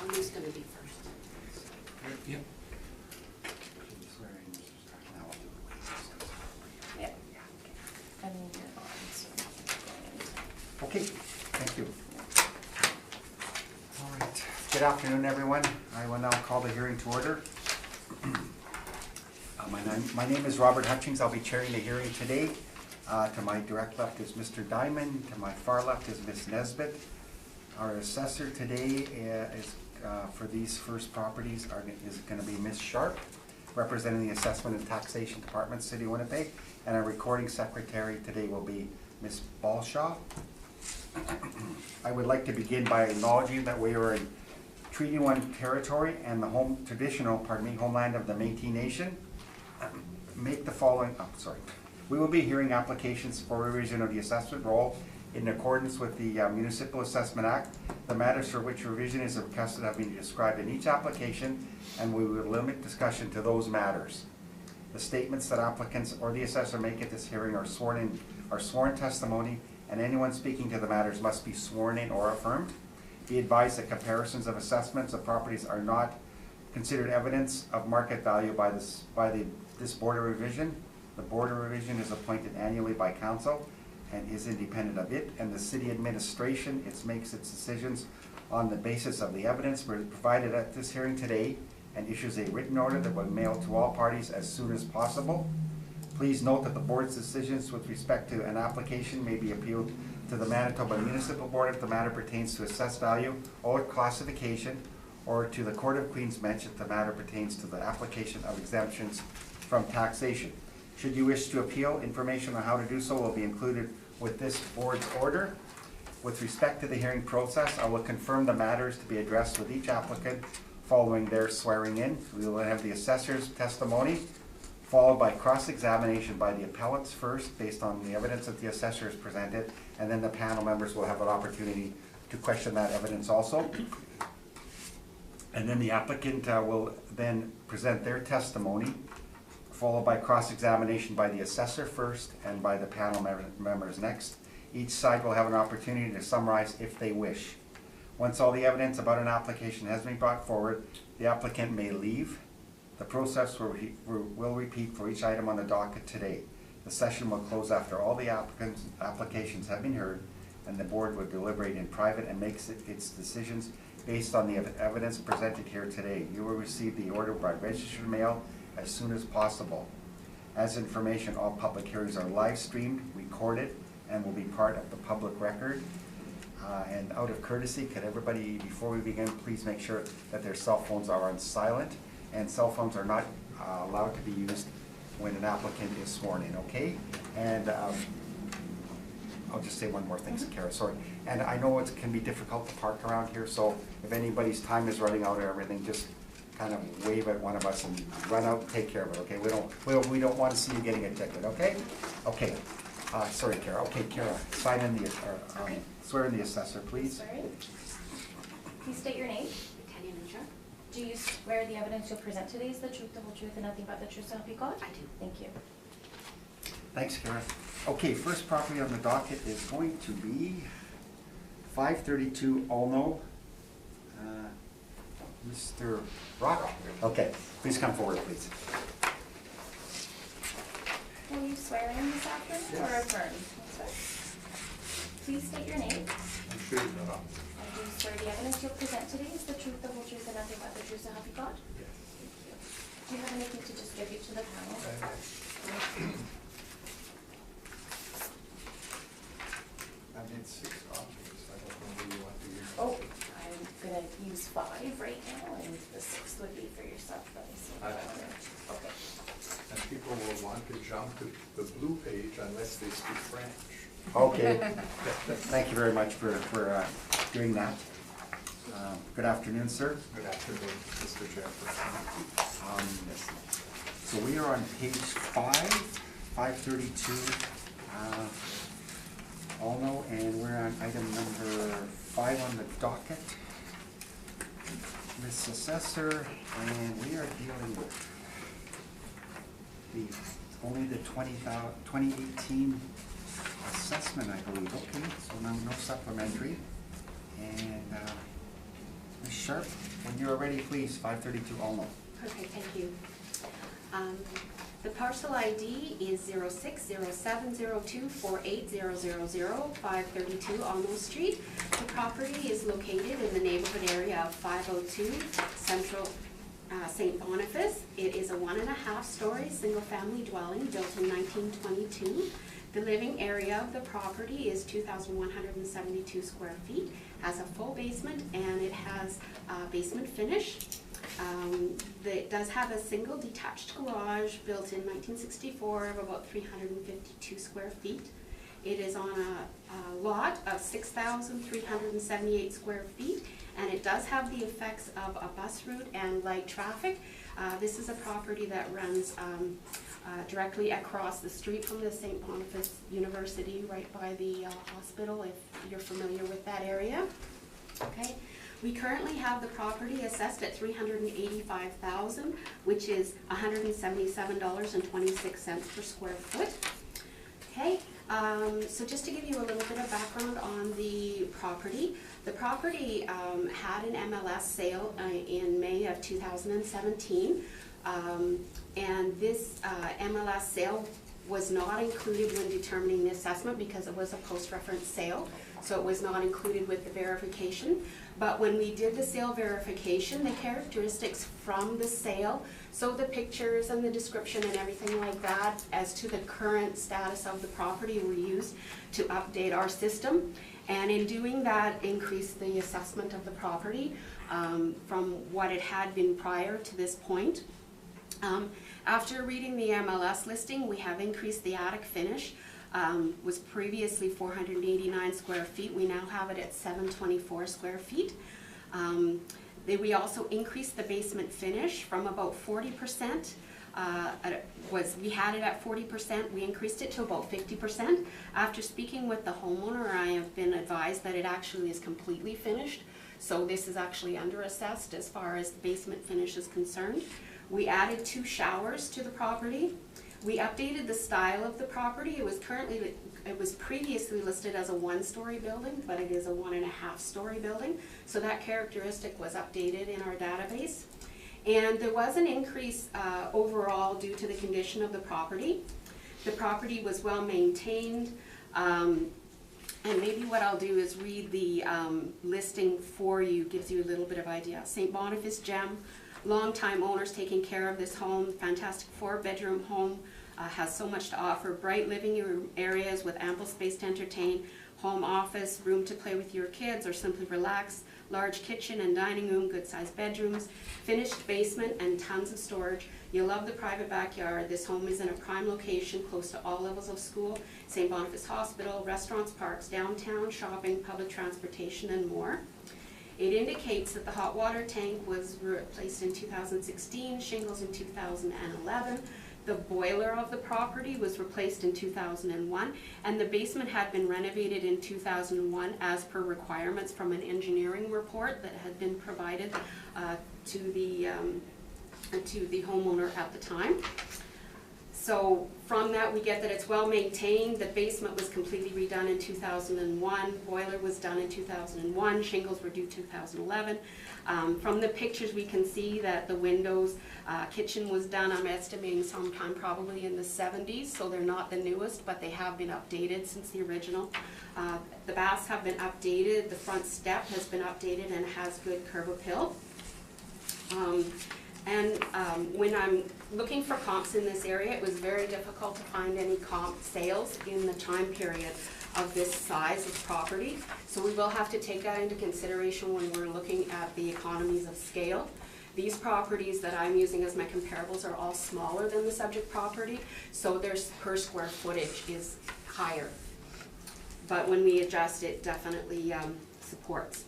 Who's going to be first? Yep. Yeah. And you're on, so. Okay, thank you. All right, good afternoon, everyone. I will now call the hearing to order. My name is Robert Hutchings. I'll be chairing the hearing today. To my direct left is Mr. Diamond. To my far left is Ms. Nesbitt. Our assessor today is for these first properties is going to be Ms. Sharp, representing the Assessment and Taxation Department, City of Winnipeg. And our recording secretary today will be Ms. Balshaw. I would like to begin by acknowledging that we are in Treaty 1 territory and the homeland of the Métis Nation. Make the following, We will be hearing applications for revision of the assessment roll in accordance with the Municipal Assessment Act. The matters for which revision is requested have been described in each application, and we will limit discussion to those matters. The statements that applicants or the assessor make at this hearing are sworn testimony, and anyone speaking to the matters must be sworn in or affirmed. Be advised that comparisons of assessments of properties are not considered evidence of market value by this Board of Revision. The Board of Revision is appointed annually by Council and is independent of it, and the City Administration makes its decisions on the basis of the evidence provided at this hearing today and issues a written order that will be mailed to all parties as soon as possible. Please note that the Board's decisions with respect to an application may be appealed to the Manitoba Municipal Board if the matter pertains to assessed value or classification, or to the Court of Queen's Bench if the matter pertains to the application of exemptions from taxation. Should you wish to appeal, information on how to do so will be included with this Board's order. With respect to the hearing process, I will confirm the matters to be addressed with each applicant following their swearing in. We will have the assessor's testimony, followed by cross-examination by the appellants first, based on the evidence that the assessor has presented, and then the panel members will have an opportunity to question that evidence also. And then the applicant will then present their testimony, followed by cross-examination by the assessor first and by the panel members next. Each side will have an opportunity to summarize if they wish. Once all the evidence about an application has been brought forward, the applicant may leave. The process will repeat for each item on the docket today. The session will close after all the applications have been heard, and the Board will deliberate in private and makes its decisions based on the evidence presented here today. You will receive the order by registered mail as soon as possible. As information, all public hearings are live streamed, recorded, and will be part of the public record. And out of courtesy, could everybody, before we begin, please make sure that their cell phones are on silent, and cell phones are not allowed to be used when an applicant is sworn in, okay? And I'll just say one more thing, Kara, sorry. And I know it can be difficult to park around here, so if anybody's time is running out or everything, just kind of wave at one of us and run out and take care of it, okay? We don't want to see you getting a ticket, okay? Okay. Sorry, Kara. Okay, Kara, sign in the, swear in the assessor, please. Sorry. Please state your name. Do you swear the evidence you'll present today is the truth, the whole truth, and nothing but the truth, so help you God? I do. Thank you. Thanks, Kara. Okay, first property on the docket is going to be 532 Olno. Mr. Rocco. Okay, please come forward, please. Will you swear in this afternoon or affirm? Please state your name. I'm sure you know. And do you swear the evidence you'll present today is the truth, the whole truth, and nothing but the truth, so help you God? Yes. Do you have anything to distribute to the panel? I made 6 objects. I don't know who you want to use. Oh, I'm gonna use 5 right now, and the 6th would be for yourself, buddy. So okay. And people will want to jump to the blue page unless they speak French. Okay. Thank you very much for doing that. Good afternoon, sir. Good afternoon, Mr. Jefferson. So we are on page 532, Olno, and we're on item number 5 on the docket. Miss Assessor, and we are dealing with only the 2018 assessment, I believe. Okay, so no supplementary. And Sharp. When you are ready, please, 532 Almo. Perfect, thank you. The parcel ID is 0607024800, 532 Almo Street. The property is located in the neighborhood area of 502 Central St. Boniface. It is a 1.5-story single-family dwelling built in 1922. The living area of the property is 2,172 square feet, has a full basement, and it has basement finish. It does have a single detached garage built in 1964 of about 352 square feet. It is on a lot of 6,378 square feet, and it does have the effects of a bus route and light traffic. This is a property that runs directly across the street from the St. Boniface University, right by the hospital, if you're familiar with that area. Okay. We currently have the property assessed at $385,000, which is $177.26 per square foot. Okay, so just to give you a little bit of background on the property had an MLS sale in May of 2017, and this MLS sale was not included when determining the assessment because it was a post-reference sale, so it was not included with the verification. But when we did the sale verification, the characteristics from the sale, so the pictures and the description and everything like that as to the current status of the property were used to update our system. And in doing that, increased the assessment of the property from what it had been prior to this point. After reading the MLS listing, we have increased the attic finish. Was previously 489 square feet. We now have it at 724 square feet. We also increased the basement finish from about 40%. We had it at 40%. We increased it to about 50%. After speaking with the homeowner, I have been advised that it actually is completely finished. So this is actually under assessed as far as the basement finish is concerned. We added 2 showers to the property. We updated the style of the property. It was previously listed as a 1-story building, but it is a 1.5-story building. So that characteristic was updated in our database. And there was an increase overall due to the condition of the property. The property was well maintained. And maybe what I'll do is read the listing for you, gives you a little bit of idea. St. Boniface Gem. Long-time owners taking care of this home, fantastic 4-bedroom home, has so much to offer, bright living room areas with ample space to entertain, home office, room to play with your kids or simply relax, large kitchen and dining room, good-sized bedrooms, finished basement and tons of storage. You'll love the private backyard. This home is in a prime location close to all levels of school, St. Boniface Hospital, restaurants, parks, downtown, shopping, public transportation, and more. It indicates that the hot water tank was replaced in 2016, shingles in 2011. The boiler of the property was replaced in 2001, and the basement had been renovated in 2001 as per requirements from an engineering report that had been provided to the homeowner at the time. So from that we get that it's well maintained. The basement was completely redone in 2001, boiler was done in 2001, shingles were due 2011. From the pictures we can see that the windows, kitchen was done, I'm estimating sometime probably in the 70s, so they're not the newest, but they have been updated since the original. The baths have been updated, the front step has been updated and has good curb appeal. When I'm looking for comps in this area, it was very difficult to find any comp sales in the time period of this size of property. So we will have to take that into consideration when we're looking at the economies of scale. These properties that I'm using as my comparables are all smaller than the subject property, so their per square footage is higher. But when we adjust, it definitely supports.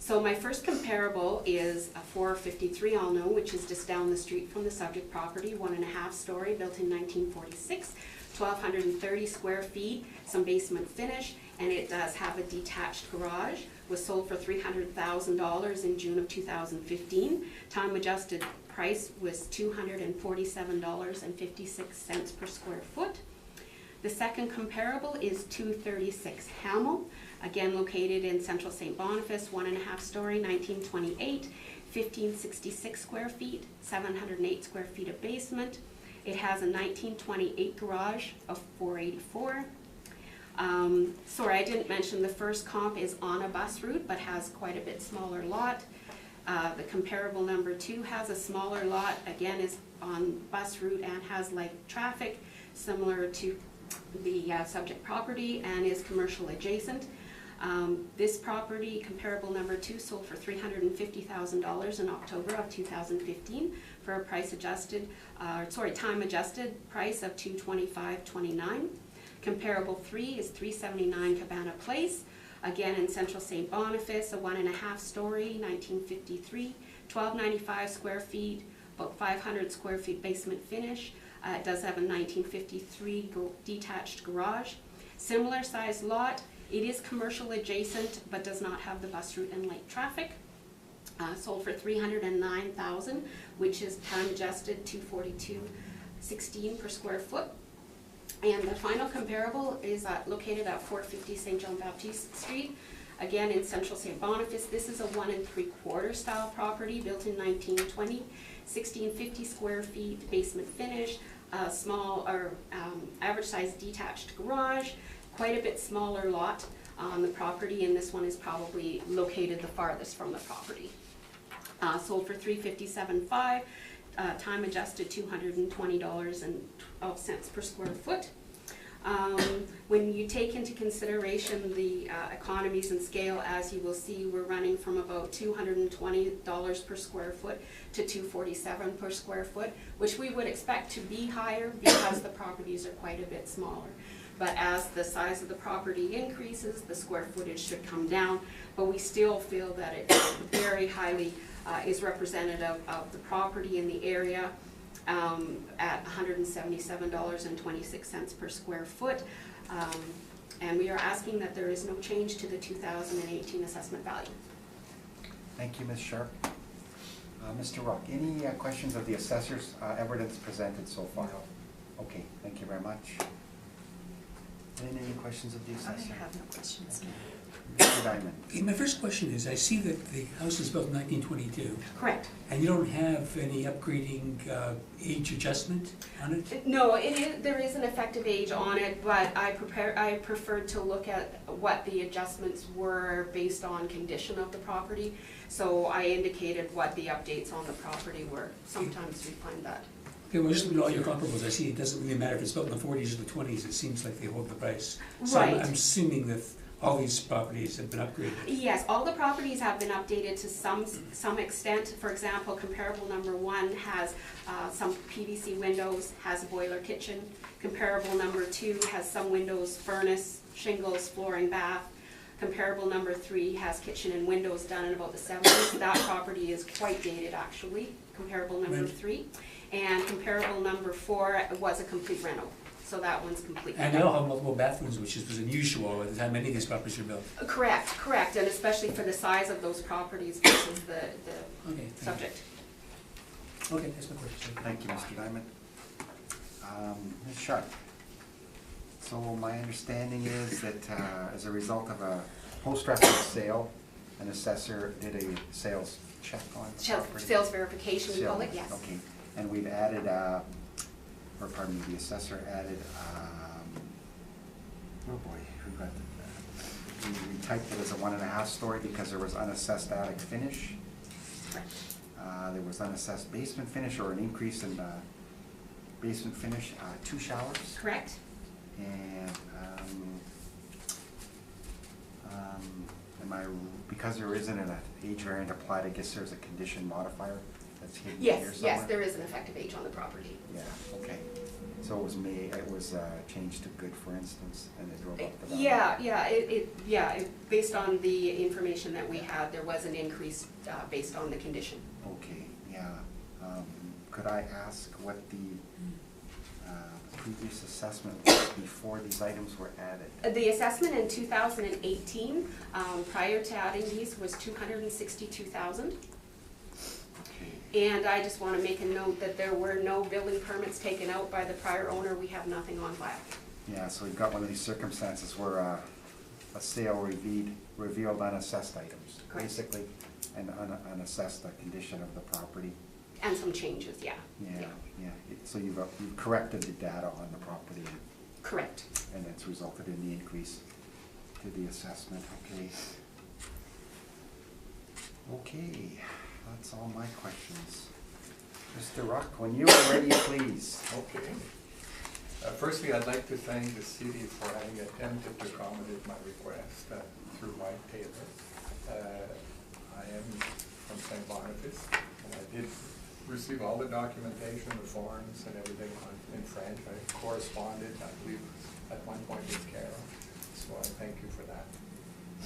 So my first comparable is a 453 Alno, which is just down the street from the subject property, 1.5-story, built in 1946, 1,230 square feet, some basement finish, and it does have a detached garage. Was sold for $300,000 in June of 2015. Time adjusted price was $247.56 per square foot. The second comparable is 236 Hamel, Again, located in central St. Boniface, 1.5 story, 1928, 1566 square feet, 708 square feet of basement. It has a 1928 garage of 484. Sorry, I didn't mention the first comp is on a bus route, but has quite a bit smaller lot. The comparable number 2 has a smaller lot, again is on bus route and has light traffic, similar to the subject property, and is commercial adjacent. This property, comparable number 2, sold for $350,000 in October of 2015 for a price adjusted, time adjusted price of $225.29. Comparable 3 is 379 Cabana Place, again in central St. Boniface, a 1.5 story, 1953, 1295 square feet, about 500 square feet basement finish. It does have a 1953 detached garage. Similar size lot. It is commercial adjacent, but does not have the bus route and light traffic. Sold for $309,000, which is time adjusted $242.16 per square foot. And the final comparable is located at 450 St. John Baptiste Street, again in central St. Boniface. This is a 1 3/4 style property built in 1920, 1650 square feet, basement finish, small or average size detached garage, quite a bit smaller lot on the property, and this one is probably located the farthest from the property. Sold for $357,500. Time adjusted $220.12 per square foot. When you take into consideration the economies and scale, as you will see, we're running from about $220 per square foot to $247 per square foot, which we would expect to be higher because the properties are quite a bit smaller. But as the size of the property increases, the square footage should come down, but we still feel that it very highly is representative of the property in the area at $177.26 per square foot. And we are asking that there is no change to the 2018 assessment value. Thank you, Ms. Sharp. Mr. Rock, any questions of the assessor's evidence presented so far? No. Okay, thank you very much. Any questions of the I assessor? have no questions. Mr. Diamond. Okay, my first question is, I see that the house was built in 1922, Correct. and you don't have any upgrading age adjustment on it? No, there is an effective age on it, but I preferred to look at what the adjustments were based on condition of the property. So I indicated what the updates on the property were. Sometimes we find that. Okay, well, just looking at all your comparables, I see it doesn't really matter if it's built in the 40s or the 20s, it seems like they hold the price. So Right. I'm assuming that all these properties have been upgraded. Yes, all the properties have been updated to some extent. For example, comparable number 1 has some PVC windows, has a boiler kitchen. Comparable number 2 has some windows, furnace, shingles, flooring, bath. Comparable number 3 has kitchen and windows done in about the 70s. That property is quite dated, actually. Comparable number Right. 3. And comparable number 4 was a complete rental. So that one's complete. And they all have multiple bathrooms, which was unusual at the time many of these properties were built. Correct, and especially for the size of those properties versus the Okay, subject. Okay, that's my question. Thank you, Mr. Diamond. Ms. Sharp. So my understanding is that as a result of a post-reference sale, an assessor did a sales check on the property. Sales verification, we call it, Sales, yes. okay. And we've added, or pardon me, the assessor added, oh boy, who got we typed it as a 1.5 story because there was unassessed attic finish. Correct. There was unassessed basement finish or an increase in basement finish, 2 showers. Correct. And because there isn't an age variant applied, I guess there's a condition modifier that's hidden here somewhere? Yes, there is an effective age on the property. Yeah, okay. So it was changed to good, for instance, and it drove up the value. Based on the information that we had, there was an increase based on the condition. Okay, yeah. Could I ask what the previous assessment was before these items were added? The assessment in 2018, prior to adding these, was $262,000. And I just want to make a note that there were no building permits taken out by the prior owner. We have nothing on file. Yeah, so we've got one of these circumstances where a sale revealed unassessed items. Correct. Basically, an unassessed condition of the property. And some changes, yeah. Yeah. So you've corrected the data on the property, Correct. and it's resulted in the increase to the assessment, okay? Okay, that's all my questions. Mr. Ruck, when you are ready, please. Okay. Firstly, I'd like to thank the city for having attempted to accommodate my request through Mike Taylor. I am from St. Boniface, and I did receive all the documentation, the forms, and everything in French. I corresponded, I believe, at one point with Carol, so I thank you for that.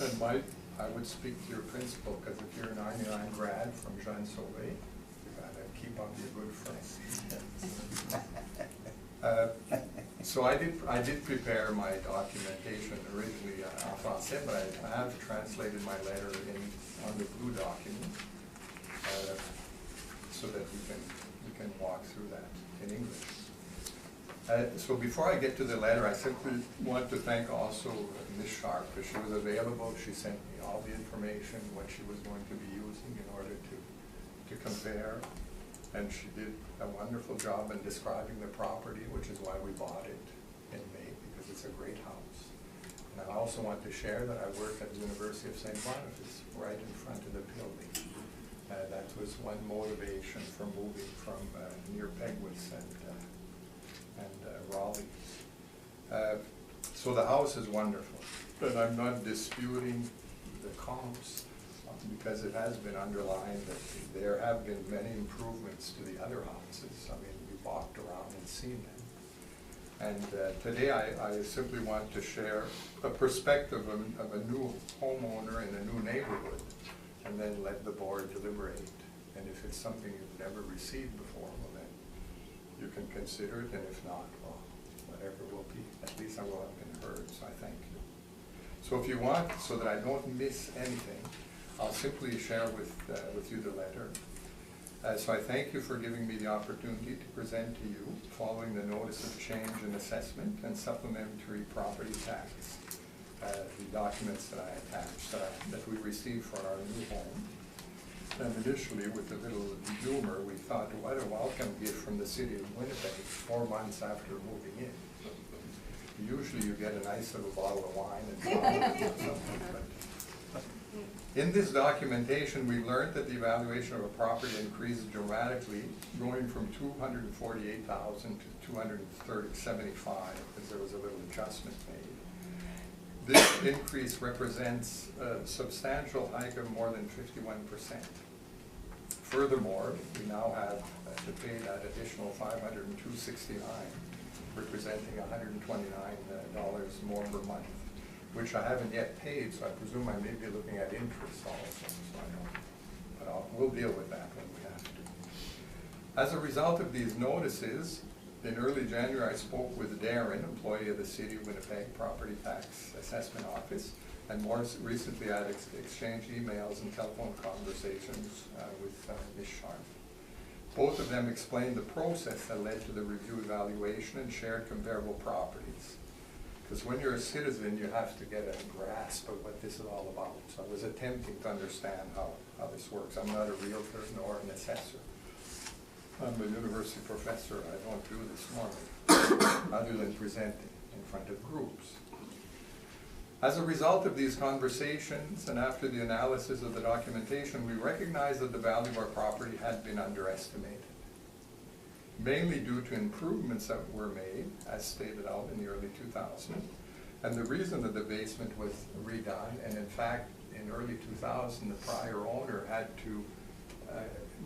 And Mike, I would speak to your principal, because if you're a 99 grad from Jean Sauvé, you gotta keep up your good friends. So I did prepare my documentation originally en français, but I have translated my letter on the blue document so that we can walk through that in English. So before I get to the letter, I simply want to thank also Ms. Sharp, because she was available. She sent me all the information, what she was going to be using in order to compare. And she did a wonderful job in describing the property, which is why we bought it in May, because it's a great house. And I also want to share that I work at the University of St. Boniface, right in front of the building. That was one motivation for moving from near Pegwitz and Raleigh. So the house is wonderful, but I'm not disputing the comps, because it has been underlined that there have been many improvements to the other houses. I mean, we've walked around and seen them. And today I simply want to share a perspective of a new homeowner in a new neighborhood, and then let the board deliberate. And if it's something you've never received before, well then you can consider it, and if not, well, whatever it will be. At least I will have been heard, so I thank you. So if you want, so that I don't miss anything, I'll simply share with you the letter. So I thank you for giving me the opportunity to present to you following the notice of change in assessment and supplementary property tax, the documents that I attached that we received for our new home. And initially, with a little humor, we thought, what a welcome gift from the city of Winnipeg 4 months after moving in. Usually you get a nice little bottle of wine and something, but in this documentation, we learned that the evaluation of a property increased dramatically, going from $248,000 to $275,000, because there was a little adjustment made. This increase represents a substantial hike of more than 51%. Furthermore, we now have to pay that additional $502.69, representing $129 more per month, which I haven't yet paid, so I presume I may be looking at interest also, so I don't, but we'll deal with that when we have to. As a result of these notices, in early January I spoke with Darren, employee of the City of Winnipeg Property Tax Assessment Office, and more recently I had exchanged emails and telephone conversations with Ms. Sharp. Both of them explained the process that led to the review evaluation and shared comparable properties. Because when you're a citizen, you have to get a grasp of what this is all about. So I was attempting to understand how this works. I'm not a realtor nor an assessor. I'm a university professor. I don't do this normally, other than presenting in front of groups. As a result of these conversations and after the analysis of the documentation, we recognized that the value of our property had been underestimated, mainly due to improvements that were made, as stated out in the early 2000s, and the reason that the basement was redone, and in fact, in early 2000, the prior owner had to,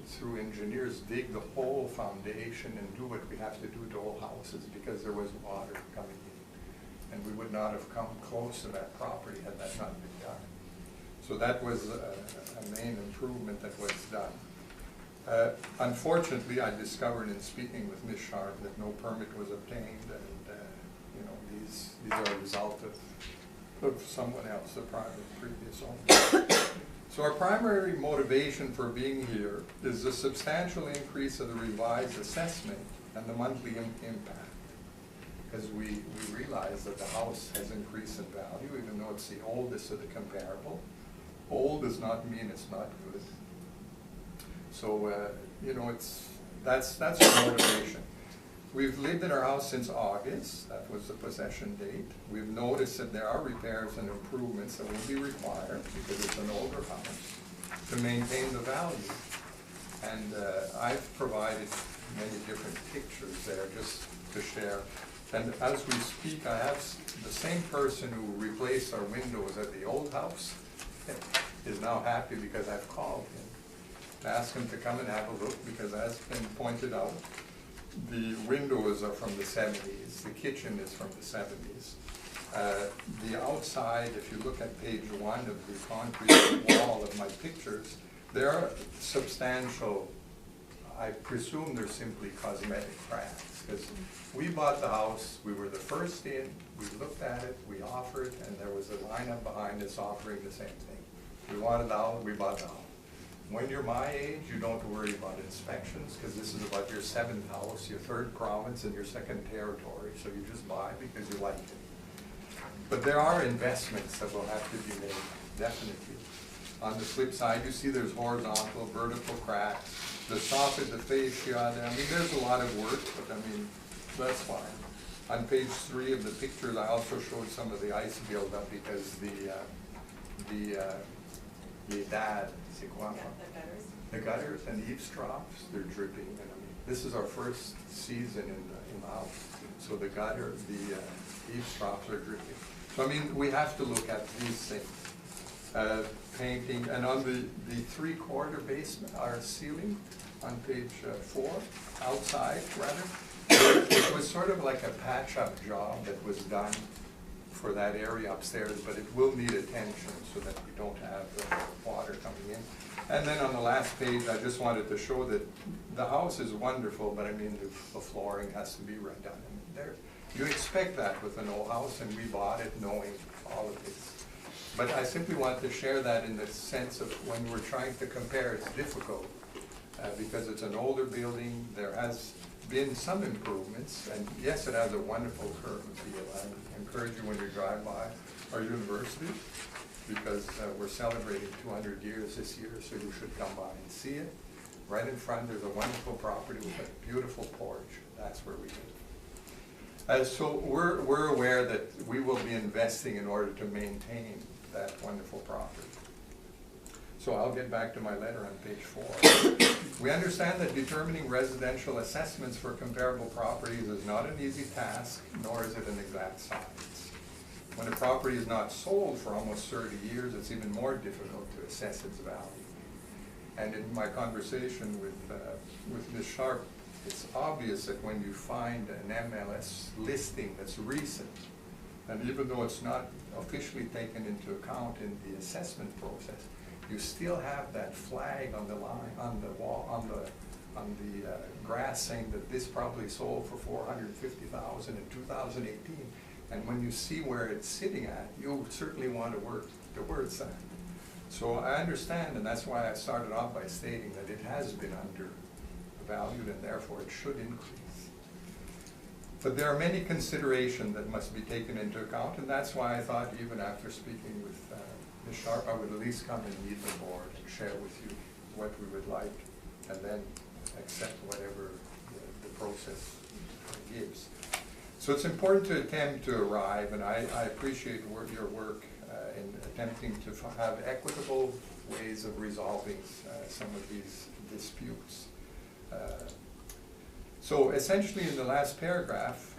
through engineers, dig the whole foundation and do what we have to do to all houses because there was water coming in. And we would not have come close to that property had that not been done. So that was a main improvement that was done. Unfortunately, I discovered in speaking with Ms. Sharp that no permit was obtained, and you know, these are a result of someone else, the previous owner. So our primary motivation for being here is the substantial increase of the revised assessment and the monthly impact. because we realize that the house has increased in value, even though it's the oldest of the comparable. Old does not mean it's not good. So, you know, that's our motivation. We've lived in our house since August. That was the possession date. We've noticed that there are repairs and improvements that will be required because it's an older house to maintain the value. And I've provided many different pictures there just to share. And as we speak, I have the same person who replaced our windows at the old house is now happy because I've called him to ask him to come and have a look, because as been pointed out, the windows are from the 70s, the kitchen is from the 70s. The outside, if you look at page 1 of the concrete wall of my pictures, there are substantial, I presume they're simply cosmetic cracks, because we bought the house, we were the first in, we looked at it, we offered, and there was a lineup behind us offering the same thing. We wanted the house, we bought the house. When you're my age, you don't worry about inspections, because this is about your 7th house, your 3rd province, and your 2nd territory, so you just buy because you like it. But there are investments that will have to be made, definitely. On the flip side, you see there's horizontal, vertical cracks, the soffit, the fascia, I mean, there's a lot of work, but I mean, that's fine. On page 3 of the pictures, I also showed some of the ice buildup because the gutters and eavesdrops, they're dripping. And I mean, this is our first season in the house, so the eavesdrops are dripping. So I mean, we have to look at these things. Painting, and on the 3/4 basement, our ceiling on page 4, outside rather, it was sort of like a patch-up job that was done for that area upstairs, but it will need attention so that we don't have water coming in. And then on the last page, I just wanted to show that the house is wonderful, but I mean, the flooring has to be redone. And you expect that with an old house, and we bought it knowing all of this. But I simply want to share that in the sense of when we're trying to compare, it's difficult because it's an older building. There has been some improvements, and yes, it has a wonderful curb appeal. I encourage you when you drive by our university, because we're celebrating 200 years this year, so you should come by and see it. Right in front, there's a wonderful property with a beautiful porch. That's where we live. So we're aware that we will be investing in order to maintain that wonderful property. So I'll get back to my letter on page 4. We understand that determining residential assessments for comparable properties is not an easy task, nor is it an exact science. When a property is not sold for almost 30 years, it's even more difficult to assess its value. And in my conversation with Ms. Sharp, it's obvious that when you find an MLS listing that's recent, and even though it's not officially taken into account in the assessment process, you still have that flag on the line, on the wall, on the grass saying that this probably sold for $450,000 in 2018. And when you see where it's sitting at, you certainly want to work towards that. So I understand, and that's why I started off by stating that it has been undervalued and therefore it should increase. But there are many considerations that must be taken into account, and that's why I thought even after speaking with Ms. Sharp, I would at least come and meet the board and share with you what we would like, and then accept whatever the process gives. So it's important to attempt to arrive, and I appreciate your work in attempting to have equitable ways of resolving some of these disputes. So essentially in the last paragraph,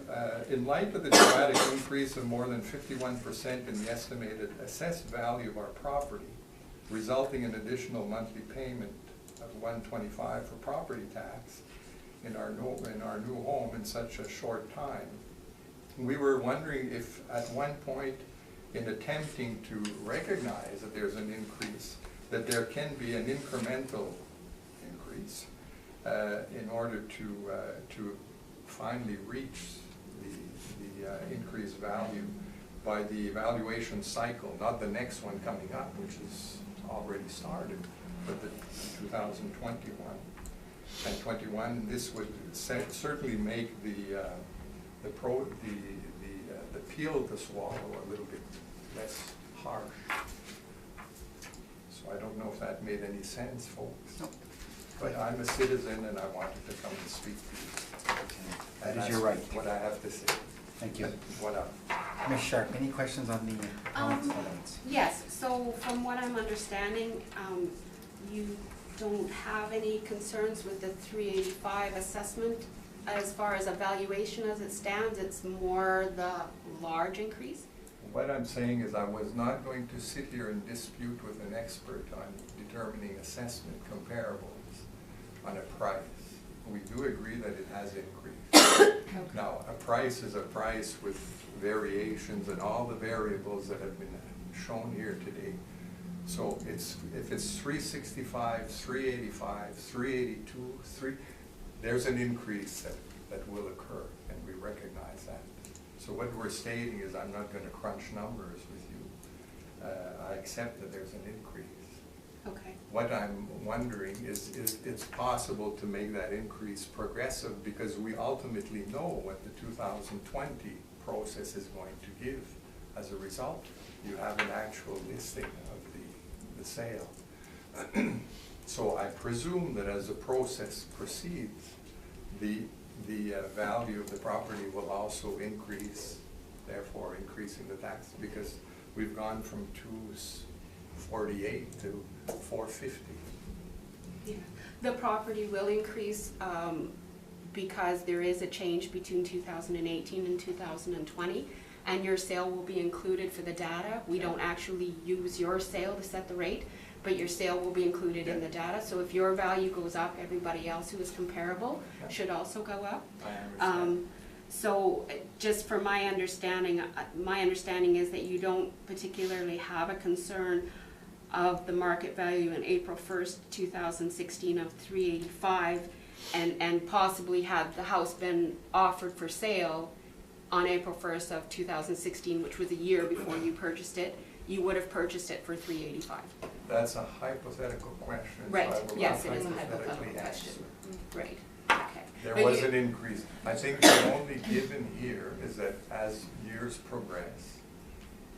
in light of the dramatic increase of more than 51% in the estimated assessed value of our property, resulting in additional monthly payment of $125 for property tax in our new home in such a short time, we were wondering if at one point in attempting to recognize that there's an increase, that there can be an incremental increase in order to finally reach the increased value by the evaluation cycle, not the next one coming up, which is already started, but the 2021 and 21. This would certainly make the the peel to swallow a little bit less harsh. So I don't know if that made any sense, folks. No. But I'm a citizen and I wanted to come and speak to you. That And is your that's right. what I have to say. Thank you. What Ms. Sharp, any questions on the elements? Yes, so from what I'm understanding, you don't have any concerns with the 385 assessment as far as evaluation as it stands, it's more the large increase? What I'm saying is I was not going to sit here and dispute with an expert on determining assessment comparables on a price. We do agree that it has increased. Now, a price is a price with variations and all the variables that have been shown here today. So if it's 365, 385, 382, there's an increase that will occur, and we recognize that. So what we're stating is I'm not going to crunch numbers with you. I accept that there's an increase. Okay. What I'm wondering is it's possible to make that increase progressive because we ultimately know what the 2020 process is going to give as a result. You have an actual listing of the sale. So I presume that as the process proceeds, the value of the property will also increase, therefore increasing the tax, because we've gone from 248 to 450. Yeah. The property will increase because there is a change between 2018 and 2020, and your sale will be included for the data. We don't actually use your sale to set the rate, but your sale will be included in the data. So if your value goes up, everybody else who is comparable should also go up. I understand. So just for my understanding is that you don't particularly have a concern of the market value in April 1st, 2016 of 385, and possibly had the house been offered for sale on April 1st of 2016, which was a year before you purchased it, you would have purchased it for 385. That's a hypothetical question. Right, So I will yes, not it is a hypothetically hypothetical question. answer. Right, okay. There But was you- an increase. I think the only given here is that as years progress,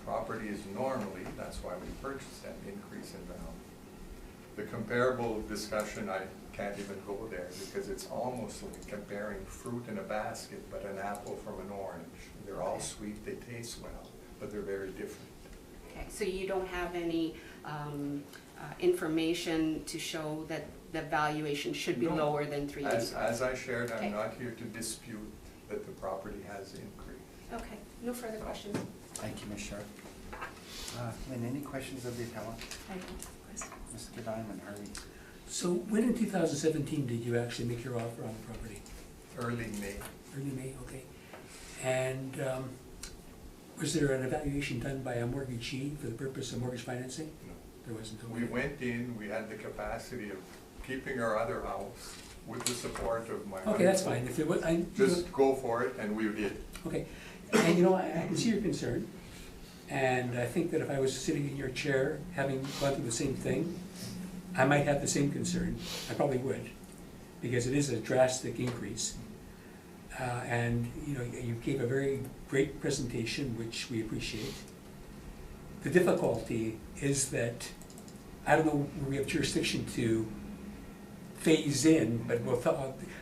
property is normally, that's why we purchased them, increase in value. The comparable discussion, I can't even go there because it's almost like comparing fruit in a basket, but an apple from an orange. They're all sweet, they taste well, but they're very different. Okay, so you don't have any information to show that the valuation should be No. lower than 385? As I shared, Okay. I'm not here to dispute that the property has increased. Okay, no further questions? Thank you, Ms. Sharp. Lynn, any questions of the appellant? I don't have questions. Mr. Diamond, Harvey? So when in 2017 did you actually make your offer on the property? Early May. Early May, okay. And was there an evaluation done by a mortgagee for the purpose of mortgage financing? No. There wasn't. We went in, we had the capacity of keeping our other house with the support of my. Okay, that's fine. If it was, Just go for it, and we did. okay. And you know, I can see your concern. And I think that if I was sitting in your chair, having gone through the same thing, I might have the same concern. I probably would, because it is a drastic increase. And you know, you gave a very great presentation, which we appreciate. The difficulty is that I don't know where we have jurisdiction to phase in, but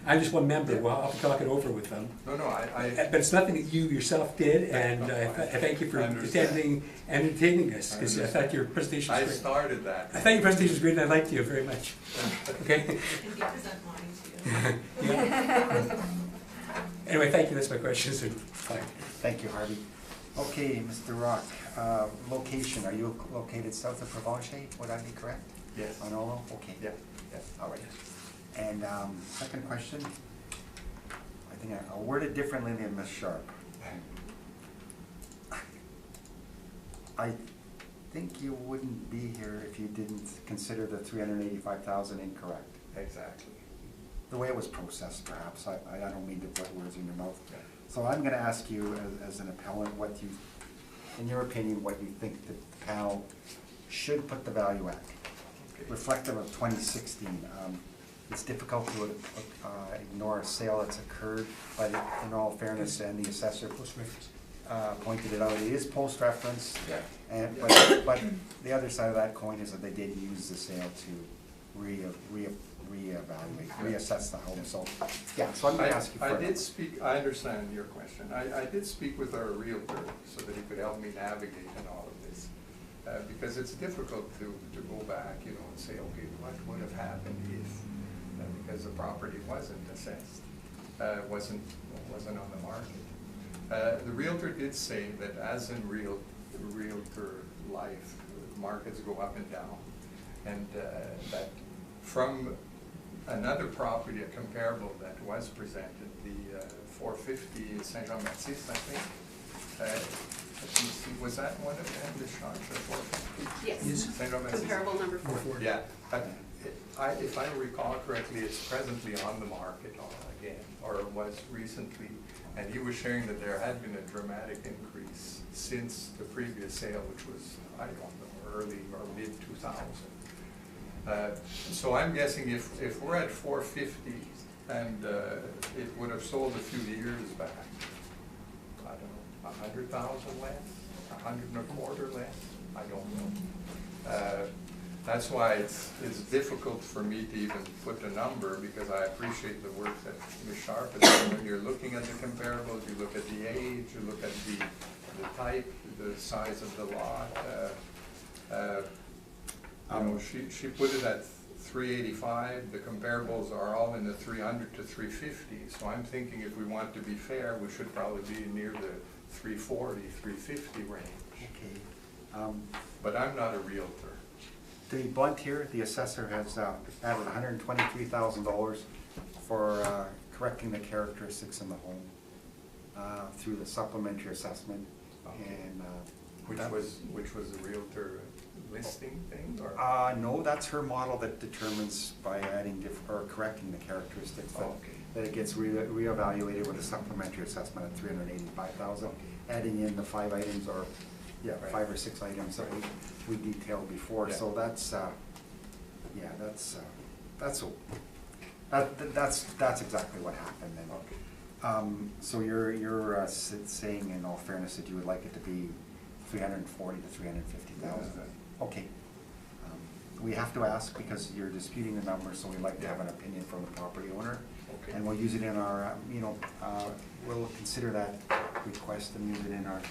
I'm just one member. We'll have to talk it over with them. No, But it's nothing that you yourself did, and I thank you for I understand. attending and entertaining us, I because I understand. thought your presentation was I great. started that. I thought your presentation was great, and I liked you very much. Okay? And you present mine too. Yeah. Anyway, thank you, that's my questions, and fine. Thank you, Harvey. Okay, Mr. Rock, location, are you located south of Provencher? Would I be correct? Yes. On Olo? Okay. Yeah, yeah. All right. And second question, I think I'll word it differently than Ms. Sharp. I think you wouldn't be here if you didn't consider the 385,000 incorrect. Exactly. The way it was processed, perhaps. I don't mean to put words in your mouth. Yeah. So I'm gonna ask you, as an appellant, what you, in your opinion, what you think the panel should put the value at, Okay. reflective of 2016. it's difficult to ignore a sale that's occurred, but in all fairness, and the assessor Post-reference. pointed it out, it is post-reference. Yeah. And, but the other side of that coin is that they did use the sale to reevaluate, reassess the home, so, yeah, so I'm gonna ask you for. I understand your question. I did speak with our realtor so that he could help me navigate in all of this. Because it's difficult to go back, you know, and say, okay, what would have happened if, because the property wasn't assessed, wasn't on the market. The realtor did say that as in realtor life, markets go up and down, and that from another property, a comparable that was presented, the 450 Saint Jean Baptiste, I think. Let me see, was that one of them, the Charge, the 450? Yes. Saint Jean Baptiste? Comparable number 4. Yeah, if I recall correctly, it's presently on the market again, or it was recently, and he was sharing that there had been a dramatic increase since the previous sale, which was, I don't know, early or mid-2000. So I'm guessing if we're at 450 and it would have sold a few years back, I don't know, 100,000 less, 125 less, I don't know. That's why it's difficult for me to even put a number, because I appreciate the work that Ms. Sharp has done. When you're looking at the comparables, you look at the age, you look at the type, the size of the lot. You know, she put it at 385. The comparables are all in the 300 to 350. So I'm thinking if we want to be fair, we should probably be near the 340, 350 range. Okay. But I'm not a realtor. To be blunt here, the assessor has added $123,000 for correcting the characteristics in the home through the supplementary assessment. Okay. And Which was a realtor listing thing, or? No, that's her model that determines by adding or correcting the characteristics that, Okay. that it gets reevaluated with a supplementary assessment at $385,000, adding in the 5 items or Right. 5 or 6 items that we detailed before. Yeah. So that's that's exactly what happened. And Okay. so you're saying, in all fairness, that you would like it to be 340 to 350,000. Yeah. Okay. We have to ask because you're disputing the number, so we'd like to have an opinion from the property owner. Okay. And we'll use it in our, we'll consider that request and use it in our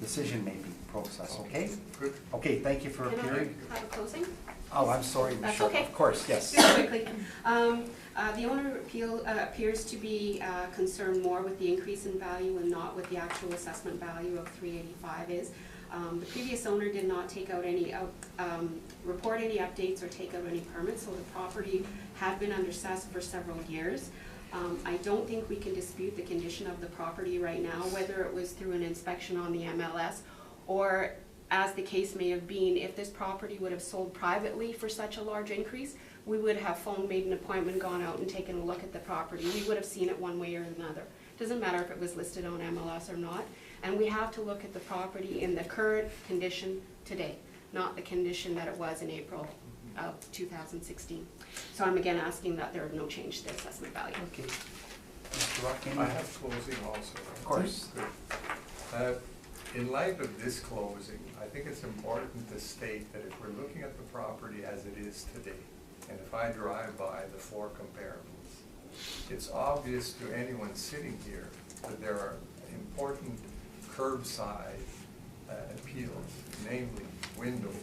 decision-making process, okay? Good. Okay, thank you for Can appearing. I have a closing? Oh, I'm sorry, That's Michelle. okay. Of course, yes. Just quickly. The owner appears to be concerned more with the increase in value and not with the actual assessment value of 385 is. The previous owner did not take out any, report any updates or take out any permits, so the property had been underassessed for several years. I don't think we can dispute the condition of the property right now, whether it was through an inspection on the MLS or, as the case may have been, if this property would have sold privately for such a large increase, we would have phoned, made an appointment, gone out and taken a look at the property. We would have seen it one way or another. Doesn't matter if it was listed on MLS or not. And we have to look at the property in the current condition today, not the condition that it was in April of 2016. So I'm again asking that there is no change to the assessment value. Okay. Mr. Rock, any- I have closing also. Of course. Good. In light of this closing, I think it's important to state that if we're looking at the property as it is today, and if I drive by the 4 comparables, it's obvious to anyone sitting here that there are important curbside appeals, namely windows,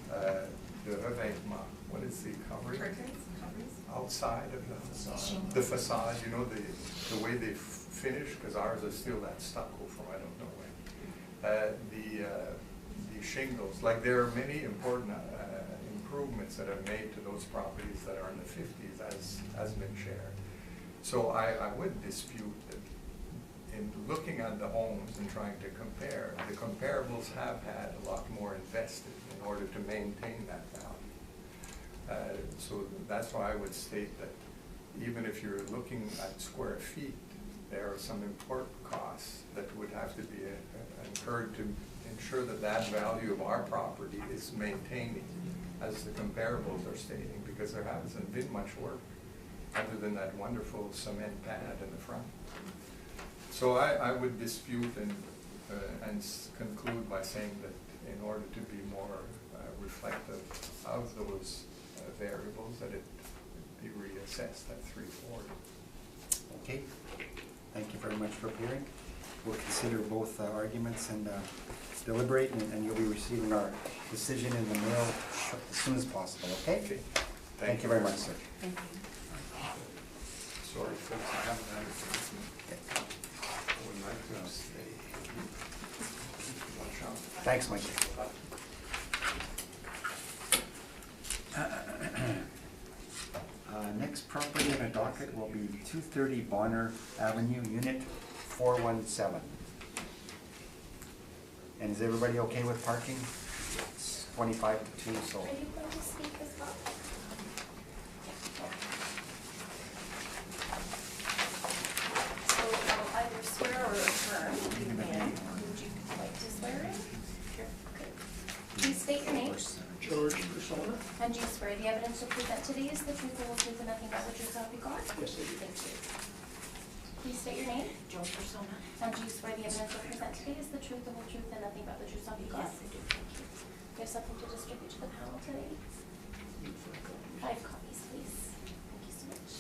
the revêtement, what is the covering? Curtains, covers. Outside of the facade. The facade, you know, the way they finish, because ours is still that stucco from I don't know when. The shingles, like there are many important improvements that are made to those properties that are in the 50s, as has been shared. So I would dispute that in looking at the homes and trying to compare, the comparables have had a lot more invested in order to maintain that value. So that's why I would state that even if you're looking at square feet, there are some important costs that would have to be incurred to ensure that that value of our property is maintaining, as the comparables are stating, because because there hasn't been much work other than that wonderful cement pad in the front. So I would dispute and conclude by saying that in order to be more reflective of those variables, that it be reassessed at 340. Okay, thank you very much for appearing. We'll consider both arguments and deliberate, and you'll be receiving our decision in the mail as soon as possible, okay? Okay. Thank you very much, sir. Thank you. Sorry, folks, I haven't had it. I would like to stay. Watch out. Thanks, Mike. Next property in the docket will be 230 Bonner Avenue, Unit 417. And is everybody okay with parking? It's 25 to 2, so. Are you going to speak as well? So I'll either swear or affirm. You can. Would you like to swear in? Sure. Okay. Please state your name. George Persona? And do you swear the evidence you'll present today is the truth, the whole truth, and nothing but the truth, so help you God? Yes, I do. Thank you. Please state your name. Joan Persona? And do you swear the evidence you'll present today is the truth, the whole truth, and nothing but the truth, so help you God? Yes, I do. Thank you. You have something to distribute to the panel today? 5 copies, please. Thank you so much.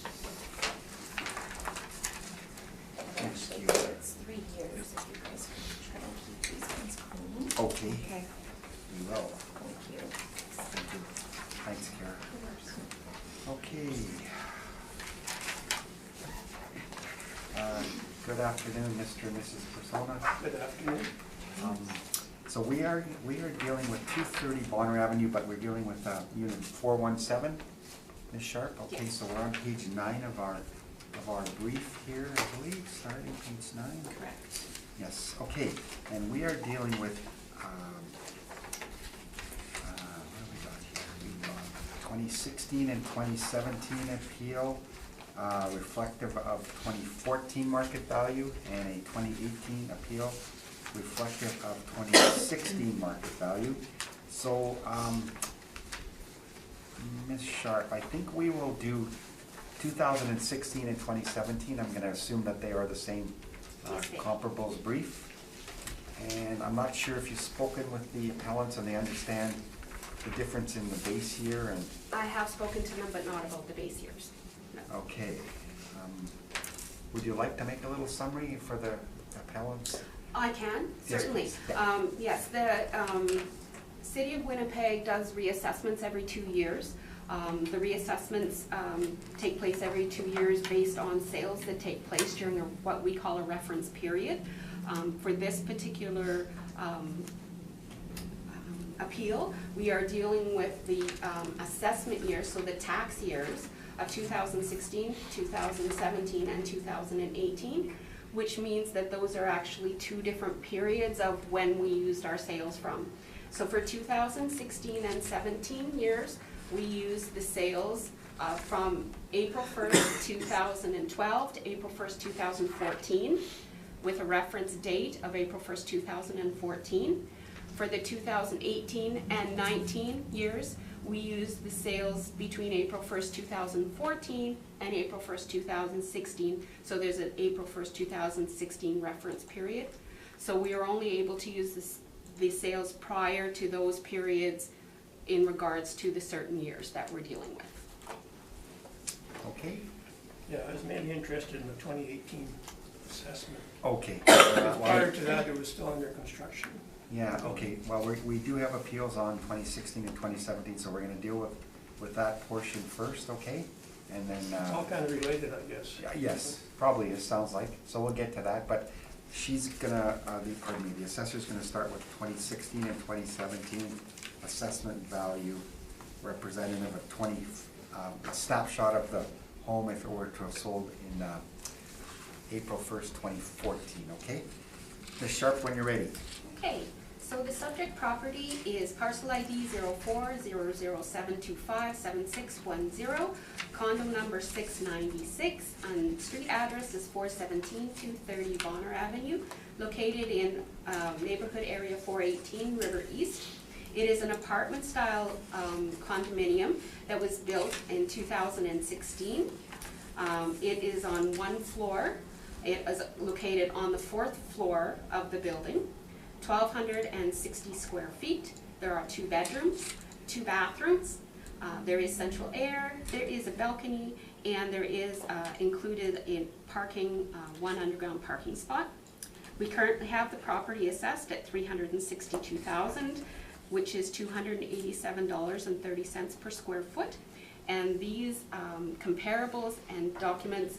And actually, it's 3 years if you guys can try and keep these ones clean. Okay, Okay. we will. Thank you. Thank you. Thanks, Kara. Okay. Good afternoon, Mr. and Mrs. Persona. Good afternoon. So we are dealing with 230 Bonner Avenue, but we're dealing with unit 417, Ms. Sharp. Okay, Yes. so we're on page 9 of our brief here, I believe, starting page 9. Correct. Yes, okay, and we are dealing with, what have we got here? We've got 2016 and 2017 appeal, reflective of 2014 market value, and a 2018 appeal reflective of 2016 market value. So, Ms. Sharp, I think we will do 2016 and 2017. I'm gonna assume that they are the same Yes, they are. comparables brief. And I'm not sure if you've spoken with the appellants and they understand the difference in the base year and, I have spoken to them, but not about the base years. No. okay. Would you like to make a little summary for the appellants? I can, Yes, certainly. please. Yeah. Yes, the City of Winnipeg does reassessments every 2 years. The reassessments take place every 2 years based on sales that take place during what we call a reference period. For this particular appeal, we are dealing with the assessment years, so the tax years of 2016, 2017, and 2018, which means that those are actually 2 different periods of when we used our sales from. So for 2016 and 17 years, we used the sales from April 1st, 2012 to April 1st, 2014, with a reference date of April 1st, 2014. For the 2018 and 19 years, we used the sales between April 1st, 2014 and April 1st, 2016. So there's an April 1st, 2016 reference period. So we are only able to use the sales prior to those periods in regards to the certain years that we're dealing with. Okay, Yeah, I was mainly interested in the 2018 assessment. okay. Prior to that, it was still under construction. Yeah, okay, well, we do have appeals on 2016 and 2017, so we're gonna deal with that portion first, okay? And then, It's all kind of related, I guess. yes, probably, it sounds like, so we'll get to that, but she's gonna, the assessor's gonna start with 2016 and 2017 assessment value representative of a snapshot of the home if it were to have sold in April 1st, 2014, okay? Ms. Sharp, when you're ready. Okay, so the subject property is parcel ID 040007257610, condo number 696, and street address is 417 230 Bonner Avenue, located in neighborhood area 418 River East. It is an apartment-style condominium that was built in 2016. It is on one floor. It is located on the 4th floor of the building, 1,260 square feet. There are 2 bedrooms, 2 bathrooms. There is central air, there is a balcony, and there is included in parking, 1 underground parking spot. We currently have the property assessed at $362,000, which is $287.30 per square foot. And these comparables and documents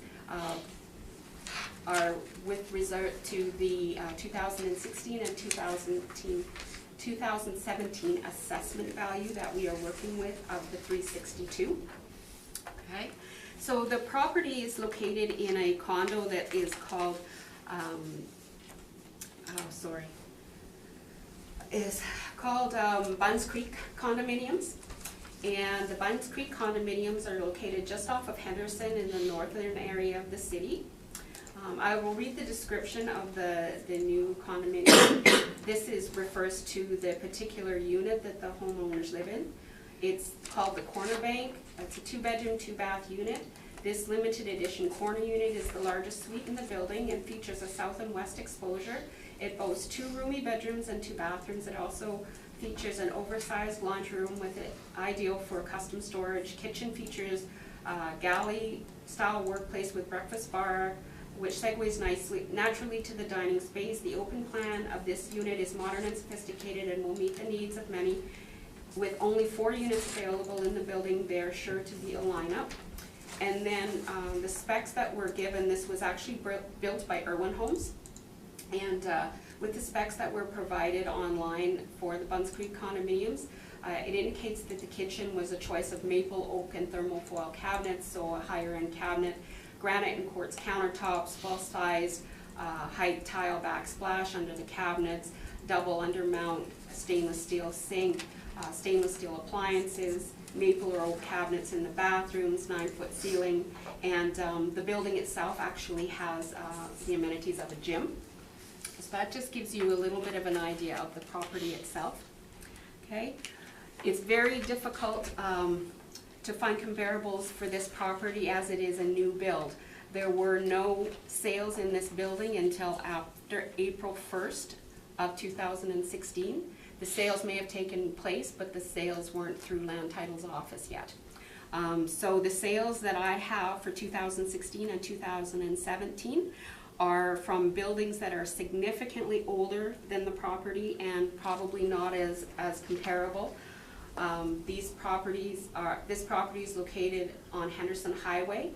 are with regard to the 2016 and 2017 assessment value that we are working with of the 362. Okay, so the property is located in a condo that is called Buns Creek condominiums. And the Buns Creek condominiums are located just off of Henderson in the northern area of the city. I will read the description of the new condominium. This refers to the particular unit that the homeowners live in. It's called the Corner Bank. It's a 2-bedroom, 2-bath unit. This limited edition corner unit is the largest suite in the building and features a south and west exposure. It boasts 2 roomy bedrooms and 2 bathrooms. It also features an oversized laundry room with it, ideal for custom storage. Kitchen features galley-style workplace with breakfast bar, which segues naturally to the dining space. The open plan of this unit is modern and sophisticated and will meet the needs of many. With only 4 units available in the building, they're sure to be a lineup. And then the specs that were given, this was actually built by Irwin Homes. And with the specs that were provided online for the Buns Creek condominiums, it indicates that the kitchen was a choice of maple, oak, and thermofoil cabinets, so a higher-end cabinet, granite and quartz countertops, full-sized height tile backsplash under the cabinets, double undermount stainless steel sink, stainless steel appliances, maple or oak cabinets in the bathrooms, 9-foot ceiling, and the building itself actually has the amenities of a gym. So that just gives you a little bit of an idea of the property itself. Okay, it's very difficult to find comparables for this property as it is a new build. There were no sales in this building until after April 1st of 2016. The sales may have taken place, but the sales weren't through Land Title's office yet. So the sales that I have for 2016 and 2017 are from buildings that are significantly older than the property and probably not as comparable. This property is located on Henderson Highway.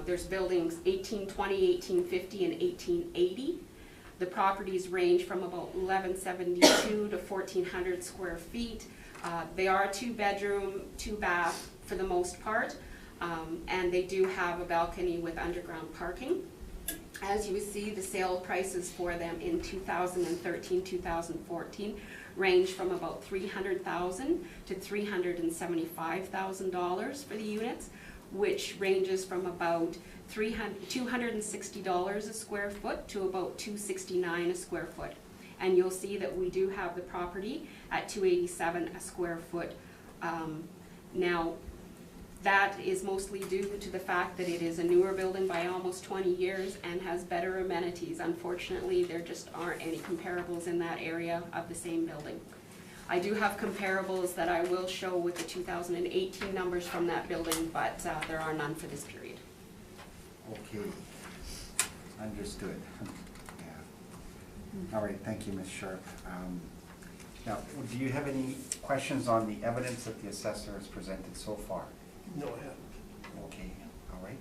There's buildings 1820, 1850, and 1880. The properties range from about 1172 to 1400 square feet. They are 2-bedroom, 2-bath for the most part, and they do have a balcony with underground parking. As you see, the sale prices for them in 2013, 2014 range from about $300,000 to $375,000 for the units, which ranges from about $260 a square foot to about $269 a square foot. And you'll see that we do have the property at $287 a square foot. Now, that is mostly due to the fact that it is a newer building by almost 20 years and has better amenities. Unfortunately, there just aren't any comparables in that area of the same building. I do have comparables that I will show with the 2018 numbers from that building, but there are none for this period. Okay, understood. Yeah. All right, thank you, Ms. Sharp. Now, do you have any questions on the evidence that the assessor has presented so far? No, I haven't. Okay, all right.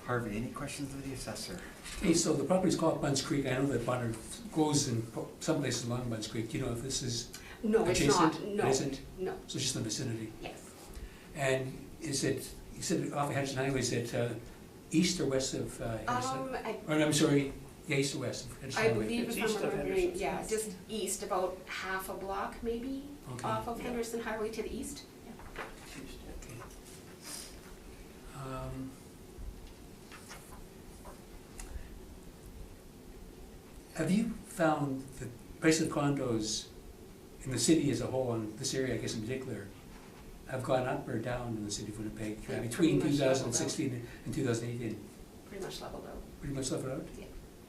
Harvey, any questions of the assessor? Okay, so the property's called Buns Creek. I know that water goes in some places along Buns Creek. Do you know if this is No, it's not. adjacent? No. It isn't? No. So it's just in the vicinity? Yes. And is it, you said off of Henderson Highway, is it east or west of Henderson? I'm sorry, yeah, east or west of Henderson I Highway? believe It's if east I'm of remembering, Henderson. yeah, just east, about half a block maybe, Okay. off of Yeah. Henderson Highway to the east. Okay. Have you found the price of condos in the city as a whole, and this area, I guess in particular, have gone up or down in the city of Winnipeg They're between pretty much leveled out. 2016 and 2018? Pretty much leveled out. Pretty much leveled out? Yeah.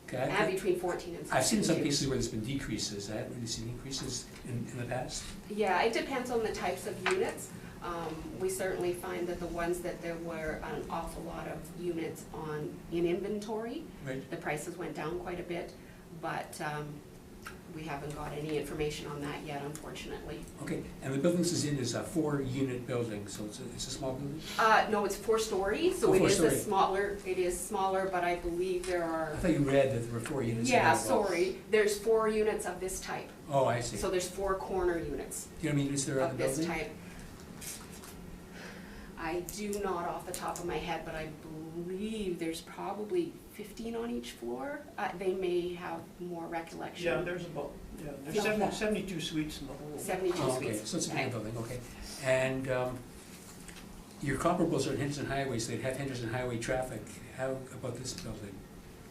Okay, And between 14 and 16. I've seen some too. cases where there's been decreases. I haven't really seen increases in the past. Yeah, it depends on the types of units. We certainly find that the ones that there were an awful lot of units in inventory, Right. the prices went down quite a bit, but we haven't got any information on that yet, unfortunately. Okay, and the building this is in is a 4-unit building, so it's a small building? No, it's 4 stories, so Oh, it 4 is story. it is smaller, but I believe there are, I thought you read that there were 4 units. yeah, available. sorry, there's 4 units of this type. Oh, I see. So there's 4 corner units Do you know how many units there are in of the this building? type. I do not off the top of my head, but I believe there's probably 15 on each floor. They may have more recollection. Yeah, there's about, there's Yeah. 72 suites in the whole. 72 Oh, okay, suites. so it's a big Right. building, okay. And your comparables are in Henderson Highway, so they'd have Henderson Highway traffic. How about this building?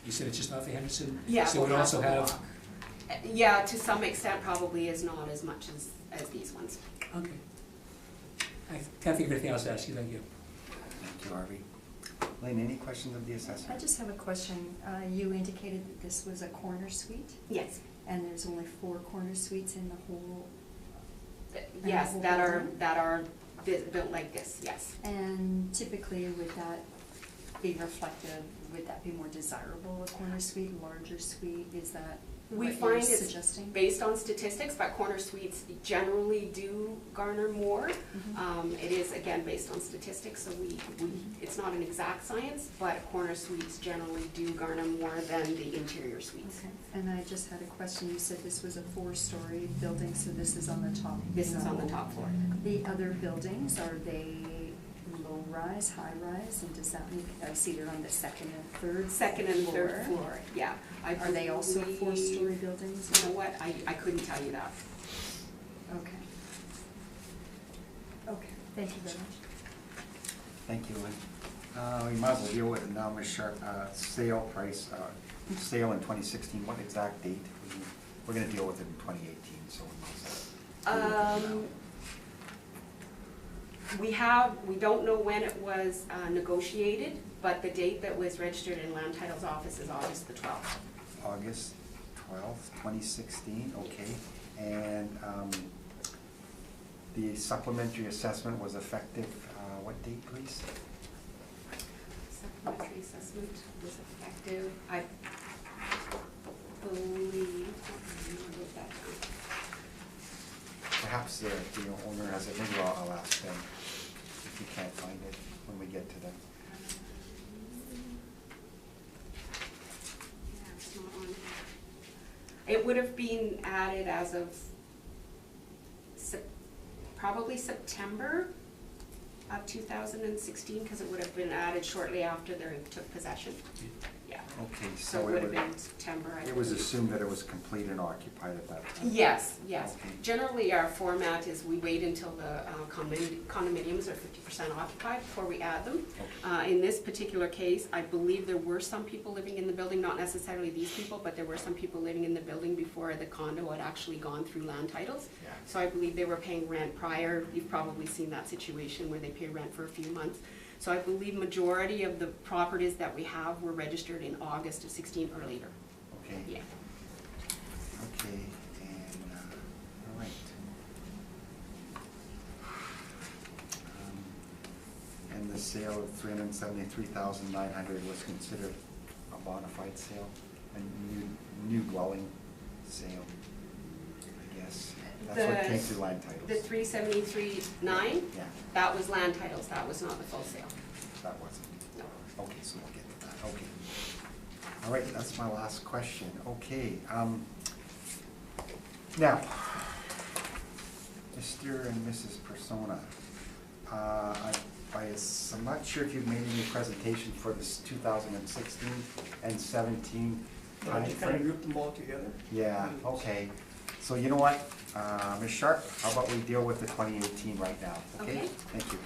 You said it's just off the Henderson? Yeah, So it would we'll also have have, a walk. Yeah, to some extent, probably is not as much as these ones. okay. I can't think of anything else to ask you, thank you. Thank you, Harvey. Lynn, any questions of the assessor? I just have a question. You indicated that this was a corner suite, Yes, and there's only 4 corner suites in the whole, yes, whole that building? are built like this, yes. and typically would that be reflective, would that be more desirable, a corner suite, larger suite? Is that We what find you're it's suggesting? based on statistics, but corner suites generally do garner more. Mhm. It is, again, based on statistics, so it's not an exact science, but corner suites generally do garner more than the interior suites. Okay, and I just had a question. You said this was a 4-story building, so this is on the top This is on the level. top floor. The other buildings, are they low-rise, high-rise, and does that mean, I see they're on the second and third Second and third floor, yeah. Are they also believe- 4-story buildings? You know what, I couldn't tell you that. Okay. Okay, thank you very much. Thank you, Lynn. We might as well deal with it now, Ms. Sharp. Sale price, sale in 2016, what exact date? We're gonna deal with it in 2018, so we might as well. deal with it now. We don't know when it was negotiated, but the date that was registered in Land Title's office is August the 12th. August 12th, 2016, okay. And the supplementary assessment was effective, what date, please? Supplementary assessment was effective, I believe, I wrote that down. Perhaps the owner has it, maybe I'll ask them if you can't find it when we get to them. Yeah, it's not on. It would have been added as of probably September of 2016, because it would have been added shortly after they took possession. Yeah, Okay, so it would have been September, I it was believe. assumed that it was complete and occupied at that time? Yes, yes. Okay. Generally, our format is we wait until the condominiums are 50% occupied before we add them. In this particular case, I believe there were some people living in the building, not necessarily these people, but there were some people living in the building before the condo had actually gone through land titles. Yeah. So I believe they were paying rent prior. You've probably seen that situation where they pay rent for a few months. So I believe majority of the properties that we have were registered in August of 16 or later. Okay. Yeah. Okay, and, all right. And the sale of 373,900 was considered a bona fide sale, a new dwelling sale, I guess. That's what came through land titles. The 373.9, Yeah, that was land titles, that was not the full sale. that wasn't. No. Okay, so we'll get to that, okay. All right, that's my last question, okay. Now, Mr. and Mrs. Persona, I'm not sure if you've made any presentation for this 2016 and 17 I just kind of timeframe. grouped them all together. Yeah, okay. So you know what, Ms. Sharp, how about we deal with the 2018 right now, okay? Okay. Thank you.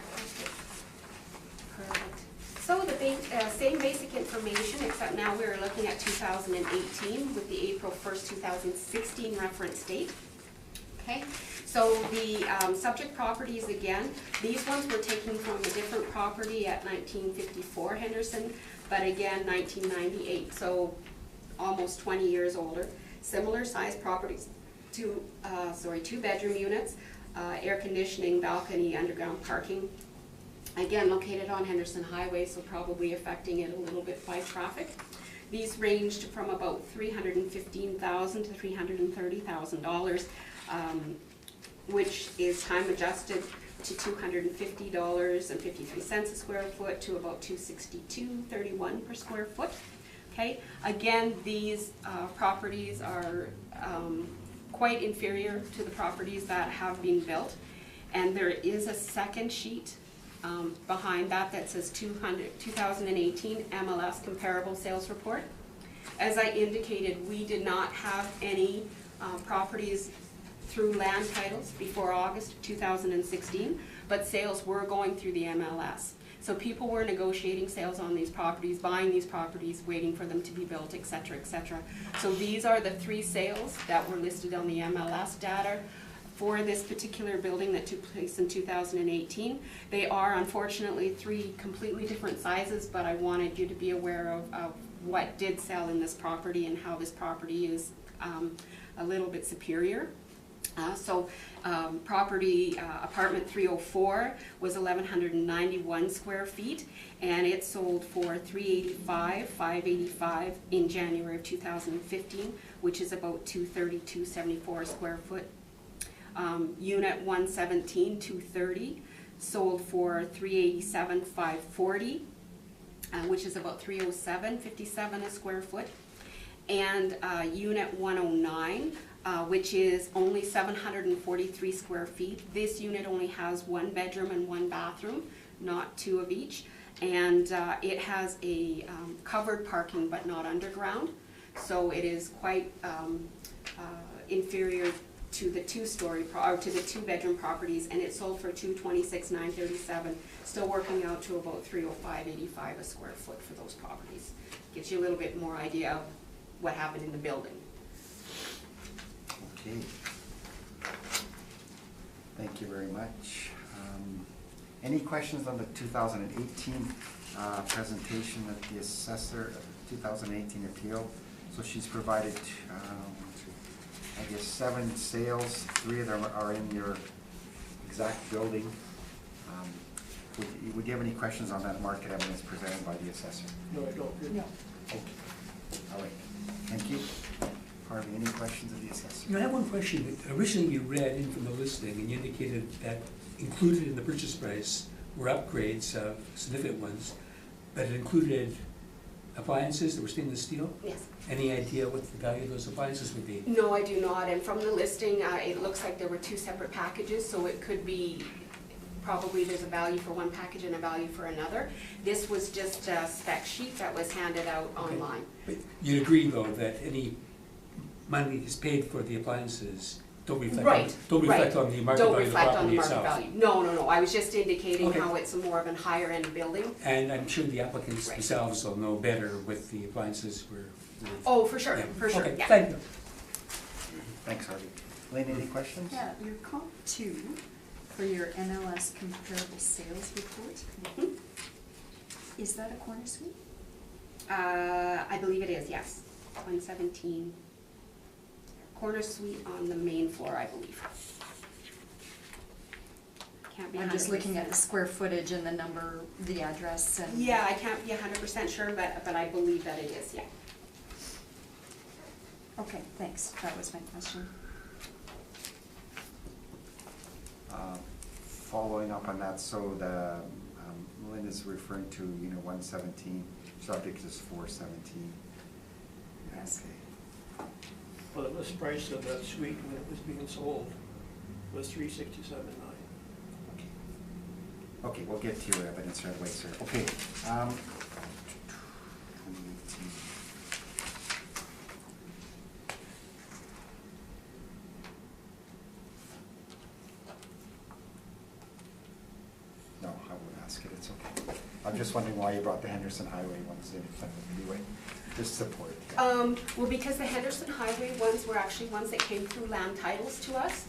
Perfect. So the same basic information, except now we're looking at 2018 with the April 1st, 2016 reference date. Okay, So the subject properties, again, these ones were taken from a different property at 1954 Henderson, but again, 1998, so almost 20 years older. Similar size properties, two bedroom units, air conditioning, balcony, underground parking. Again, located on Henderson Highway, so probably affecting it a little bit by traffic. These ranged from about $315,000 to $330,000, which is time adjusted to $250.53 a square foot to about $262.31 per square foot. Okay, again, these properties are quite inferior to the properties that have been built, and there is a second sheet behind that that says 2018 MLS comparable sales report. As I indicated, we did not have any properties through land titles before August 2016, but sales were going through the MLS. So people were negotiating sales on these properties, buying these properties, waiting for them to be built, et cetera, et cetera. So these are the 3 sales that were listed on the MLS data for this particular building that took place in 2018. They are unfortunately 3 completely different sizes, but I wanted you to be aware of what did sell in this property and how this property is a little bit superior. Apartment 304 was 1,191 square feet, and it sold for $385,585 in January of 2015, which is about $232.74 a square foot. Unit 117, 230, sold for $387,540, which is about $307.57 a square foot. And Unit 109, which is only 743 square feet. This unit only has 1 bedroom and 1 bathroom, not 2 of each. And it has a covered parking, but not underground. So it is quite inferior to the 2-bedroom properties, and it sold for $226,937, still working out to about $305.85 a square foot for those properties. Gives you a little bit more idea of what happened in the building. Okay. Thank you very much. Any questions on the 2018 presentation of the assessor, 2018 appeal? So she's provided, I guess, 7 sales. 3 of them are in your exact building. Would you have any questions on that market evidence presented by the assessor? No, I don't. No. Okay. All right. Thank you. Harvey, any questions of the assessor? I have one question. Originally you read in from the listing and you indicated that included in the purchase price were upgrades of significant ones, but it included appliances that were stainless steel? Yes. Any idea what the value of those appliances would be? No, I do not, and from the listing, it looks like there were 2 separate packages, so it could be, probably there's a value for one package and a value for another. This was just a spec sheet that was handed out online. But you'd agree, though, that any money is paid for the appliances don't reflect, Right, don't reflect right. on the market Don't value of the reflect on the property market itself. value. No, no, no, I was just indicating Okay. how it's a more of a higher end building. And I'm sure the applicants Right. themselves will know better with the appliances were. Oh, for sure, Yeah. for sure, Okay, yeah. thank you. Thanks, Harvey. Lynn, any questions? Yeah, your comp 2 for your MLS comparable sales report, Mhm. is that a corner suite? I believe it is, yes. 117. Corner suite on the main floor, I believe. Can't be 100%. I'm just looking at the square footage and the number, the address and. Yeah, I can't be 100% sure, but I believe that it is, yeah. Okay, thanks, that was my question. Following up on that, so the, Lynn is referring to unit 117, subject is 417. Yes. Okay. Well, the list price of that suite when it was being sold was $367,900. Okay, we'll get to your evidence right away, sir. Okay. 2018. No, I won't ask it, it's okay. I'm just wondering why you brought the Henderson Highway ones in, anyway, just support. Well, because the Henderson Highway ones were actually ones that came through land titles to us.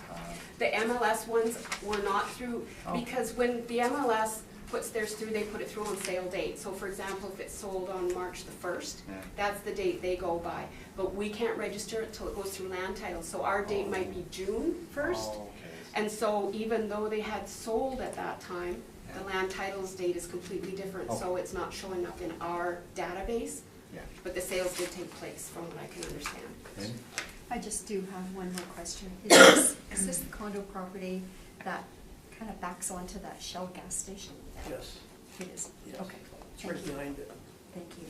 The MLS ones were not through, Oh. because when the MLS puts theirs through, they put it through on sale date. So for example, if it's sold on March the 1st, Yeah. that's the date they go by. But we can't register it till it goes through land title, so our date might be June 1st. Oh, okay. And so even though they had sold at that time, the Yeah. land title's date is completely different, so Oh. it's not showing up in our database. Yeah. But the sales did take place, from what I can understand. Okay. I just do have one more question. Is this the condo property that kind of backs onto that Shell gas station? Yes, It is? Yes. Okay. it's Thank right you. behind it. Thank you.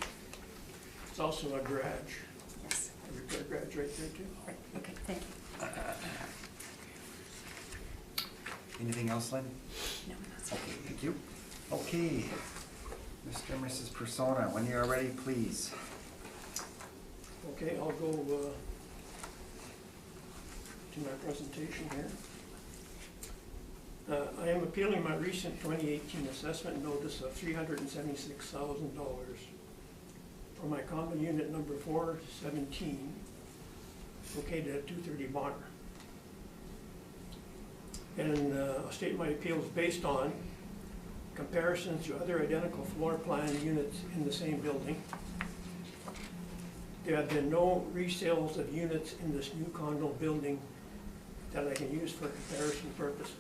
It's also a garage, Yes. a repair garage right there too. Right. Okay, thank you. Anything else, Lynn? No, that's Okay, thank you. Okay, Mr. and Mrs. Persona, when you're ready, please. Okay, I'll go to my presentation here. I am appealing my recent 2018 assessment notice of $376,000 for my condo unit number 417, located at 230 Bonner. And I'll state my appeal is based on comparisons to other identical floor plan units in the same building. There have been no resales of units in this new condo building that I can use for comparison purposes.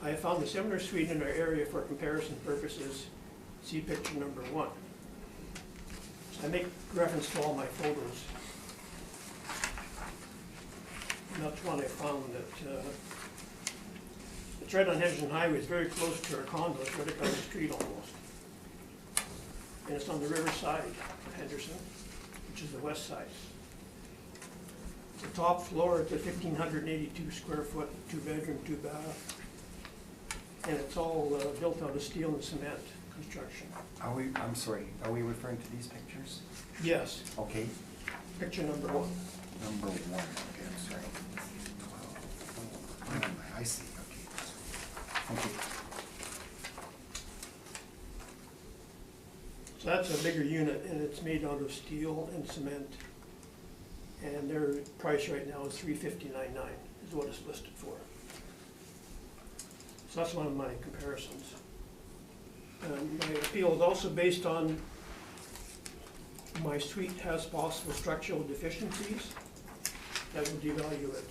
I have found a similar suite in our area for comparison purposes. See picture number 1. So I make reference to all my photos. And that's one I found that it's right on Henderson Highway. It's very close to our condo. It's right across the street almost. And it's on the riverside of Henderson, which is the west side. The top floor is a 1,582 square foot, 2-bedroom, 2-bath. And it's all built out of steel and cement construction. I'm sorry, are we referring to these pictures? Yes, Okay, picture number 1. number 1, okay, I'm sorry. I see, okay. Okay, So that's a bigger unit, and it's made out of steel and cement. And their price right now is $359,900 is what it's listed for. So that's one of my comparisons. My appeal is also based on my suite has possible structural deficiencies that will devalue it.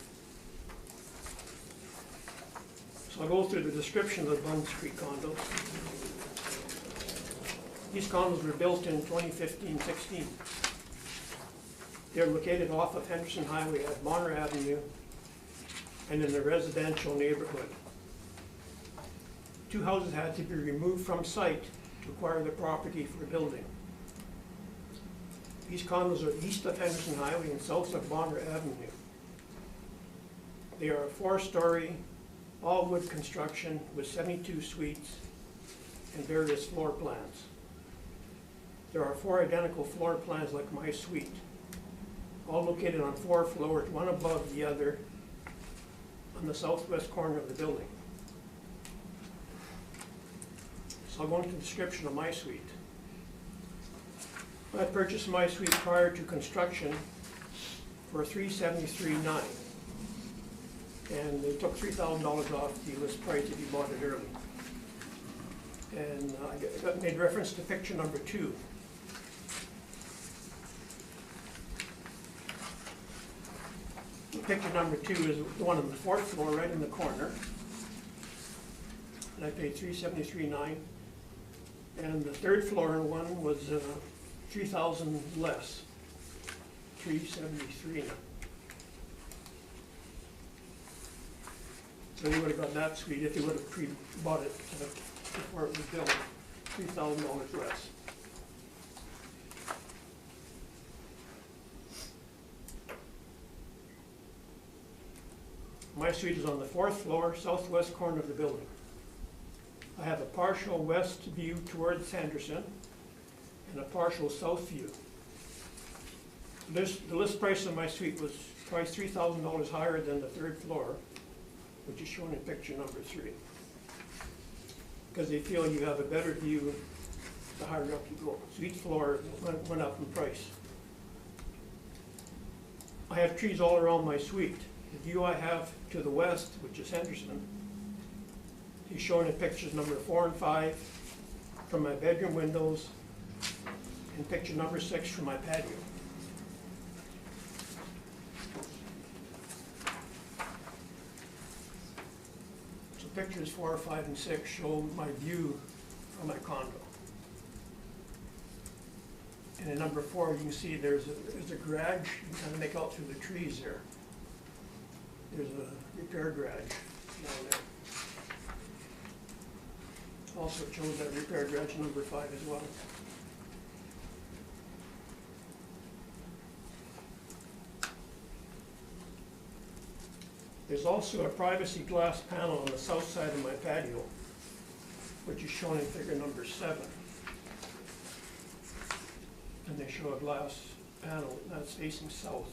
So I'll go through the description of the Bund Street condos. These condos were built in 2015-16. They're located off of Henderson Highway at Bonner Avenue and in a residential neighborhood. 2 houses had to be removed from site to acquire the property for building. These condos are east of Henderson Highway and south of Bonner Avenue. They are a 4-story, all-wood construction with 72 suites and various floor plans. There are 4 identical floor plans like my suite, all located on 4 floors, one above the other, on the southwest corner of the building. So I'll go into the description of my suite. I purchased my suite prior to construction for $373,900. And they took $3,000 off the list price if you bought it early. And I got made reference to picture number 2. Picture number 2 is the one on the 4th floor, right in the corner. And I paid $373,900. And the 3rd floor one was $3,000 less, $373,000. So you would have got that suite if you would have pre-bought it before it was built, $3,000 less. My suite is on the 4th floor, southwest corner of the building. I have a partial west view towards Henderson and a partial south view. The list price of my suite was priced $3,000 higher than the 3rd floor, which is shown in picture number 3. Because they feel you have a better view the higher up you go. So each floor went up in price. I have trees all around my suite. The view I have to the west, which is Henderson, is shown in pictures number 4 and 5 from my bedroom windows, and picture number 6 from my patio. So pictures 4, 5, and 6 show my view from my condo. And in number 4, you can see there's a garage. You can kind of make out through the trees there. There's a repair garage down there. Also, it shows that repair garage number 5 as well. There's also a privacy glass panel on the south side of my patio, which is shown in figure number 7. And they show a glass panel that's facing south.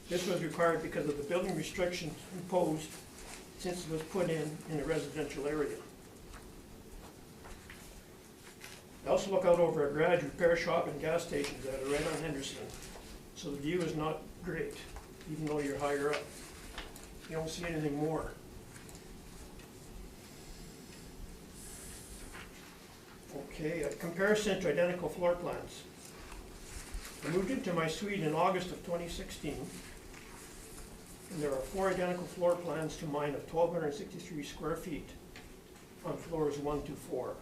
This was required because of the building restrictions imposed since it was put in a residential area. I also look out over a garage, repair shop, and gas stations that are right on Henderson. So the view is not great, even though you're higher up. You don't see anything more. Okay, a comparison to identical floor plans. I moved into my suite in August of 2016, and there are 4 identical floor plans to mine of 1,263 square feet on floors 1 to 4.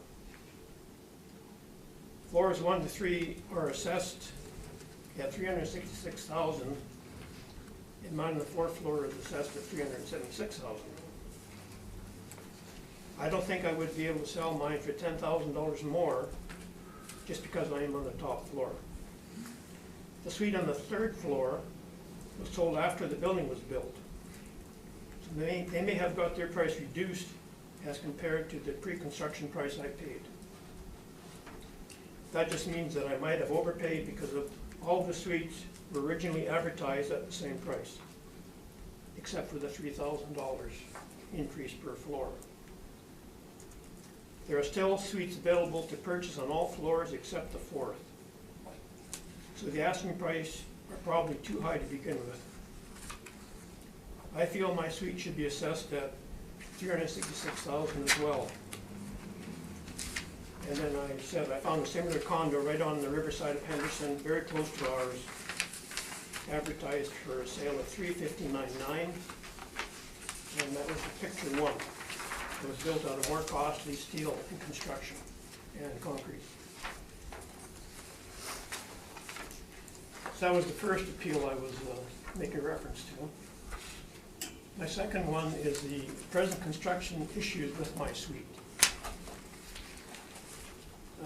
Floors 1 to 3 are assessed at $366,000, and mine on the 4th floor is assessed at $376,000. I don't think I would be able to sell mine for $10,000 more just because I am on the top floor. The suite on the 3rd floor was sold after the building was built. So they may have got their price reduced as compared to the pre-construction price I paid. That just means that I might have overpaid because of all the suites were originally advertised at the same price, except for the $3,000 increase per floor. There are still suites available to purchase on all floors except the 4th. So the asking price are probably too high to begin with. I feel my suite should be assessed at $366,000 as well. And then I said I found a similar condo right on the riverside of Henderson, very close to ours, advertised for a sale of $359,900, and that was the picture 1. It was built out of more costly steel and construction and concrete. So that was the first appeal I was making reference to. My second one is the present construction issues with my suite.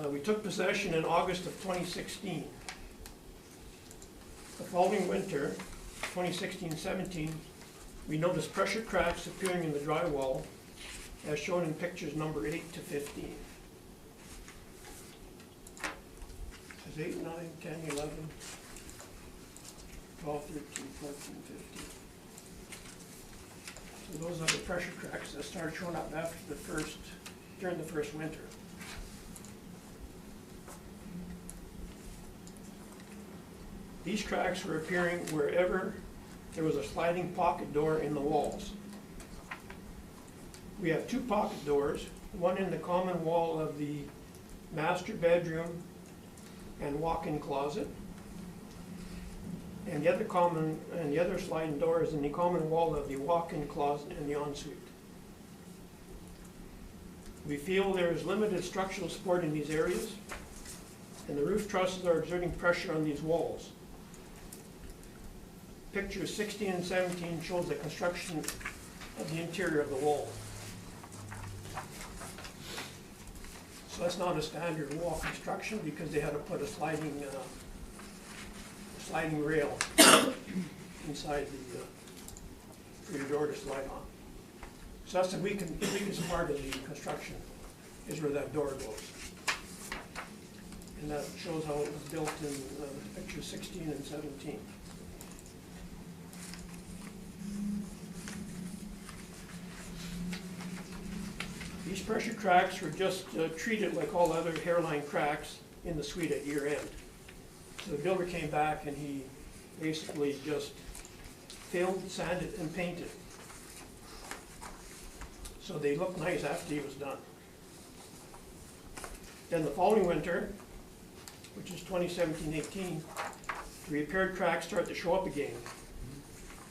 We took possession in August of 2016. The following winter, 2016-17, we noticed pressure cracks appearing in the drywall as shown in pictures number 8 to 15. There's 8, 9, 10, 11, 12, 13, 14, 15. So those are the pressure cracks that started showing up during the first winter. These cracks were appearing wherever there was a sliding pocket door in the walls. We have 2 pocket doors, one in the common wall of the master bedroom and walk-in closet, and the other sliding door is in the common wall of the walk-in closet and the ensuite. We feel there is limited structural support in these areas, and the roof trusses are exerting pressure on these walls. Pictures 16 and 17 shows the construction of the interior of the wall. So that's not a standard wall construction because they had to put a sliding rail inside for your door to slide on. So that's the weakest part of the construction, is where that door goes. And that shows how it was built in pictures 16 and 17. These pressure cracks were just treated like all other hairline cracks in the suite at year end. So the builder came back and he basically just filled, sanded, and painted. So they looked nice after he was done. Then the following winter, which is 2017-18, the repaired cracks started to show up again.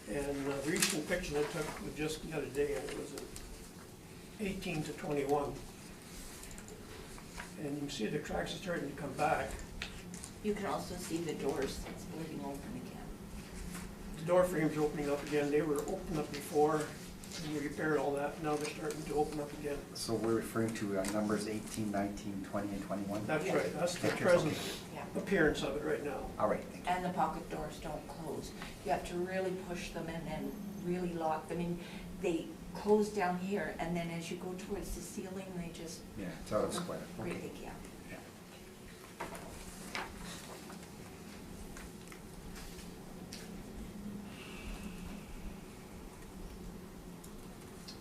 And the recent picture I took was just the other day, and it was in 18 to 21. And you can see the cracks are starting to come back. You can also see the doors splitting open again. The door frames are opening up again. They were open up before, and we repaired all that. Now they're starting to open up again. So we're referring to numbers 18, 19, 20, and 21? That's Yes. right, that's the Pictures, present okay. Yeah. appearance of it right now. All right, thank you. And the pocket doors don't close. You have to really push them and then really lock them in. They close down here, and then as you go towards the ceiling, they just Yeah, it's out of square. really Okay. big, yeah.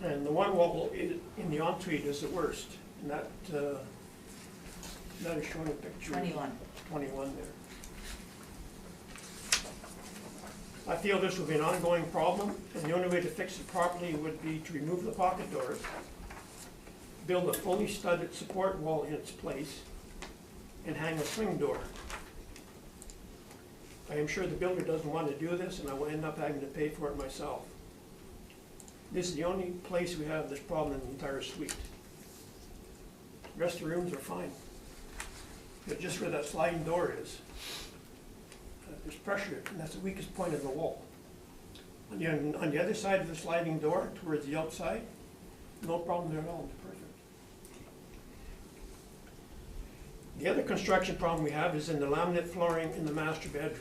And the one wall in the ensuite is the worst, and that is showing a picture. 21. 21 there. I feel this will be an ongoing problem, and the only way to fix it properly would be to remove the pocket doors, build a fully studded support wall in its place, and hang a swing door. I am sure the builder doesn't want to do this, and I will end up having to pay for it myself. This is the only place we have this problem in the entire suite. The rest of the rooms are fine. But just where that sliding door is, there's pressure, and that's the weakest point of the wall. On the other side of the sliding door, towards the outside, no problem there at all, it's perfect. The other construction problem we have is in the laminate flooring in the master bedroom.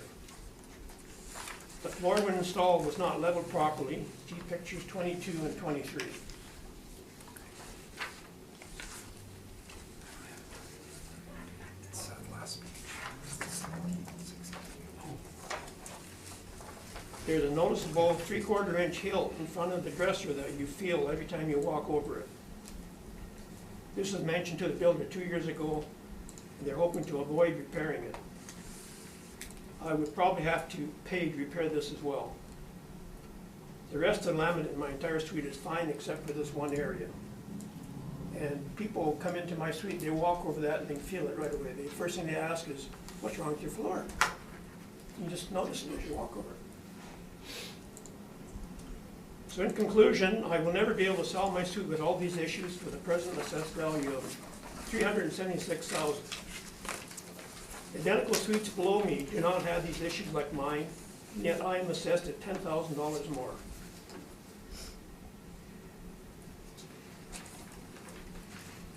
The floor when installed was not leveled properly. See pictures 22 and 23. It's last page. There's a noticeable 3/4 inch hill in front of the dresser that you feel every time you walk over it. This was mentioned to the builder 2 years ago, and they're hoping to avoid repairing it. I would probably have to pay to repair this as well. The rest of the laminate in my entire suite is fine except for this one area. And people come into my suite, they walk over that and they feel it right away. The first thing they ask is, what's wrong with your floor? You just notice it as you walk over it. So in conclusion, I will never be able to sell my suite with all these issues for the present assessed value of $376,000. Identical suites below me do not have these issues like mine, and yet I am assessed at $10,000 more.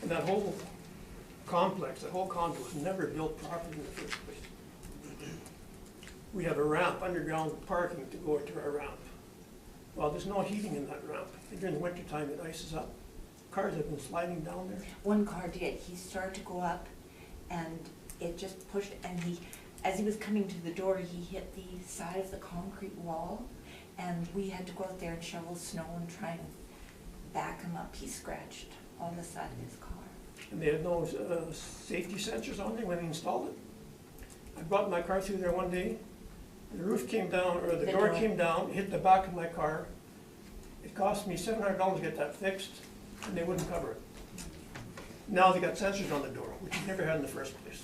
And that whole complex, that whole condo was never built properly in the first place. We have a ramp, underground parking to go to our ramp. Well, there's no heating in that ramp. And during the wintertime, it ices up. Cars have been sliding down there. One car did. He started to go up, and it just pushed, and as he was coming to the door, he hit the side of the concrete wall, and we had to go out there and shovel snow and try and back him up. He scratched all the side of his car. And they had no safety sensors on there when they installed it. I brought my car through there one day, and the roof came down, or the door came down, hit the back of my car. It cost me $700 to get that fixed, and they wouldn't cover it. Now they got sensors on the door, which you never had in the first place.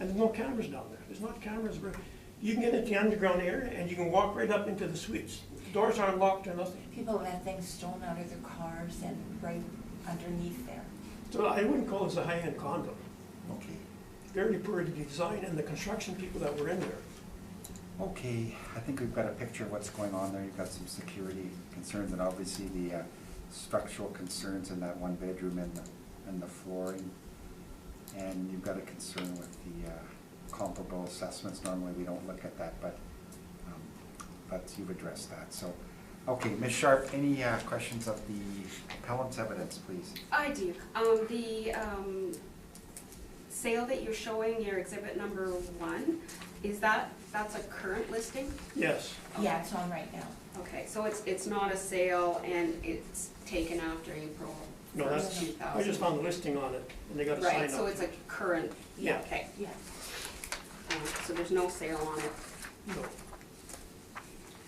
And there's no cameras down there. There's not cameras. You can get into the underground area and you can walk right up into the suites. The doors aren't locked or nothing. People have had things stolen out of their cars and right underneath there. So I wouldn't call this a high-end condo. Okay. Very poor design and the construction people that were in there. Okay, I think we've got a picture of what's going on there. You've got some security concerns and obviously the structural concerns in that one bedroom and the flooring. And you've got a concern with the comparable assessments. Normally we don't look at that, but you've addressed that. So, okay, Ms. Sharp, any questions of the appellant's evidence, please? I do. The sale that you're showing, your exhibit number 1, that's a current listing? Yes. Yeah, it's on right now. Okay, so it's not a sale and it's taken after April No, 1st, that's, 2000? I just found the listing on it and they got a sign up. Right, so it's a current, Yeah. okay. Yeah. So there's no sale on it. No.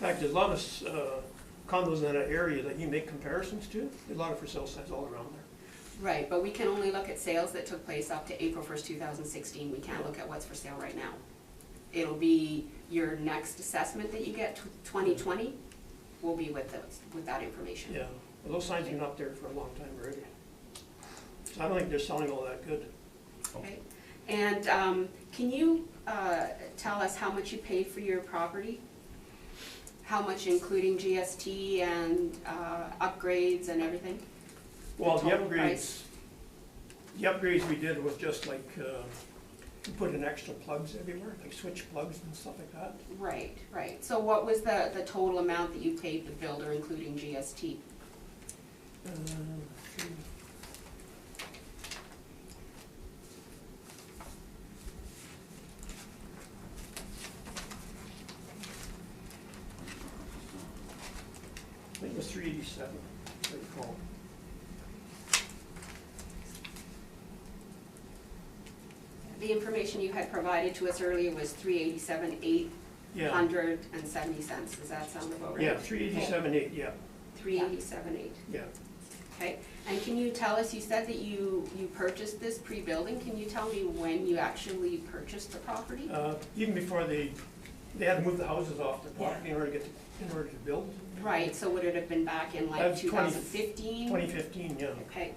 fact, there's a lot of condos in that area that you make comparisons to. There's a lot of for sale signs all around there. Right, but we can only look at sales that took place up to April 1st, 2016. We can't look at what's for sale right now. It'll be your next assessment that you get, 2020, will be with that information. Yeah, well, those signs have been up there for a long time already. So I don't think they're selling all that good. Okay, and can you tell us how much you paid for your property? How much including GST and upgrades and everything? Well, the total upgrades, price? the upgrades we did was just like, we put in extra plugs everywhere, like switch plugs and stuff like that. Right, right. So what was the total amount that you paid the builder, including GST? I think it was 387, I recall. The information you had provided to us earlier was $387,870. Does that sound about right? Yeah, 387.8, yeah, 387,800. yeah. Okay. And can you tell us, you said that you purchased this pre-building. Can you tell me when you actually purchased the property? Even before they had to move the houses off the property in order to build. Right, so would it have been back in like That's 2015? 2015, yeah. Okay.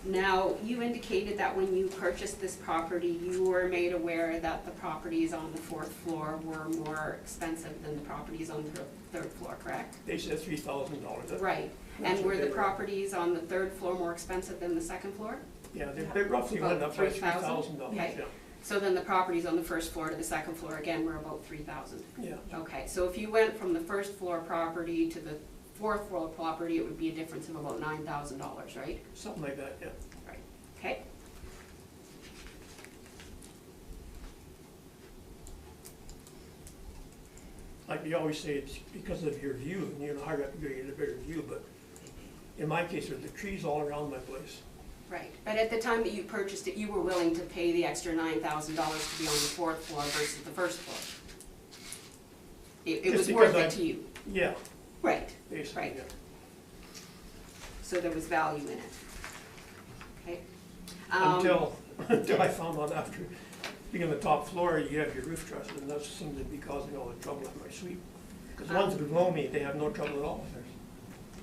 Now, you indicated that when you purchased this property, you were made aware that the properties on the 4th floor were more expensive than the properties on the 3rd floor, correct? They said $3,000. Right, That's and what were they the properties on the 3rd floor more expensive than the 2nd floor? Yeah, they roughly went About up by $3,000? $3,000, Okay. yeah. So then the properties on the 1st floor to the 2nd floor, again, were about 3,000? Yeah, Okay, so if you went from the 1st floor property to the 4th floor property, it would be a difference of about $9,000, right? something like that, yeah. Right. Okay. Like we always say, it's because of your view, and you know, higher up you go, you get a better view, but in my case, there's the trees all around my place. Right, but at the time that you purchased it, you were willing to pay the extra $9,000 to be on the 4th floor versus the 1st floor? It Just was because worth it to you? Yeah, Right, basically, Right. yeah. so there was value in it? Okay. Until I found out after being on the top floor, you have your roof trusses, and that seems to be causing all the trouble in my suite. Because the ones below me, they have no trouble at all with theirs.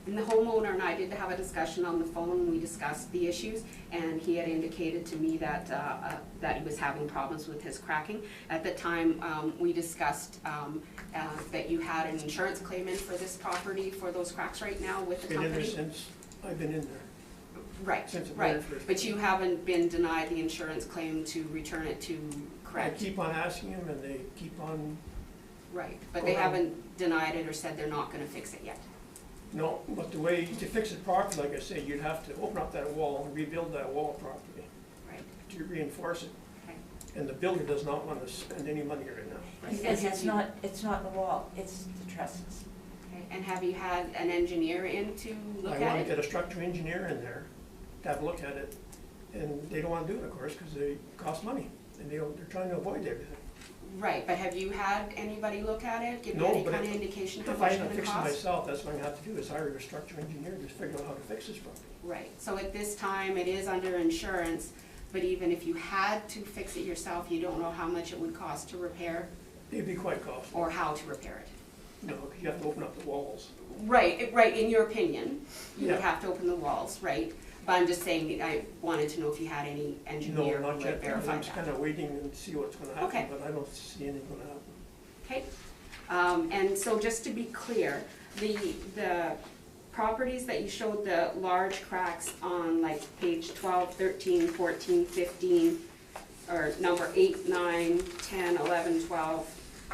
And the homeowner and I did have a discussion on the phone, and we discussed the issues, and he had indicated to me that, that he was having problems with his cracking. At the time, we discussed that you had an insurance claim in for this property for those cracks right now with the Been in there company? since I've been in there. Right, since the right, very first. but you haven't been denied the insurance claim to return it to I correct? keep on asking them, and they keep on, Right, but they haven't denied it or said they're not gonna fix it yet? no, but the way, to fix it properly, like I say, you'd have to open up that wall and rebuild that wall properly Right, to reinforce it. okay. And the builder does not want to spend any money right now. He says it's not the wall, it's the trusses. Okay, and have you had an engineer in to look I at want to it? get a structural engineer in there to have a look at it, and they don't want to do it, of course, because they cost money, and they're trying to avoid everything. Right, but have you had anybody look at it, give you No, any but kind of indication how If much I it's end up gonna fixing it cost? myself, that's what I'm gonna have to do, is hire a structural engineer to figure out how to fix this property. Right, so at this time, it is under insurance, but even if you had to fix it yourself, you don't know how much it would cost to repair It'd be quite costly, or how to repair it? no, because you have to open up the walls. Right, right, in your opinion, you would Yeah. have to open the walls, right? But I'm just saying, I wanted to know if you had any No, engineer who not would yet, verify I'm just that. kind of waiting and see what's gonna Okay. happen, but I don't see anything gonna happen. Okay, and so just to be clear, the properties that you showed the large cracks on, like page 12, 13, 14, 15, or number 8, 9, 10, 11, 12,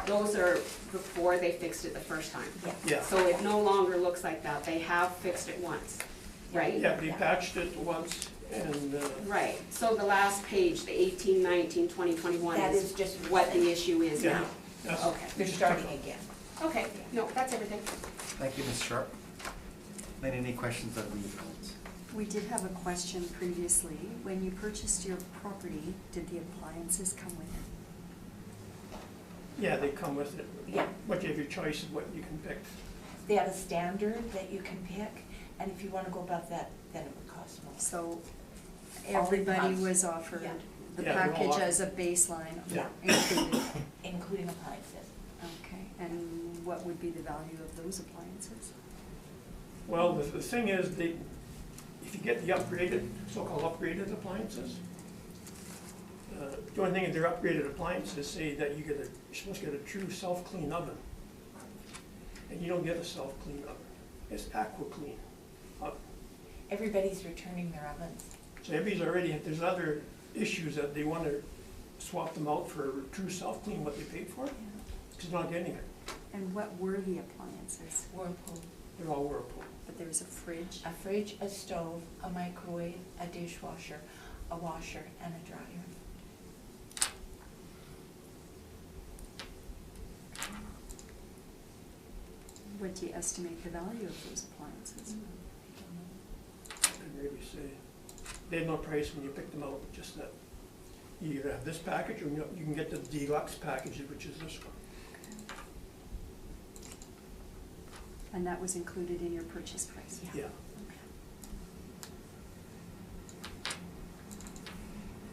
those are before they fixed it the first time. Yeah, So it no longer looks like that, they have fixed it once, right? yeah, they patched it once, and, Right, so the last page, the 18, 19, 20, 21 That is is just what the issue is yeah. now. That's- Okay. They're starting again. Okay, no, that's everything. Thank you, Ms. Sharp. Lynn, any questions of the accounts? We did have a question previously. When you purchased your property, did the appliances come with it? Yeah, they come with it. Yeah. But you have your choice of what you can pick. They have a standard that you can pick, and if you wanna go above that, then it would cost more. So everybody comes. was offered Yeah. the Yeah, they're all package offered. as a baseline Yeah. included. Including appliances. Okay, and what would be the value of those appliances? Well, the thing is, if you get the upgraded, so-called upgraded appliances, the only thing is their upgraded appliances say that you're supposed to get a true self-clean oven. And you don't get a self-clean oven. It's aqua-clean oven. Everybody's returning their ovens. So there's other issues that they want to swap them out for true self-clean, what they paid for, because they're not getting it. And what were the appliances? Whirlpool, They're all Whirlpool. But there was a fridge. a fridge, a stove, a microwave, a dishwasher, a washer, and a dryer. What do you estimate the value of those appliances? I couldn't really say. They had no price when you picked them out, just that you either have this package or you can get the deluxe package, which is this one. And that was included in your purchase price? Yeah.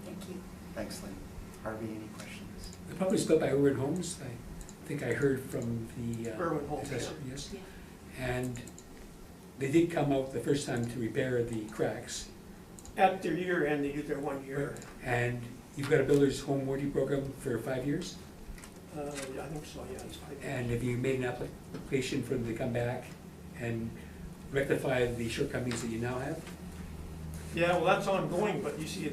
Thank you. Thanks, Lynn. Harvey, any questions? The property is built by Irwin Homes. I think I heard from the. Irwin Homes, assessor, yeah. yes. Yeah. And they did come out the first time to repair the cracks. At their year end, they do their 1 year. And you've got a builder's home warranty program for 5 years? Yeah, I think so, yeah, it's 5 years. And have you made an application for them to come back and rectify the shortcomings that you now have? Yeah, well, that's ongoing, but you see,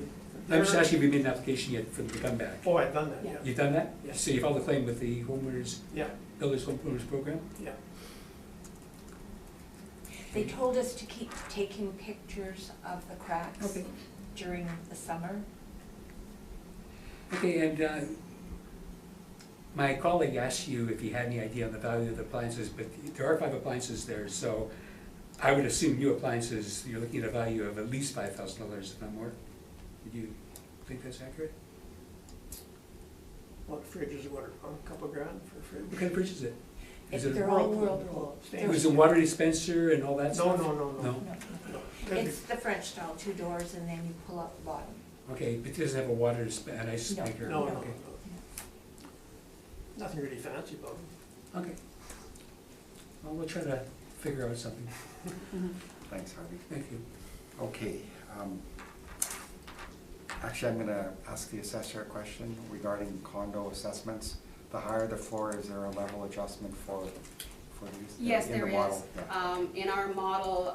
I'm just asking if you made an application yet for them to come back. oh, I've done that, yeah. You've done that? Yeah. So you filed a claim with the homeowners, Yeah, builder's homeowners program? yeah. They told us to keep taking pictures of the cracks Okay. during the summer. Okay, and my colleague asked you if you had any idea on the value of the appliances, but there are 5 appliances there, so I would assume new appliances, you're looking at a value of at least $5,000, if not more. Would you think that's accurate? Well, the fridge is what, a couple grand for a fridge? What kind of fridge is it? Is it They're all Whirlpool? Whirlpool. Stainless was a water dispenser and all that No, stuff? no, no, no. No? No, No. it's the French style, 2 doors, and then you pull up the bottom. Okay, but it doesn't have a water an ice No. maker? No, no, no. Okay. Nothing really fancy about them. Okay. Well, we'll try to figure out something. Thanks, Harvey. Thank you. Okay, actually, I'm gonna ask the assessor a question regarding condo assessments. The higher the floor, is there a level adjustment for these? Yes, in the there is. model? Yeah. In our model,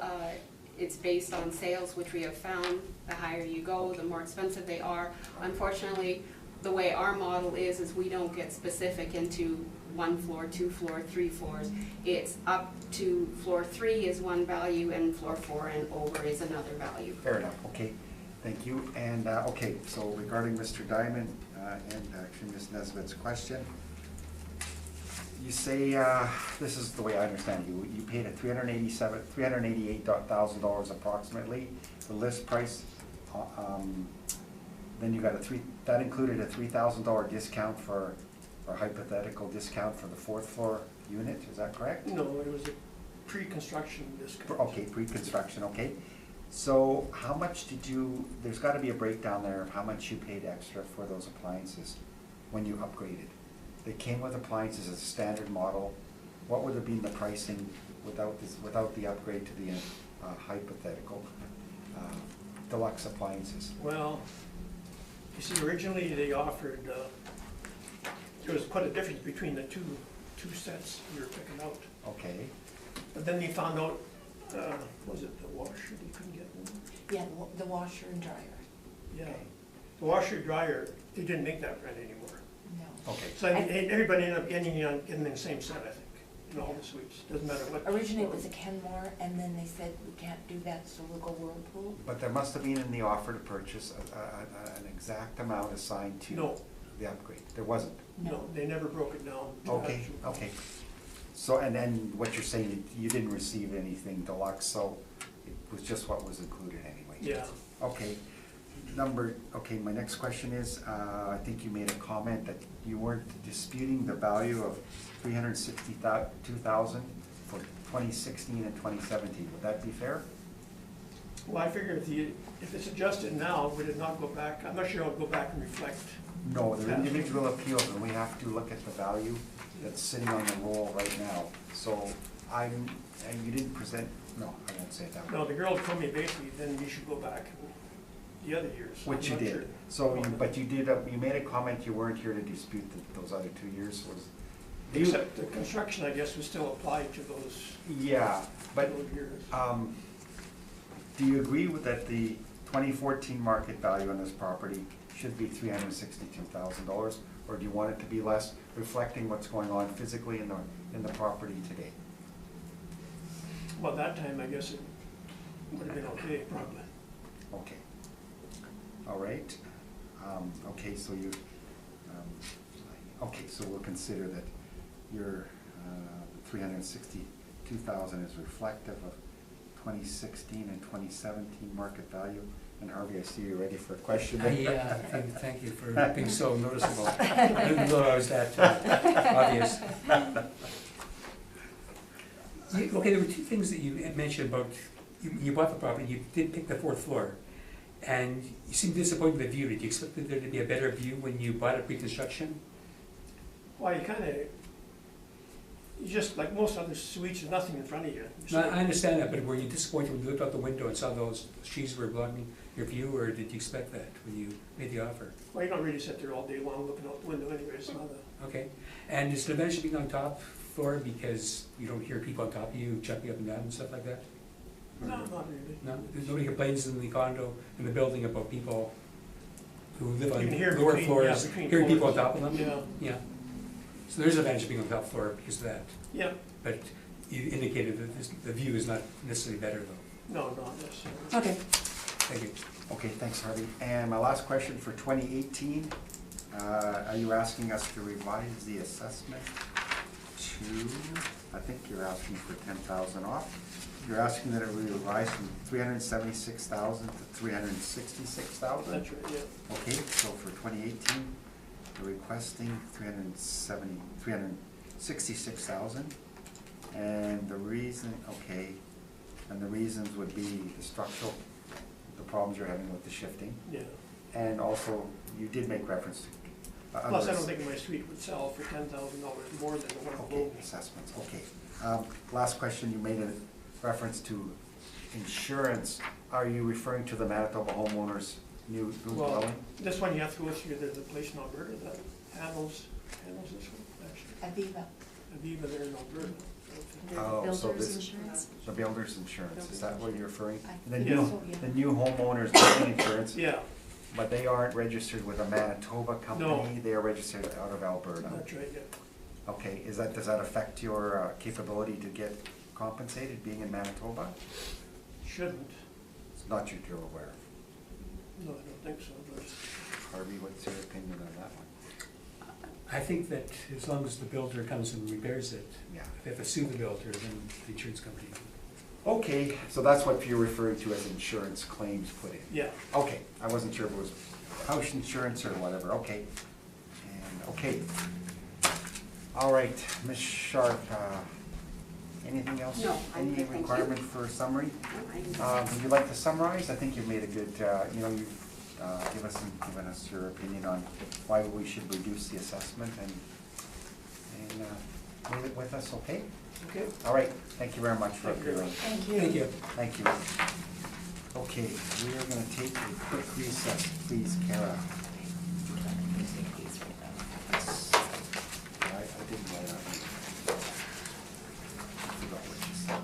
it's based on sales, which we have found, the higher you go, the more expensive they are. Unfortunately, the way our model is we don't get specific into 1 floor, 2 floor, 3 floors. It's up to floor 3 is one value and floor 4 and over is another value. Fair enough, okay, thank you. And, okay, so regarding Mr. Diamond, and actually Ms. Nesbitt's question, you say, this is the way I understand you paid a $388,000 approximately, the list price, then you got that included a $3,000 discount or hypothetical discount for the 4th floor unit, is that correct? No, it was a pre-construction discount. Okay, pre-construction, okay. So how much there's gotta be a breakdown there of how much you paid extra for those appliances when you upgraded. They came with appliances as a standard model. What would have been the pricing without the upgrade to the hypothetical deluxe appliances? Well, you see, originally they offered, there was quite a difference between the two sets you were picking out. Okay, But then they found out, was it the washer they couldn't get one? Yeah, the washer and dryer. Yeah. The washer dryer, they didn't make that brand anymore. No. okay. So everybody ended up getting the same set, I think, in all the suites, doesn't matter what. Originally it was a Kenmore, and then they said, we can't do that, so we'll go Whirlpool. But there must have been in the offer to purchase an exact amount assigned to No. the upgrade. There wasn't? No, they never broke it down. to Okay, actual- okay. So, and then what you're saying, you didn't receive anything deluxe, so it was just what was included anyway. Yeah. Okay, my next question is, I think you made a comment that you weren't disputing the value of $362,000 for 2016 and 2017. Would that be fair? Well, I figure if it's adjusted now, would it not go back? I'm not sure it'll go back and reflect. No, they're individual appeals, and we have to look at the value that's sitting on the roll right now. So and you didn't present, no, I won't say that. No, the girl told me basically then you should go back the other years. Which you I'm not sure. did. So, you made a comment you weren't here to dispute those other 2 years was. Except the construction, I guess, was still applied to those. Yeah, but, those years. do you agree with that the 2014 market value on this property should be $362,000? Or do you want it to be less, reflecting what's going on physically in the property today? Well, that time, I guess it would have been okay, probably. Okay. All right. Okay, so so we'll consider that your 362,000 is reflective of 2016 and 2017 market value. And Harvey, I see you're ready for a question. Yeah, thank you for being so noticeable. Even though I was that obvious. Okay, there were two things that you mentioned about, you bought the property, you did pick the 4th floor, and you seemed disappointed with the view. Did you expect there to be a better view when you bought it pre-construction? Well, you just, like most other suites, there's nothing in front of you. No, I understand that, but were you disappointed when you looked out the window and saw those trees were blocking your view, or did you expect that when you made the offer? Well, you don't really sit there all day long looking out the window anyway, it's not a... Okay, and is the advantage of being on top floor because you don't hear people on top of you jumping up and down and stuff like that? No, not really. No, nobody complains in the condo, in the building about people who live on You can hear lower between- floors, yeah, between hearing people on floors. top of them? Yeah. Yeah. So there's an advantage of being on the top floor because of that. Yeah, But you indicated that the view is not necessarily better though. no, not necessarily. Okay. Thank you. Okay, thanks, Harvey. And my last question for 2018, are you asking us to revise the assessment to, I think you're asking for 10,000 off. You're asking that it be revised from 376,000 to 366,000? That's right, yeah. Okay, so for 2018, you're requesting 366,000. And the reason, okay, and the reasons would be the structural, the problems you're having with the shifting. Yeah. And also, you did make reference to Plus, I others. don't think my suite would sell for $10,000 more than the one Okay, below me. assessments, okay. Last question, you made a reference to insurance. Are you referring to the Manitoba homeowners new Well, dwelling? this one you have to go through, there's a place in Alberta that handles this one, actually. Aviva. Aviva, they're in Alberta. Oh, so Builder's this- insurance? The builder's insurance, is that what you're referring? I The think new, so, yeah. the new homeowners building insurance, Yeah, but they aren't registered with a Manitoba company, they are registered out of Alberta. that's right, yeah. Okay, does that affect your capability to get compensated being in Manitoba? Shouldn't. It's not that you're aware of. No, I don't think so, but Harvey, what's your opinion on that one? I think that as long as the builder comes and repairs it, Yeah. if they have to sue the builder, then the insurance company. Okay, so that's what you're referring to as insurance claims put in? yeah. Okay, I wasn't sure if it was house insurance or whatever, okay. And, okay. All right, Ms. Sharp, anything else? No, I'm Any good, thank you. requirement for a summary? No, I- Would you like to summarize? I think you've made a good, you've given us your opinion on why we should reduce the assessment and leave it with us, okay? Okay. All right, thank you very much for Thank you. appearing. Thank you. Thank you. Thank you. Okay, we are gonna take a quick recess, please, Kara. I didn't write out. I forgot what she said.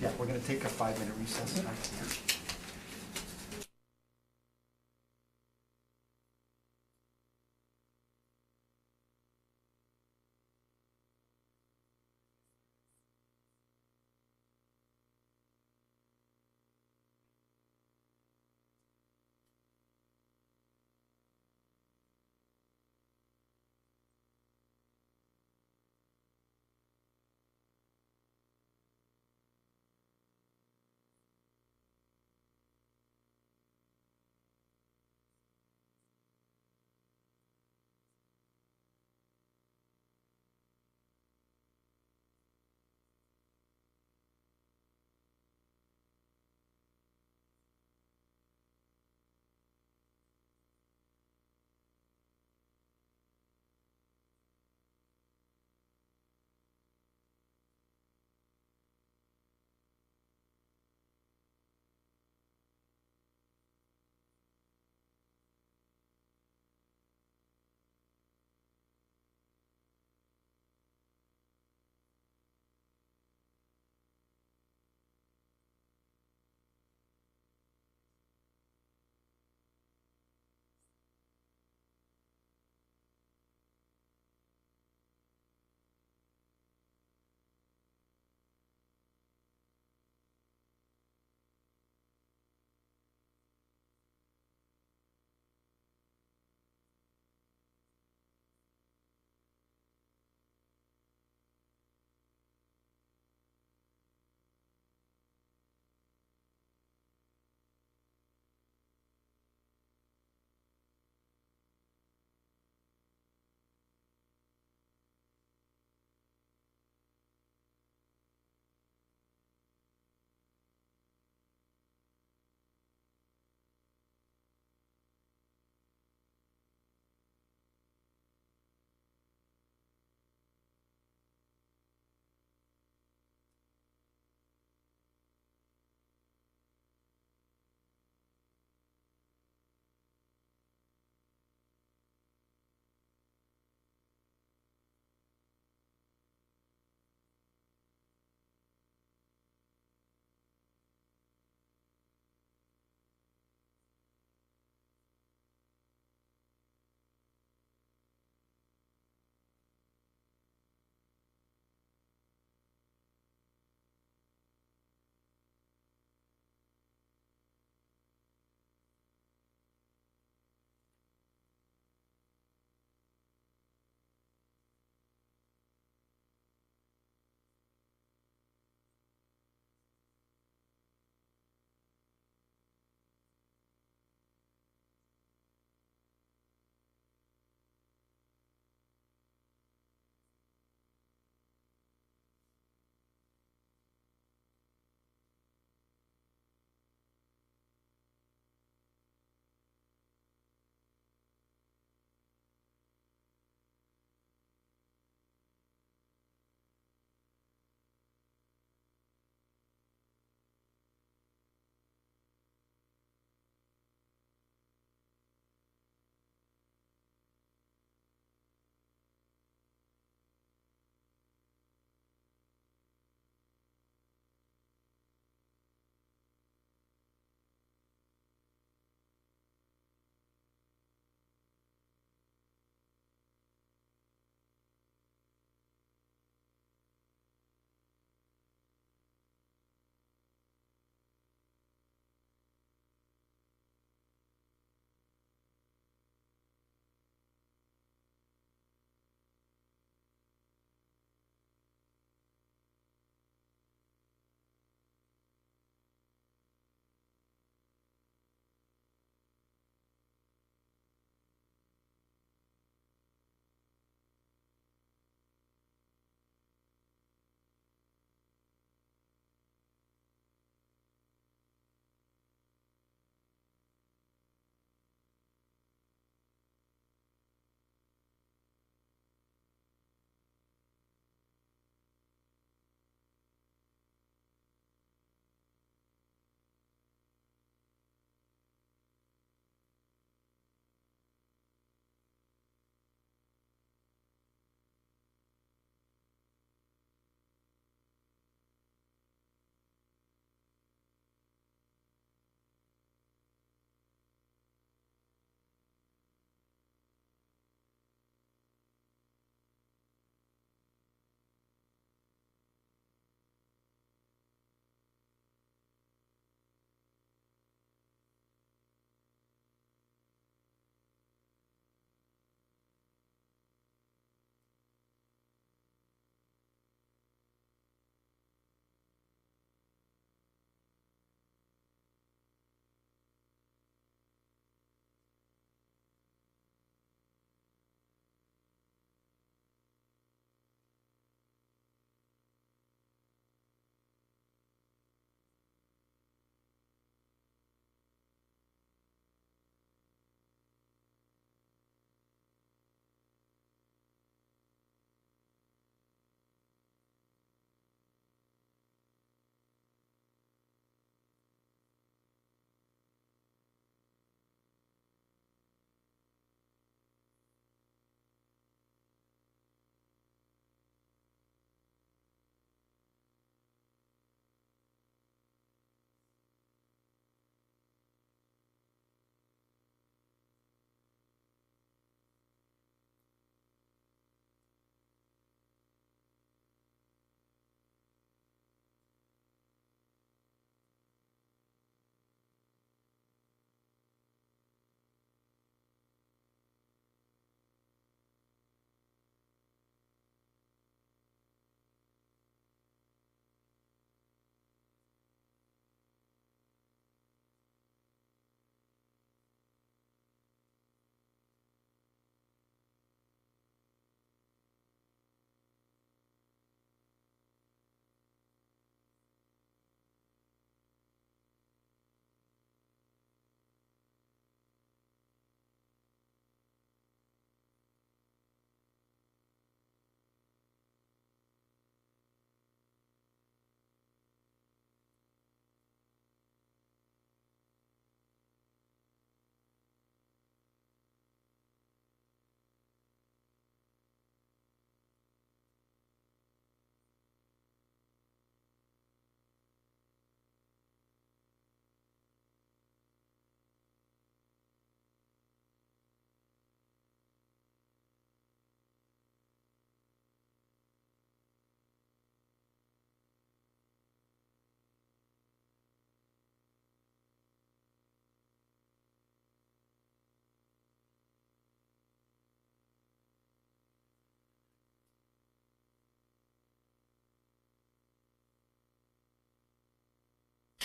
Yeah, we're gonna take a 5-minute recess. Here.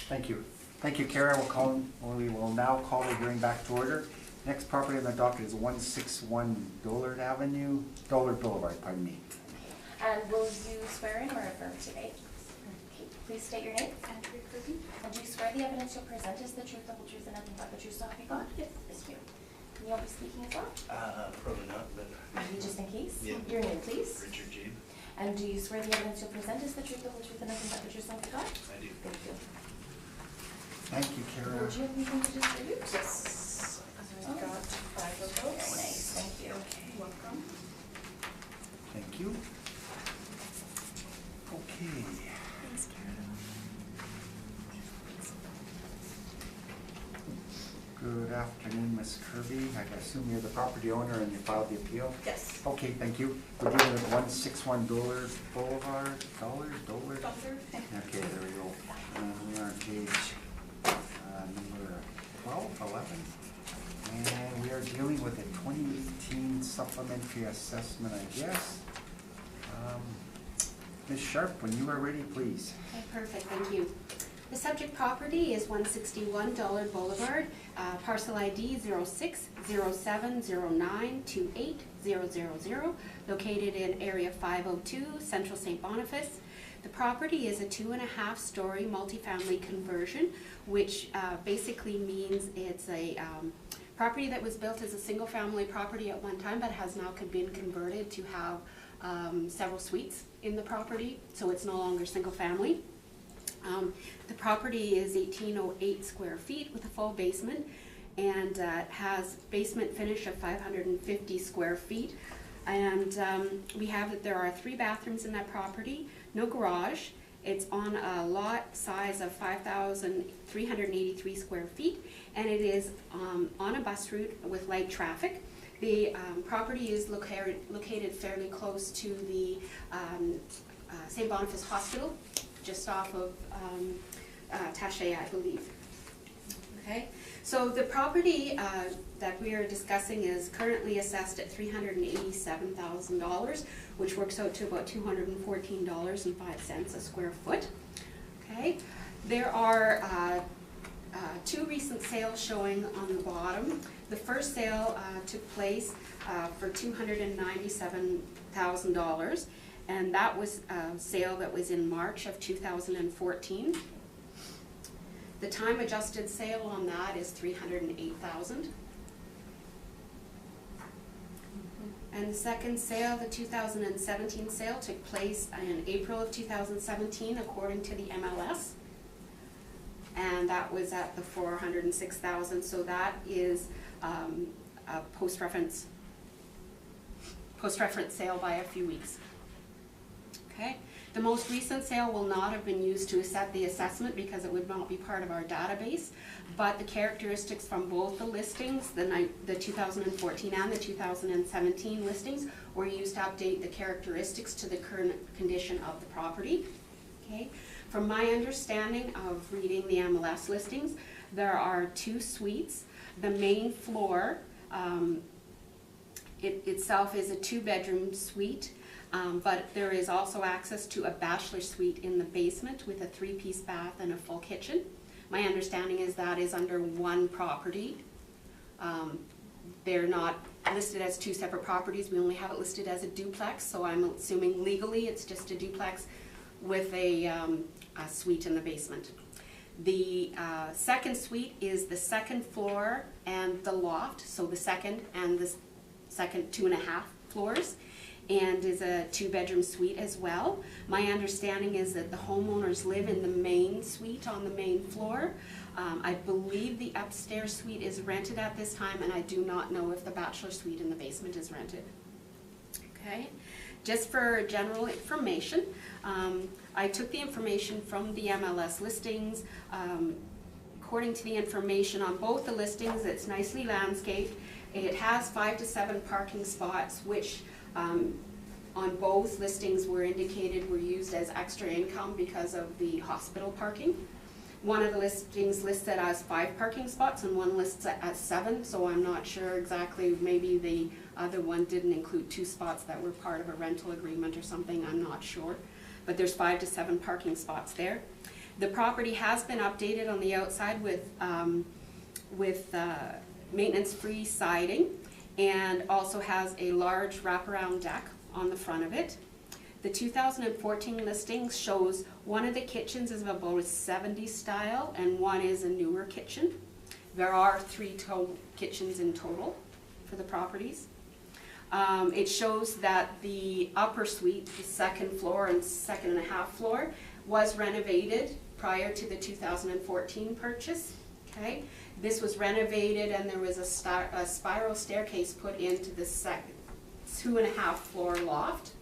Thank you. Thank you, Kara. We will now call the hearing back to order. Next property on the docket is 161 Dollard Boulevard, pardon me. And will you swear in or affirm today? Okay, please state your name. Andrew Kirby? And do you swear the evidence you'll present is the truth, the whole truth, and nothing but the truth, so help you God? Yes. Yes, you. And you'll be speaking as well? Probably not, but Maybe just in case? Yeah. Your name, please. Richard Jean, And do you swear the evidence you'll present is the truth, the whole truth, and nothing but the truth, so help you God? I do. Thank you. Thank you, Kara. Would you have anything to distribute? Yes. Oh. I've got 5 of those. Very nice, thank you. Welcome. Thank you. Okay. Thanks, Karen. Good afternoon, Ms. Kirby. I assume you're the property owner and you filed the appeal? Yes. Okay, thank you. We're dealing with 161 Dollard Boulevard, Dollard? Okay, there we go. We are on page number 12, 11. And we are dealing with a 2018 supplementary assessment, I guess. Ms. Sharp, when you are ready, please. Okay, perfect, thank you. The subject property is 161 Dollard Boulevard, parcel ID 0607092800, located in area 502, Central St. Boniface. The property is a 2.5-story multifamily conversion, which basically means it's a property that was built as a single-family property at one time, but has now been converted to have several suites in the property, so it's no longer single-family. The property is 1,808 square feet with a full basement, and has basement finish of 550 square feet. And we have that there are 3 bathrooms in that property, no garage. It's on a lot size of 5,383 square feet, and it is on a bus route with light traffic. The property is located fairly close to the St. Boniface Hospital, just off of Taché, I believe. Okay, so the property that we are discussing is currently assessed at $387,000, which works out to about $214.05 a square foot. Okay, there are 2 recent sales showing on the bottom. The first sale took place for $297,000, and that was a sale that was in March of 2014. The time adjusted sale on that is $308,000. And the second sale, the 2017 sale, took place in April of 2017 according to the MLS. And that was at the $406,000, so that is a post-reference sale by a few weeks. Okay. The most recent sale will not have been used to set the assessment because it would not be part of our database, but the characteristics from both the listings, the 2014 and the 2017 listings, were used to update the characteristics to the current condition of the property. Okay. From my understanding of reading the MLS listings, there are 2 suites. The main floor itself is a 2-bedroom suite. But there is also access to a bachelor suite in the basement with a 3-piece bath and a full kitchen. My understanding is that is under one property. They're not listed as 2 separate properties. We only have it listed as a duplex, so I'm assuming legally it's just a duplex with a suite in the basement. The second suite is the 2nd floor and the loft, so the second and the second 2.5 floors. And is a 2-bedroom suite as well. My understanding is that the homeowners live in the main suite on the main floor. I believe the upstairs suite is rented at this time, and I do not know if the bachelor suite in the basement is rented. Okay, just for general information, I took the information from the MLS listings. According to the information on both the listings, it's nicely landscaped. It has 5 to 7 parking spots, which on both listings were indicated were used as extra income because of the hospital parking. One of the listings lists it as 5 parking spots and one lists it as 7, so I'm not sure exactly, maybe the other one didn't include 2 spots that were part of a rental agreement or something, I'm not sure. But there's 5 to 7 parking spots there. The property has been updated on the outside with maintenance-free siding, and also has a large wraparound deck on the front of it. The 2014 listing shows one of the kitchens is about a 70s style and one is a newer kitchen. There are 3 kitchens in total for the properties. It shows that the upper suite, the 2nd floor and 2nd and a half floor, was renovated prior to the 2014 purchase. Okay, this was renovated and there was a spiral staircase put into the 2.5 floor loft.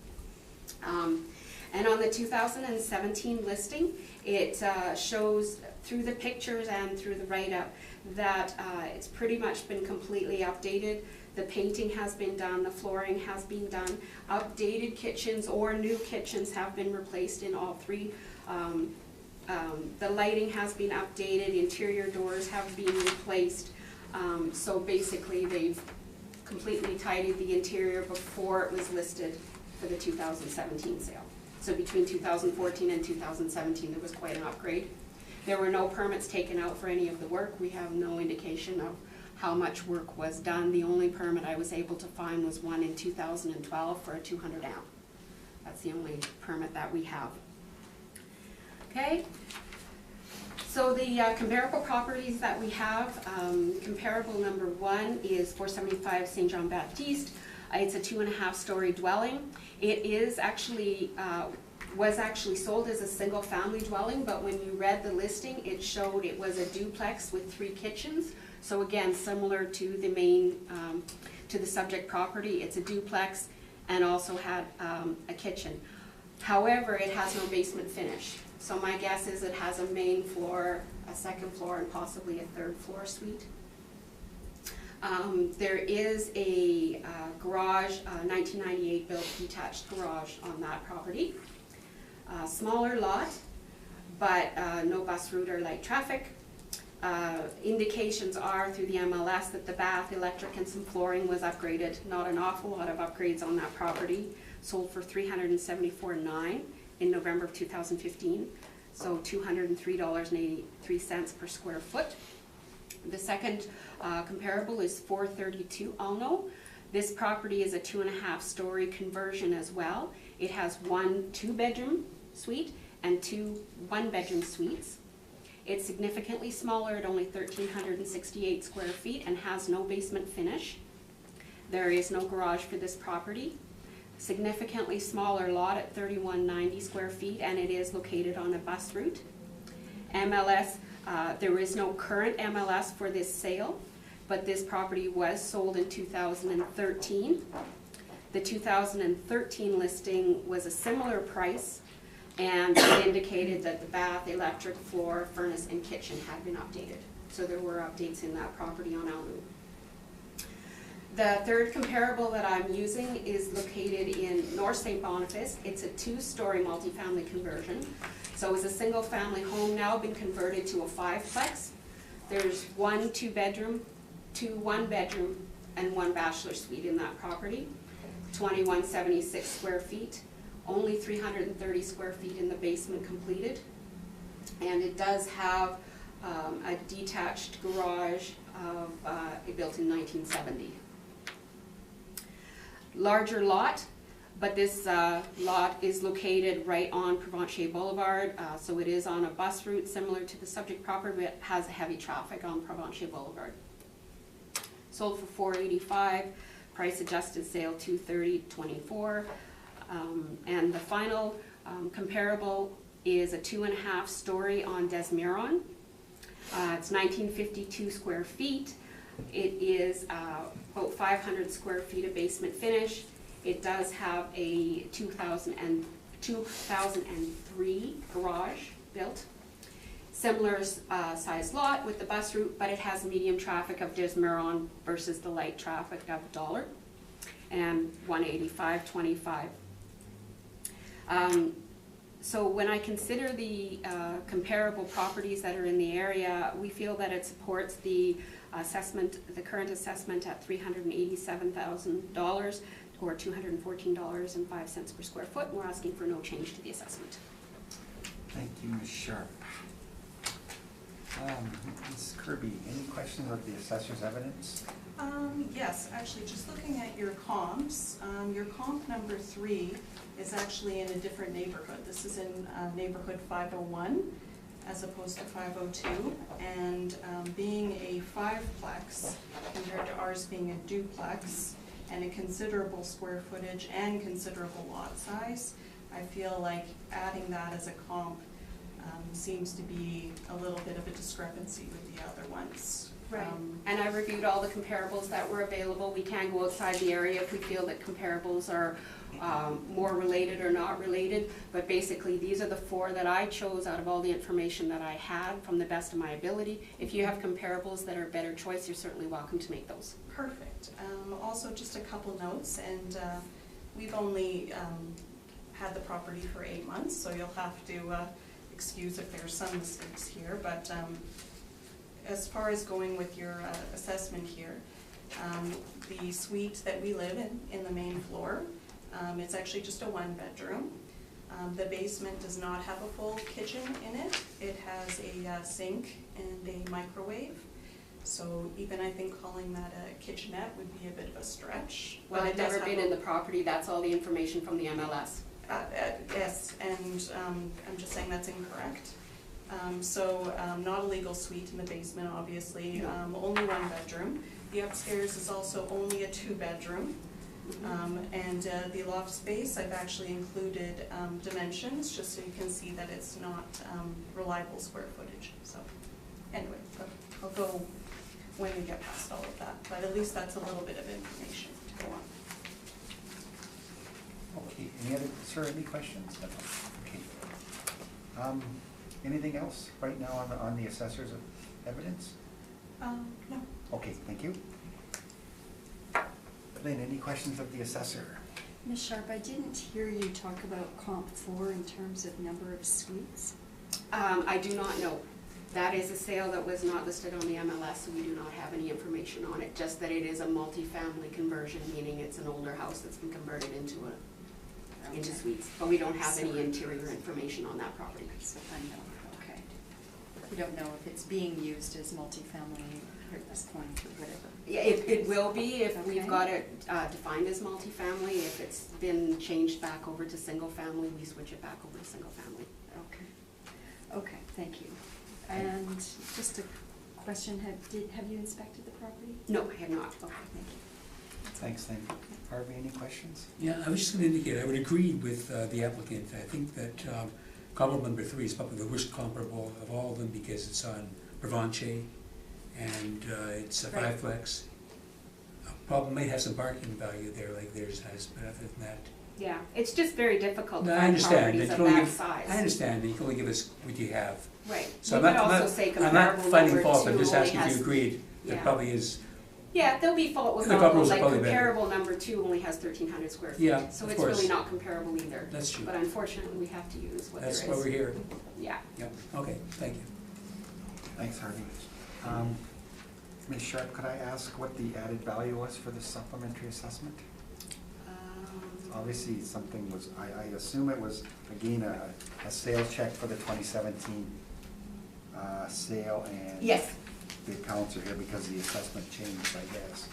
And on the 2017 listing, it shows through the pictures and through the write-up that it's pretty much been completely updated. The painting has been done, the flooring has been done, updated kitchens or new kitchens have been replaced in all 3. The lighting has been updated, interior doors have been replaced. So basically they've completely tidied the interior before it was listed for the 2017 sale. So between 2014 and 2017 there was quite an upgrade. There were no permits taken out for any of the work. We have no indication of how much work was done. The only permit I was able to find was one in 2012 for a 200 amp. That's the only permit that we have. Okay, so the comparable properties that we have, comparable number 1 is 475 St. John Baptiste. It's a 2.5 story dwelling. It is actually, was actually sold as a single family dwelling, but when you read the listing, it showed it was a duplex with 3 kitchens. So again, similar to the main, to the subject property, it's a duplex and also had a kitchen. However, it has no basement finish. So my guess is it has a main floor, a 2nd floor, and possibly a 3rd floor suite. There is a garage, 1998 built detached garage on that property. Smaller lot, but no bus route or light traffic. Indications are through the MLS that the bath, electric, and some flooring was upgraded. Not an awful lot of upgrades on that property. Sold for $374,900 in November of 2015. So $203.83 per square foot. The second comparable is 432 Alno. This property is a 2.5 story conversion as well. It has 1 2-bedroom suite and 2 1-bedroom suites. It's significantly smaller at only 1,368 square feet and has no basement finish. There is no garage for this property. Significantly smaller lot at 3,190 square feet, and it is located on a bus route. MLS, there is no current MLS for this sale, but this property was sold in 2013. The 2013 listing was a similar price, and it indicated that the bath, electric, floor, furnace, and kitchen had been updated. So there were updates in that property on Alnu. The third comparable that I'm using is located in North St. Boniface. It's a 2-story multifamily conversion. So it's a single family home now been converted to a 5-plex. There's 1 2-bedroom, 2 1-bedroom, and 1 bachelor suite in that property. 2,176 square feet. Only 330 square feet in the basement completed. And it does have a detached garage built in 1970. Larger lot, but this lot is located right on Provencher Boulevard, so it is on a bus route similar to the subject property, but it has heavy traffic on Provencher Boulevard. Sold for $485,000, price adjusted sale $230,24, and the final comparable is a 2.5 story on Desmiron. It's 1,952 square feet. It is about 500 square feet of basement finish. It does have a 2003 garage built. Similar size lot with the bus route, but it has medium traffic of Desmiron versus the light traffic of $1 and $185.25. So when I consider the comparable properties that are in the area, we feel that it supports the assessment, the current assessment at $387,000 or $214.05 per square foot. And we're asking for no change to the assessment. Thank you, Ms. Sharp. Ms. Kirby, any questions of the assessor's evidence? Yes, actually, just looking at your comps, your comp number 3 is actually in a different neighborhood. This is in neighborhood 501 as opposed to 502. And being a 5-plex compared to ours being a duplex and a considerable square footage and considerable lot size, I feel like adding that as a comp seems to be a little bit of a discrepancy with the other ones. Right. And I reviewed all the comparables that were available. We can go outside the area if we feel that comparables are more related or not related, but basically these are the 4 that I chose out of all the information that I had from the best of my ability. If you have comparables that are a better choice, you're certainly welcome to make those. Perfect. Also, just a couple notes, and we've only had the property for 8 months, so you'll have to excuse if there's some mistakes here, but as far as going with your assessment here, the suite that we live in the main floor, it's actually just a 1-bedroom. The basement does not have a full kitchen in it. It has a sink and a microwave. So even I think calling that a kitchenette would be a bit of a stretch. Well, I've never been in the property. That's all the information from the MLS. Yes, and I'm just saying that's incorrect. Not a legal suite in the basement, obviously, only 1 bedroom. The upstairs is also only a 2-bedroom. And the loft space, I've actually included dimensions, just so you can see that it's not reliable square footage. So anyway, I'll go when we get past all of that, but at least that's a little bit of information to go on. Okay, sir, any questions? Okay. Anything else right now on the assessor's evidence? No. Okay, thank you. Lynn, any questions of the assessor? Ms. Sharp, I didn't hear you talk about comp 4 in terms of number of suites. I do not know. That is a sale that was not listed on the MLS, so we do not have any information on it, just that it is a multi-family conversion, meaning it's an older house that's been converted into suites. But we don't have any interior information on that property. So unknown, okay. We don't know if it's being used as multifamily at this point or whatever. Yeah, it will be if Okay. we've got it defined as multifamily. If it's been changed back over to single family, we switch it back over to single family. Okay. Okay, thank you. And just a question, have you inspected the property? No, I have not. Okay, thank you. Thanks, Lynn. Harvey, any questions? Yeah, I was just going to indicate, I would agree with the applicant. I think that comparable number 3 is probably the worst comparable of all of them because it's on Provencher and it's a Right. 5-plex. Problem might have some parking value there like theirs has, but other than that. Yeah, it's just very difficult to No, I find understand. properties You of can only that give- size. I understand, you can only give us what you have. Right. So You I'm could not, also say I'm not comparable finding number fault, I'm 2 just only asking if has- you agreed. yeah. That probably is, Yeah, there'll be fault with The all, comparables are like probably better. comparable number 2 only has 1,300 square feet. Yeah, So of it's course. really not comparable either. That's true. But unfortunately, we have to use what there is. That's why we're here. Yeah. Yep, okay, thank you. Thanks, Harvey. Ms. Sharp, could I ask what the added value was for the supplementary assessment? Obviously, something was, I assume it was, again, a sales check for the 2017 sale, and Yes. the accounts are here because the assessment changed, I guess.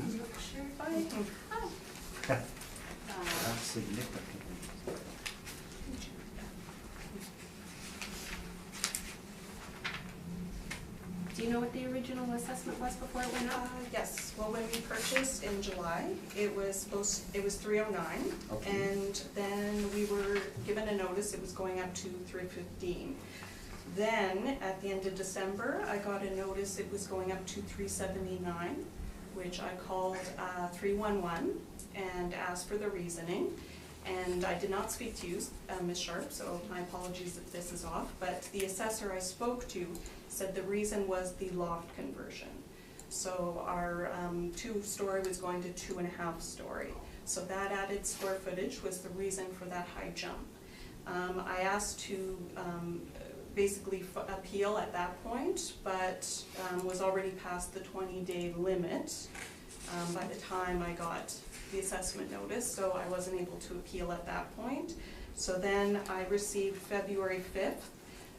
I'm not sure if I have. Not significantly. Do you know what the original assessment was before it went up? Yes, well, when we purchased in July, it was 309. Okay. And then we were given a notice it was going up to 315. Then, at the end of December, I got a notice it was going up to 379, which I called 311 and asked for the reasoning. And I did not speak to you, Ms. Sharp, so my apologies if this is off, but the assessor I spoke to said the reason was the loft conversion. So our 2-story was going to 2.5-story. So that added square footage was the reason for that high jump. I asked to basically appeal at that point, but was already past the 20-day limit by the time I got the assessment notice, so I wasn't able to appeal at that point. So then I received February 5th,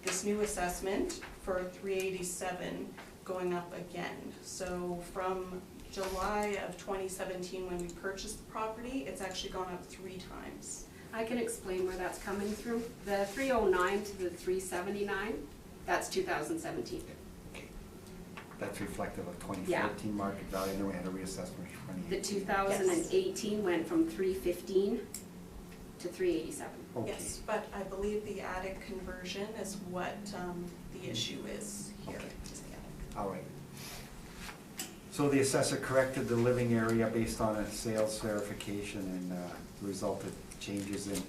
this new assessment for $387 going up again. So from July of 2017, when we purchased the property, it's actually gone up 3 times. I can explain where that's coming through. The 309 to the 379, that's 2017. Okay. That's reflective of 2014 market value, and then we had a reassessment for 2018. The 2018 went from 315 to 387. Okay. Yes, but I believe the attic conversion is what the issue is here. Okay. Is the attic. All right. So the assessor corrected the living area based on a sales verification and resulted changes in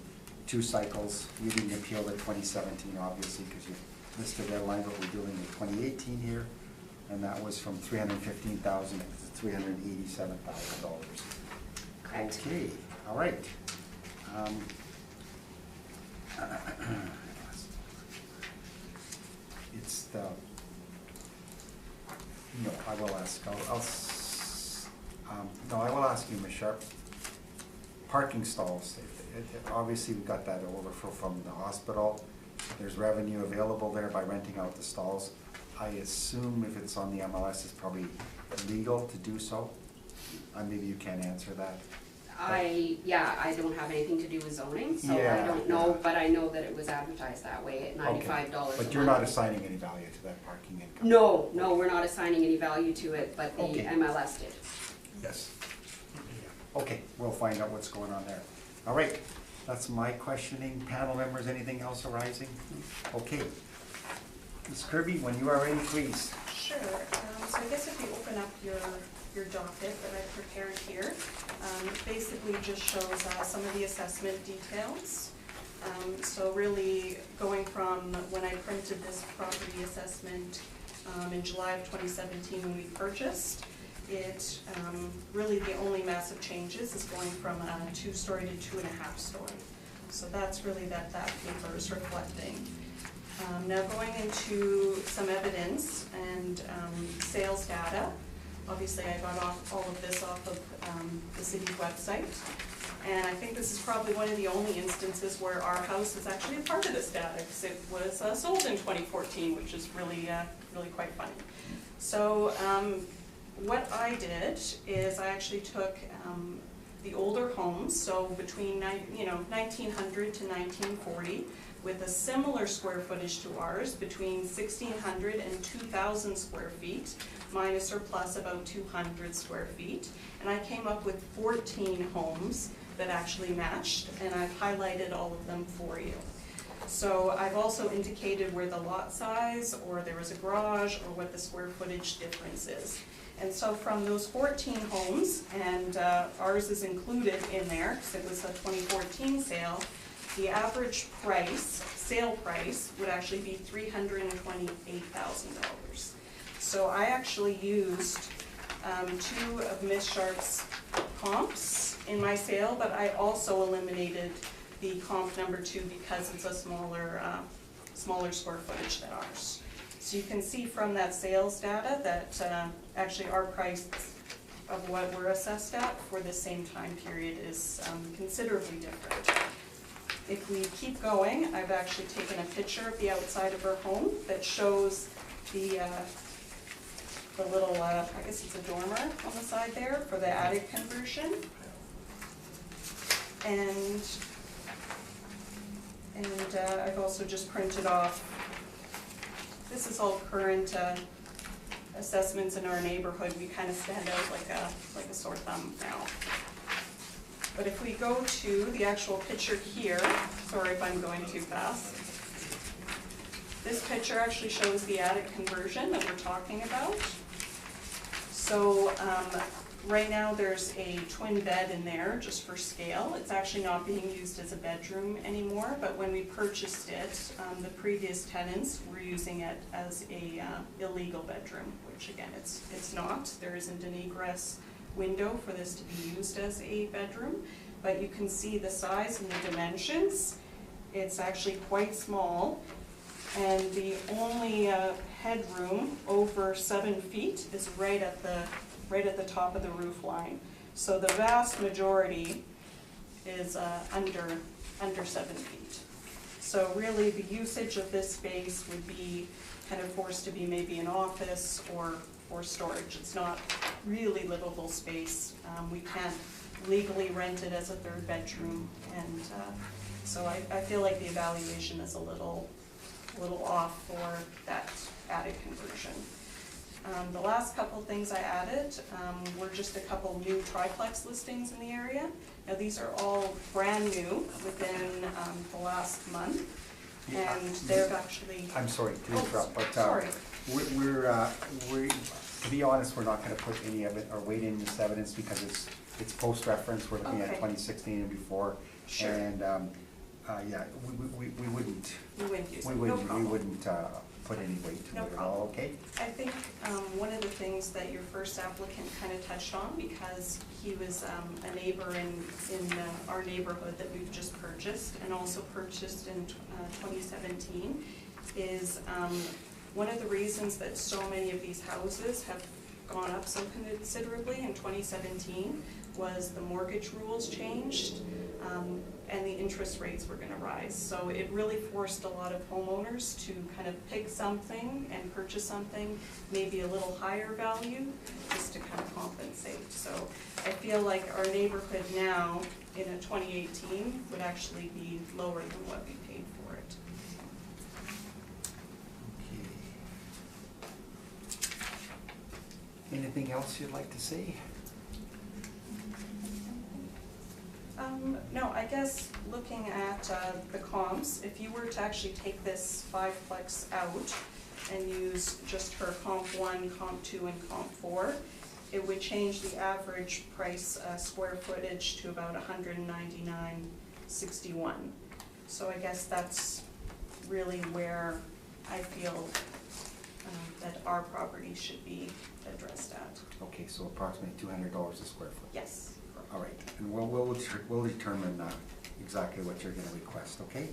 2 cycles. You didn't appeal the 2017, obviously, because you missed the deadline, but we're doing the 2018 here, and that was from $315,000 to $387,000. Correct. Okay, all right. It's the, no, I will ask, no, I will ask you, Ms. Sharp. Parking stalls, obviously we got that overflow from the hospital. There's revenue available there by renting out the stalls. I assume if it's on the MLS, it's probably legal to do so. Maybe you can't answer that. I don't have anything to do with zoning, so Yeah, I don't know, yeah. but I know that it was advertised that way at $95 a month. But you're not assigning any value to that parking income? No, we're not assigning any value to it, but the Okay. MLS did. Yes. Okay, we'll find out what's going on there. All right, that's my questioning. Panel members, anything else arising? Okay. Ms. Kirby, when you are ready, please. Sure. So I guess if you open up your docket that I prepared here, it basically just shows some of the assessment details. So really going from when I printed this property assessment in July of 2017 when we purchased, it really the only massive changes is going from a 2-story to 2.5-story. So that's really that paper is reflecting. Now going into some evidence and sales data. Obviously I got all of this off of the city's website. And I think this is probably one of the only instances where our house is actually a part of this data, because it was sold in 2014, which is really quite funny. So what I did is I actually took the older homes, so between 1900 to 1940, with a similar square footage to ours, between 1,600 and 2,000 square feet, minus or plus about 200 square feet. And I came up with 14 homes that actually matched, and I've highlighted all of them for you. So I've also indicated where the lot size, or there was a garage, or what the square footage difference is. And so from those 14 homes, and ours is included in there, because it was a 2014 sale, the average price, sale price, would actually be $328,000. So I actually used 2 of Ms. Sharp's comps in my sale, but I also eliminated the comp number 2 because it's a smaller square footage than ours. So you can see from that sales data that actually our price of what we're assessed at for the same time period is considerably different. If we keep going, I've actually taken a picture of the outside of her home that shows the little, I guess it's a dormer on the side there for the attic conversion. And I've also just printed off, this is all current assessments in our neighborhood. We kind of stand out like a sore thumb now. But if we go to the actual picture here, sorry if I'm going too fast. This picture actually shows the attic conversion that we're talking about. So right now there's a twin bed in there just for scale. It's actually not being used as a bedroom anymore, but when we purchased it, the previous tenants were using it as a illegal bedroom, which again, it's not. There isn't an egress window for this to be used as a bedroom, but you can see the size and the dimensions. It's actually quite small, and the only headroom over 7 feet is right at the top of the roof line. So the vast majority is under 7 feet. So really, the usage of this space would be kind of forced to be maybe an office or storage. It's not really livable space. We can't legally rent it as a third bedroom, and so I feel like the evaluation is a little off for that attic conversion. The last couple things I added were just a couple new triplex listings in the area. Now these are all brand new within the last month, and they're actually. I'm sorry to interrupt, but sorry. we're to be honest, we're not going to put any of it or weight in this evidence because it's post-reference. We're looking at Okay. 2016 and before, Sure. and yeah, we wouldn't. We wouldn't use We it. wouldn't. No We problem. wouldn't put any weight to No it at all. problem. Okay. I think one of the things that your first applicant kind of touched on, because he was a neighbor in our neighborhood that we've just purchased and also purchased in 2017, is one of the reasons that so many of these houses have gone up so considerably in 2017 was the mortgage rules changed, and the interest rates were gonna rise. So it really forced a lot of homeowners to kind of pick something and purchase something, maybe a little higher value, just to kind of compensate. So I feel like our neighborhood now, in a 2018, would actually be lower than what we paid for it. Okay. Anything else you'd like to say? No, I guess looking at the comps, if you were to actually take this fiveplex out and use just her comp 1, comp 2, and comp 4, it would change the average price square footage to about $199.61. So I guess that's really where I feel that our property should be addressed at. Okay, so approximately $200 a square foot. Yes. All right, and we'll determine exactly what you're going to request. Okay.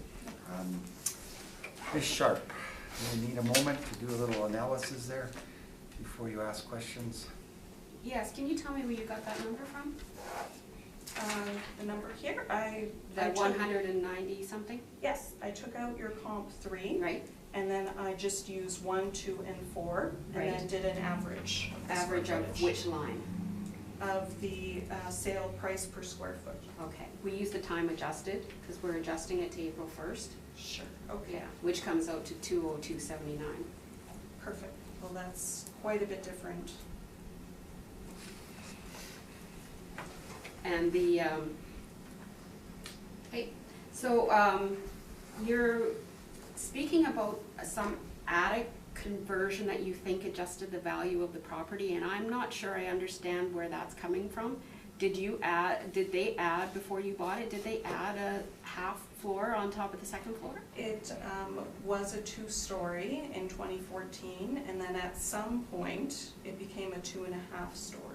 Ms. Sharp, you need a moment to do a little analysis there before you ask questions. Yes, can you tell me where you got that number from? The number here, The 190 something, yes, I took out your comp 3. right? And then I just used 1, 2, and 4, and then Right. did an average. Of the square Average of footage. which line? Of the sale price per square foot. Okay, we use the time adjusted, because we're adjusting it to April 1st. Sure. Okay. Yeah, which comes out to 202.79. Perfect. Well, that's quite a bit different. And the, hey, so, you're speaking about some attic conversion that you think adjusted the value of the property, and I'm not sure I understand where that's coming from. Did they add, before you bought it, did they add a half floor on top of the second floor? It was a 2-story in 2014, and then at some point, it became a 2.5-story.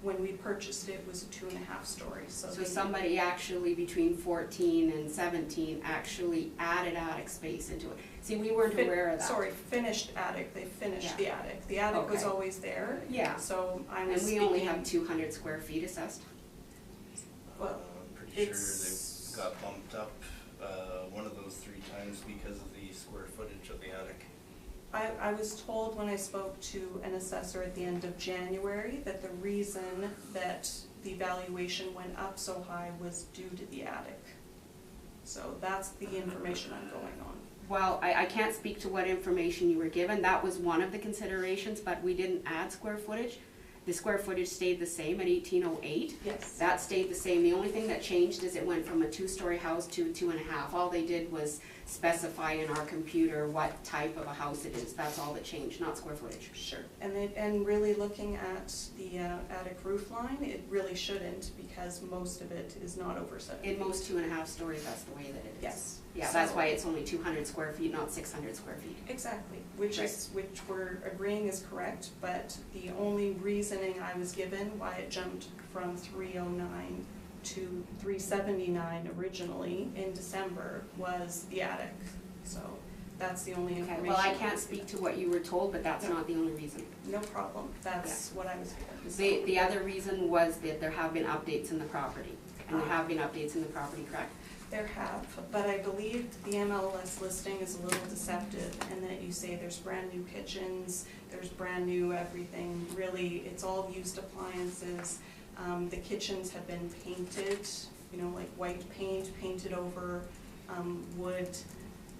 When we purchased it, it was a 2.5-story, so. So somebody actually between 14 and 17 actually added attic space into it. See, we weren't aware of that. Sorry, finished attic, they finished Yeah. the attic. The attic was Okay. always there. Yeah. So I And was we only speaking- have 200 square feet assessed. Well, I'm pretty sure it's- they got bumped up one of those 3 times because of the square footage of the attic. I was told when I spoke to an assessor at the end of January that the reason that the valuation went up so high was due to the attic. So that's the information I'm going on. Well, I can't speak to what information you were given. That was one of the considerations, but we didn't add square footage. The square footage stayed the same at 1808. Yes. That stayed the same. The only thing that changed is it went from a 2-story house to a 2.5. All they did was specify in our computer what type of a house it is. That's all that changed, not square footage. Sure, and really looking at the attic roof line, it really shouldn't, because most of it is not over 7 feet. In most 2.5 stories, that's the way that it is. Yes. Yeah, So- that's why it's only 200 square feet, not 600 square feet. Exactly, which Right. we're agreeing is correct, but the only reasoning I was given why it jumped from 309 to 379 originally in December was the attic. So that's the only Okay, information. well, I can't speak to what you were told, but that's not the only reason. No problem, that's what I was given. The other reason was that there have been updates in the property. And there have been updates in the property, correct? There have, but I believe the MLS listing is a little deceptive in that you say there's brand new kitchens, there's brand new everything. Really, it's all used appliances. The kitchens have been painted, you know, like white paint, painted over wood.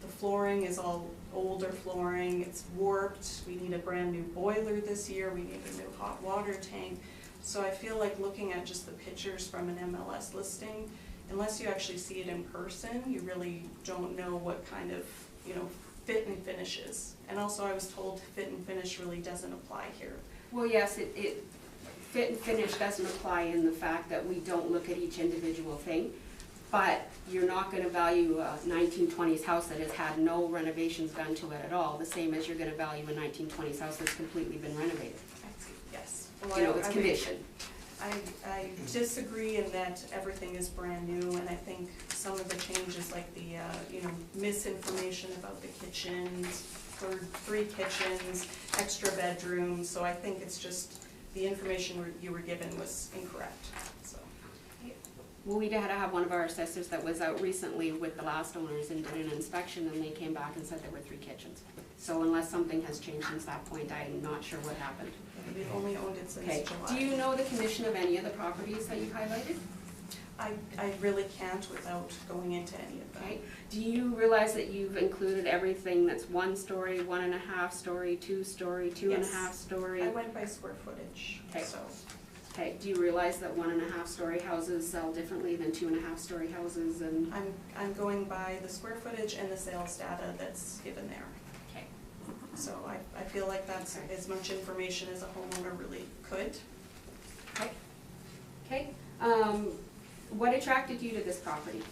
The flooring is all older flooring, it's warped. We need a brand new boiler this year, we need a new hot water tank. So I feel like looking at just the pictures from an MLS listing, unless you actually see it in person, you really don't know what kind of, you know, fit and finishes. And also I was told fit and finish really doesn't apply here. Well, yes, it fit and finish doesn't apply in the fact that we don't look at each individual thing, but you're not gonna value a 1920s house that has had no renovations done to it at all, the same as you're gonna value a 1920s house that's completely been renovated. Yes. You know, it's condition. I disagree in that everything is brand new, and I think some of the changes, like the, you know, misinformation about the kitchens, three kitchens, extra bedrooms, so I think it's just, the information you were given was incorrect, so. Well, we had to have one of our assessors that was out recently with the last owners and did an inspection, and they came back and said there were 3 kitchens. So unless something has changed since that point, I'm not sure what happened. We've only owned it since Okay, July. do you know the condition of any of the properties that you've highlighted? I really can't without going into any of them. Okay, do you realize that you've included everything that's 1 story, 1.5 story, 2 story, 2.5 story? I went by square footage, Okay. so. Okay, do you realize that 1.5 story houses sell differently than 2.5 story houses and? I'm going by the square footage and the sales data that's given there. Okay. So I feel like that's as much information as a homeowner really could. Okay. Okay, what attracted you to this property?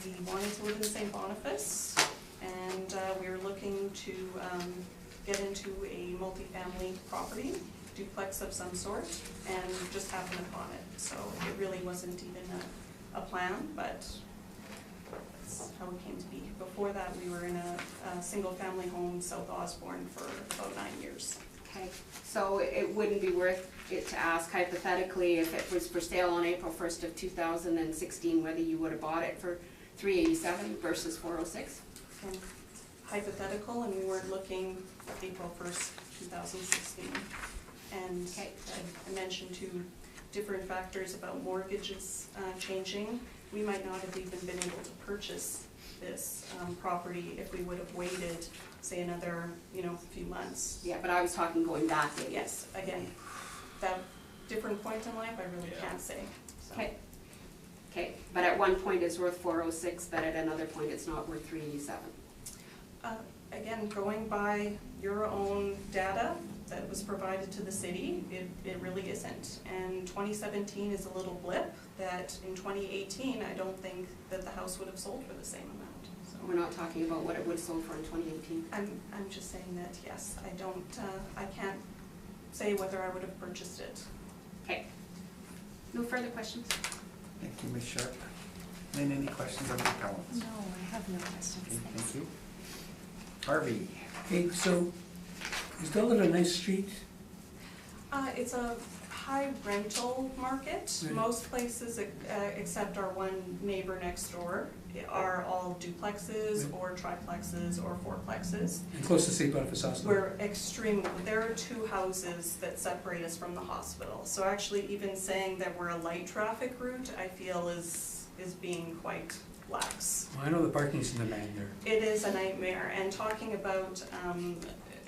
We wanted to live in St. Boniface, and we were looking to get into a multifamily property, duplex of some sort, and just happened upon it. So it really wasn't even a plan, but that's how it came to be. Before that, we were in a single-family home, South Osborne, for about 9 years. Okay, so it wouldn't be worth it to ask hypothetically if it was for sale on April 1st of 2016, whether you would have bought it for $387 versus $406? And hypothetical, and we weren't looking April 1st, 2016. And Okay. I mentioned 2 different factors about mortgages changing. We might not have even been able to purchase this property if we would have waited, say, another, you know, few months. Yeah, but I was talking going back. Yes, again, that different point in life, I really can't say. So. Okay. Okay, but at one point it's worth $406, but at another point it's not worth $387. Again, going by your own data that was provided to the city, it really isn't. And 2017 is a little blip that in 2018, I don't think that the house would have sold for the same amount. So We're not talking about what it would have sold for in 2018. I'm just saying that, yes, I can't say whether I would have purchased it. Okay. No further questions? Thank you, Ms. Sharp. Lynn, any questions of the appellants? No, I have no questions, Okay, thanks. thank you. Harvey? Okay, so is Dulles a nice street? It's a high rental market. Right. Most places, except our one neighbor next door, are all duplexes Right. or triplexes or fourplexes. And close to St. Boniface Hospital? We're extremely, there are 2 houses that separate us from the hospital. So actually even saying that we're a light traffic route, I feel is being quite lax. Well, I know the parking's in demand there. It is a nightmare, and talking about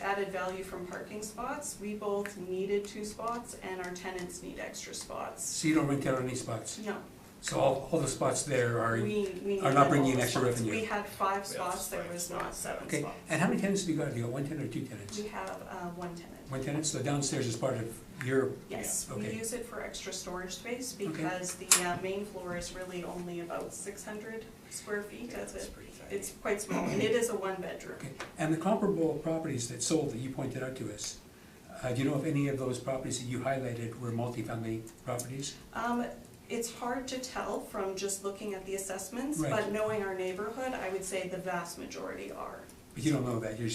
added value from parking spots, we both needed 2 spots and our tenants need extra spots. So you don't rent out any spots? No, So all the spots there are, we are needed not bringing all in the extra spots. revenue? We had 5 spots, there was not 7 okay, spots. and how many tenants have you got? Have you got 1 tenant or 2 tenants? We have 1 tenant. 1 tenant, so downstairs is part of your, Yes, okay. we use it for extra storage space Okay. because the main floor is really only about 600 square feet. Yeah, it's pretty tiny. It's quite small, and it is a 1-bedroom. Okay, and the comparable properties that sold that you pointed out to us, do you know if any of those properties that you highlighted were multifamily properties? It's hard to tell from just looking at the assessments, Right. but knowing our neighborhood, I would say the vast majority are. But you don't know that, you're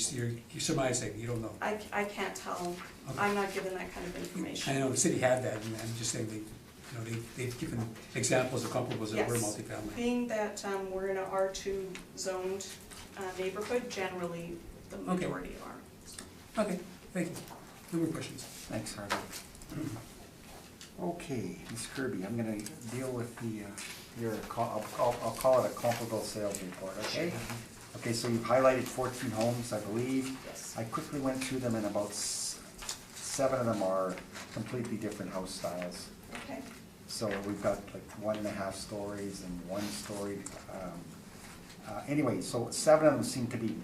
surmising, you don't know. I can't tell, Okay. I'm not given that kind of information. I know the city had that, and I'm just saying You know, they've given examples of comparables that were Yes. multifamily. Being that we're in a R2 zoned neighborhood, generally the Okay. majority are. Okay, thank you. No more questions. Thanks, Harvey. Okay, Ms. Kirby, I'm gonna deal with the, I'll call it a comparable sales report, okay? Okay, so you've highlighted 14 homes, I believe. Yes. I quickly went through them, and about 7 of them are completely different house styles. Okay. So we've got like 1.5 stories and 1 story. Anyway, so 7 of them seem to be,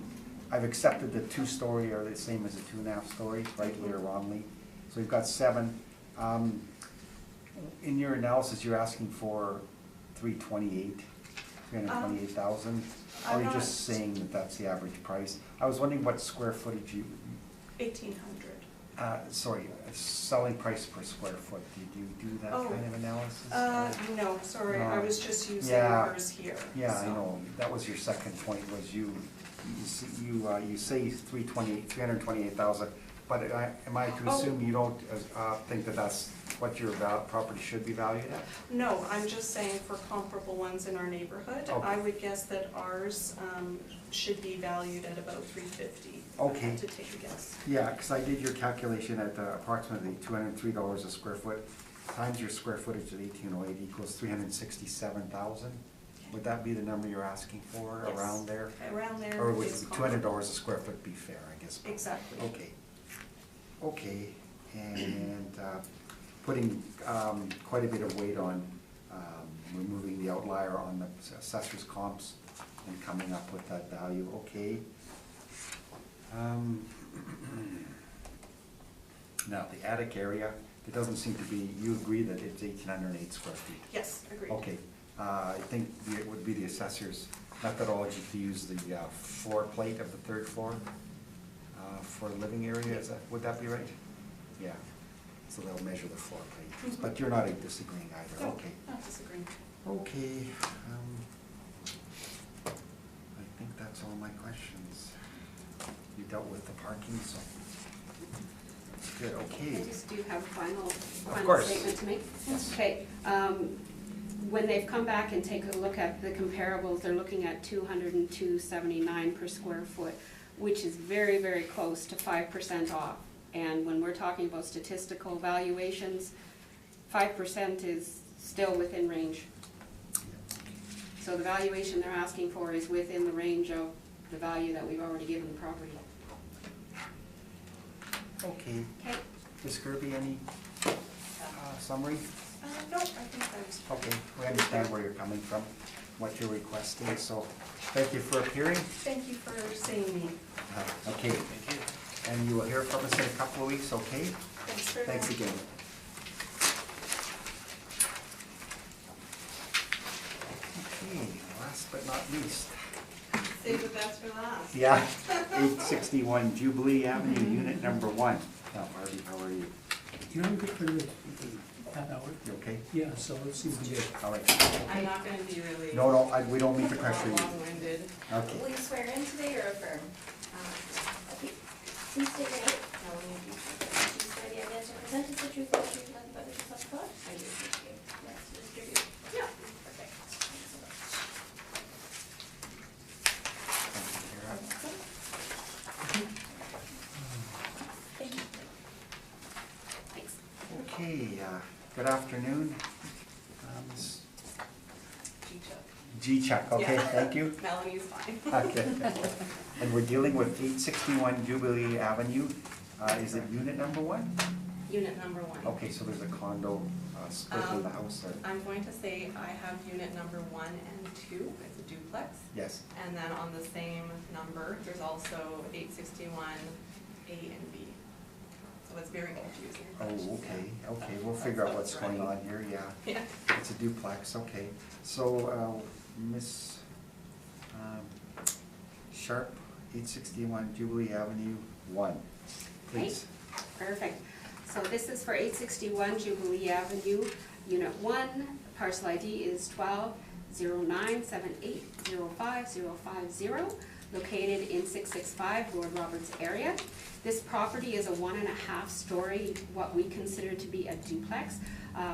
I've accepted the 2-story are the same as the 2.5 stories, rightly or wrongly. So we've got 7. In your analysis, you're asking for 328,000. Or I'm are you not- just saying that that's the average price? I was wondering what square footage you, 1,800. sorry, selling price per square foot. Did you do that Oh. kind of analysis? No, sorry, I No. was just using Yeah. yours here. Yeah, I so. know, that was your second point, was you say 328,000, but am I to Oh. assume you don't think that that's what your property should be valued at? No, I'm just saying for comparable ones in our neighborhood, Okay. I would guess that ours should be valued at about 350. Okay. To take a guess. Yeah, because I did your calculation at approximately $203 a square foot, times your square footage at 1808 equals 367,000. Would that be the number you're asking for, Yes. around there? Around there Or would is $200 a square foot be fair, I guess? Exactly. Okay. Okay, and putting quite a bit of weight on removing the outlier on the assessor's comps and coming up with that value, okay. Now, the attic area, it doesn't seem to be, you agree that it's 1,808 square feet? Yes, agreed. Okay, I think it would be the assessor's methodology to use the floor plate of the 3rd floor for living area, would that be right? Yeah, so they'll measure the floor plate, but you're not disagreeing either, No, okay. not disagreeing. Okay, I think that's all my questions. You dealt with the parking, so that's good, I okay. just do have a final course. statement to make. Yes. Okay, when they've come back and take a look at the comparables, they're looking at 202.79 per square foot, which is very, very close to 5% off. And when we're talking about statistical valuations, 5% is still within range. So the valuation they're asking for is within the range of the value that we've already given the property. Okay, Okay. Ms. Kirby, any summary? No, I think that's. Okay, we understand where you're coming from, what you're requesting, so thank you for appearing. Thank you for seeing me. Okay, and you will hear from us in a couple of weeks, okay? Thanks very much. Thanks again. Okay, last but not least. Save the best for last. Yeah, 861 Jubilee Avenue, unit number 1. Now, Marty, how are you? You know, I'm good for the half hour. You okay? Yeah, so it seems to be good. All right. I'm not gonna be really. No, we don't mean to pressure you. Long-winded. Okay. Will you swear in today or affirm? Okay. Please state your name. Now, when you do swear the evidence you present is the truth, the truth, nothing but the truth, so help you God? I do. Thank you. Yes, Mr. Duke. Yeah. Perfect. Thanks so much. Thank you. Thanks. Okay, good afternoon. Ms. G-Chuck, okay, Yeah. thank you. Melanie's fine. Okay. And we're dealing with 861 Jubilee Avenue. Is it unit number 1? Unit number 1. Okay, so there's a condo split in the house there. I'm going to say I have unit number 1 and 2, it's a duplex. Yes. And then on the same number, there's also 861 A and B. So it's very confusing. Oh, okay, we'll figure out what's going on here, yeah. Yeah. It's a duplex, okay. So, Miss Sharp, 861 Jubilee Avenue 1, please. Perfect. So this is for 861 Jubilee Avenue, Unit 1. Parcel ID is 1209780550. located in 665 Lord Roberts area. This property is a 1.5 story, what we consider to be a duplex.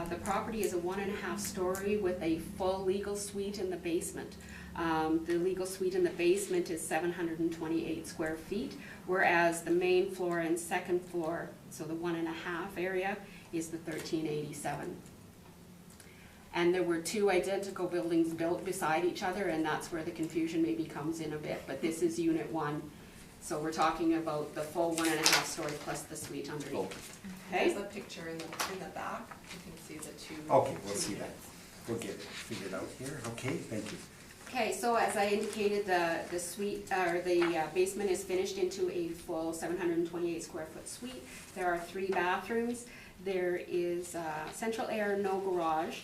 The property is a 1.5 story with a full legal suite in the basement. The legal suite in the basement is 728 square feet, whereas the main floor and second floor, so the 1.5 area, is the 1387. And there were 2 identical buildings built beside each other, and that's where the confusion maybe comes in a bit, but this is unit 1. So we're talking about the full 1.5 story plus the suite underneath. Okay? There's a picture in the back, you can see the 2. Okay, we'll 2 see that. units. We'll get it figured out here. Okay, thank you. Okay, so as I indicated, the suite, or the basement is finished into a full 728 square foot suite. There are 3 bathrooms. There is central air, no garage.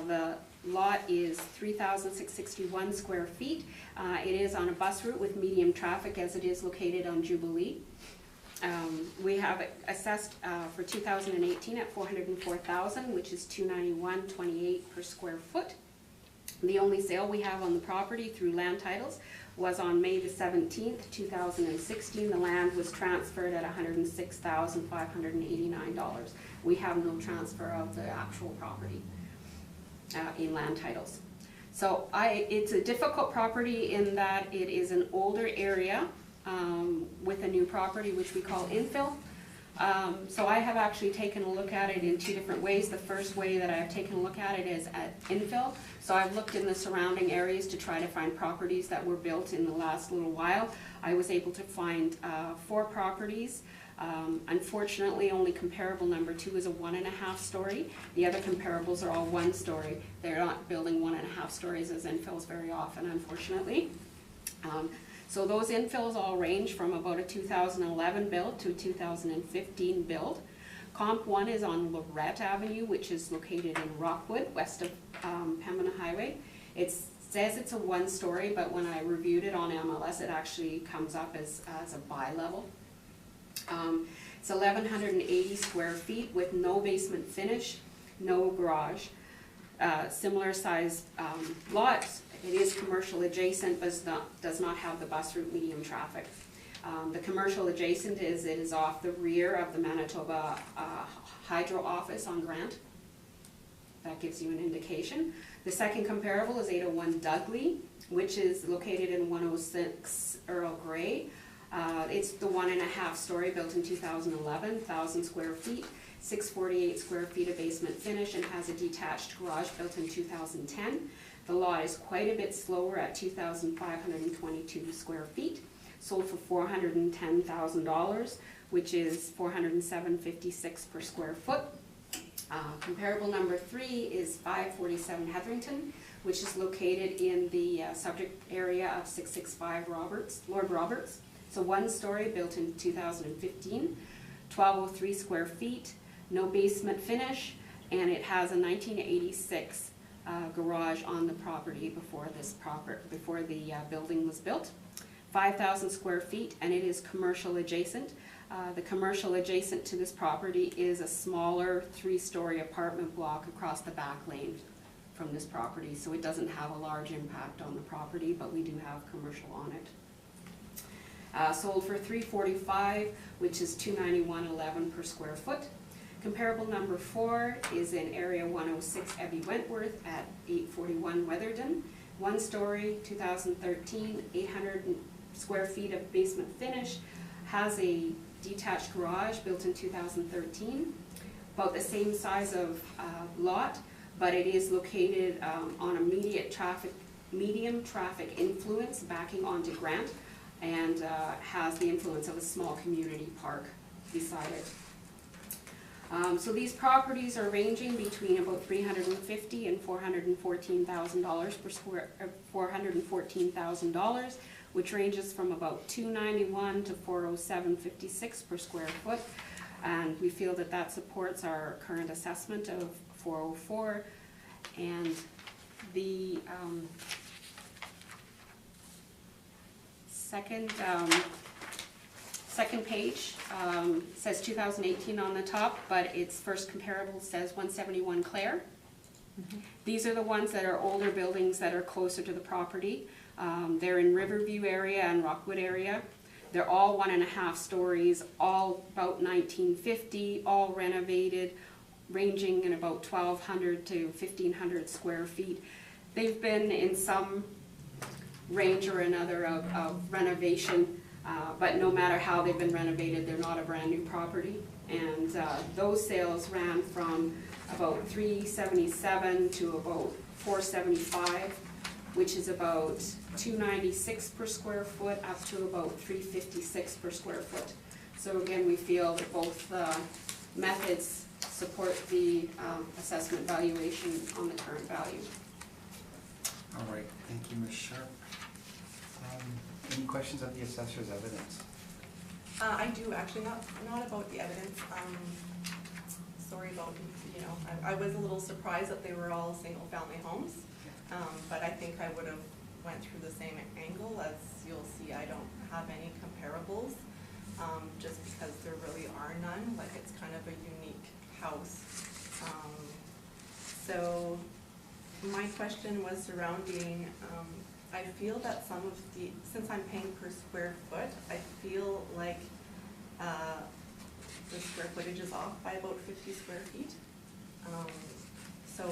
The lot is 3,661 square feet. It is on a bus route with medium traffic as it is located on Jubilee. We have it assessed for 2018 at $404,000, which is $291.28 per square foot. The only sale we have on the property through land titles was on May the 17th, 2016. The land was transferred at $106,589. We have no transfer of the actual property in land titles. So it's a difficult property in that it is an older area with a new property which we call infill. So I have actually taken a look at it in 2 different ways. The first way that I've taken a look at it is at infill. So I've looked in the surrounding areas to try to find properties that were built in the last little while. I was able to find 4 properties. Unfortunately, only comparable number 2 is a 1.5 story. The other comparables are all 1 story. They're not building 1.5 stories as infills very often, unfortunately. So those infills all range from about a 2011 build to a 2015 build. Comp 1 is on Lorette Avenue, which is located in Rockwood, west of Pembina Highway. It says it's a 1 story, but when I reviewed it on MLS, it actually comes up as a bi-level. It's 1,180 square feet with no basement finish, no garage. Similar size lots. It is commercial adjacent, but does not have the bus route medium traffic. The commercial adjacent is off the rear of the Manitoba Hydro office on Grant. That gives you an indication. The second comparable is 801 Dudley, which is located in 106 Earl Grey. It's the 1.5 story built in 2011, 1,000 square feet, 648 square feet of basement finish, and has a detached garage built in 2010. The lot is quite a bit slower at 2,522 square feet, sold for $410,000, which is $407.56 per square foot. Comparable number 3 is 547 Hetherington, which is located in the subject area of 665 Lord Roberts. It's a 1 story built in 2015, 1,203 square feet, no basement finish, and it has a 1986 garage on the property before the building was built. 5,000 square feet, and it is commercial adjacent. The commercial adjacent to this property is a smaller 3-story apartment block across the back lane from this property, so it doesn't have a large impact on the property, but we do have commercial on it. Sold for $345,000, which is $291.11 per square foot. Comparable number 4 is in area 106 Ebby Wentworth at 841 Weatherden. 1 story, 2013, 800 square feet of basement finish, has a detached garage built in 2013, about the same size of lot, but it is located on medium traffic influence backing onto Grant, and has the influence of a small community park beside it. So these properties are ranging between about $350,000 and $414,000, which ranges from about $291 to $407.56 per square foot, and we feel that that supports our current assessment of $404. And the second page says 2018 on the top, but its first comparable says 171 Clare. These are the ones that are older buildings that are closer to the property. They're in Riverview area and Rockwood area. They're all 1.5 stories, all about 1950, all renovated, ranging in about 1,200 to 1,500 square feet. They've been in some range or another of renovation, but no matter how they've been renovated, they're not a brand new property. And those sales ran from about $377 to about $475, which is about $296 per square foot up to about $356 per square foot. So again, we feel that both methods support the assessment valuation on the current value. All right, thank you, Ms. Sharp. Any questions of the assessor's evidence? I do, actually, not about the evidence. Sorry about, I was a little surprised that they were all single-family homes. But I think I would have went through the same angle. As you'll see, I don't have any comparables, just because there really are none. Like, it's kind of a unique house. So my question was surrounding, I feel that some of the, since I'm paying per square foot, I feel like the square footage is off by about 50 square feet. So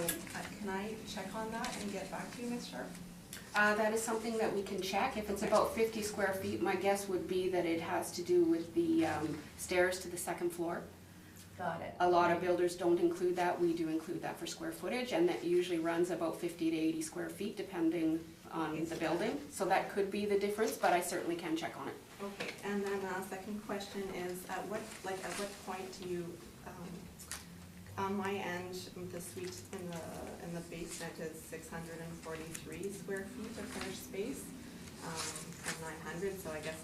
can I check on that and get back to you, Ms. Sharp? That is something that we can check. If it's about 50 square feet, my guess would be that it has to do with the stairs to the second floor. Got it. A lot of builders don't include that. We do include that for square footage, and that usually runs about 50 to 80 square feet depending on the building. So that could be the difference, but I certainly can check on it. Okay, and then second question is, at what point do you, on my end, the suite in the basement is 643 square feet of finished space, from 900. So I guess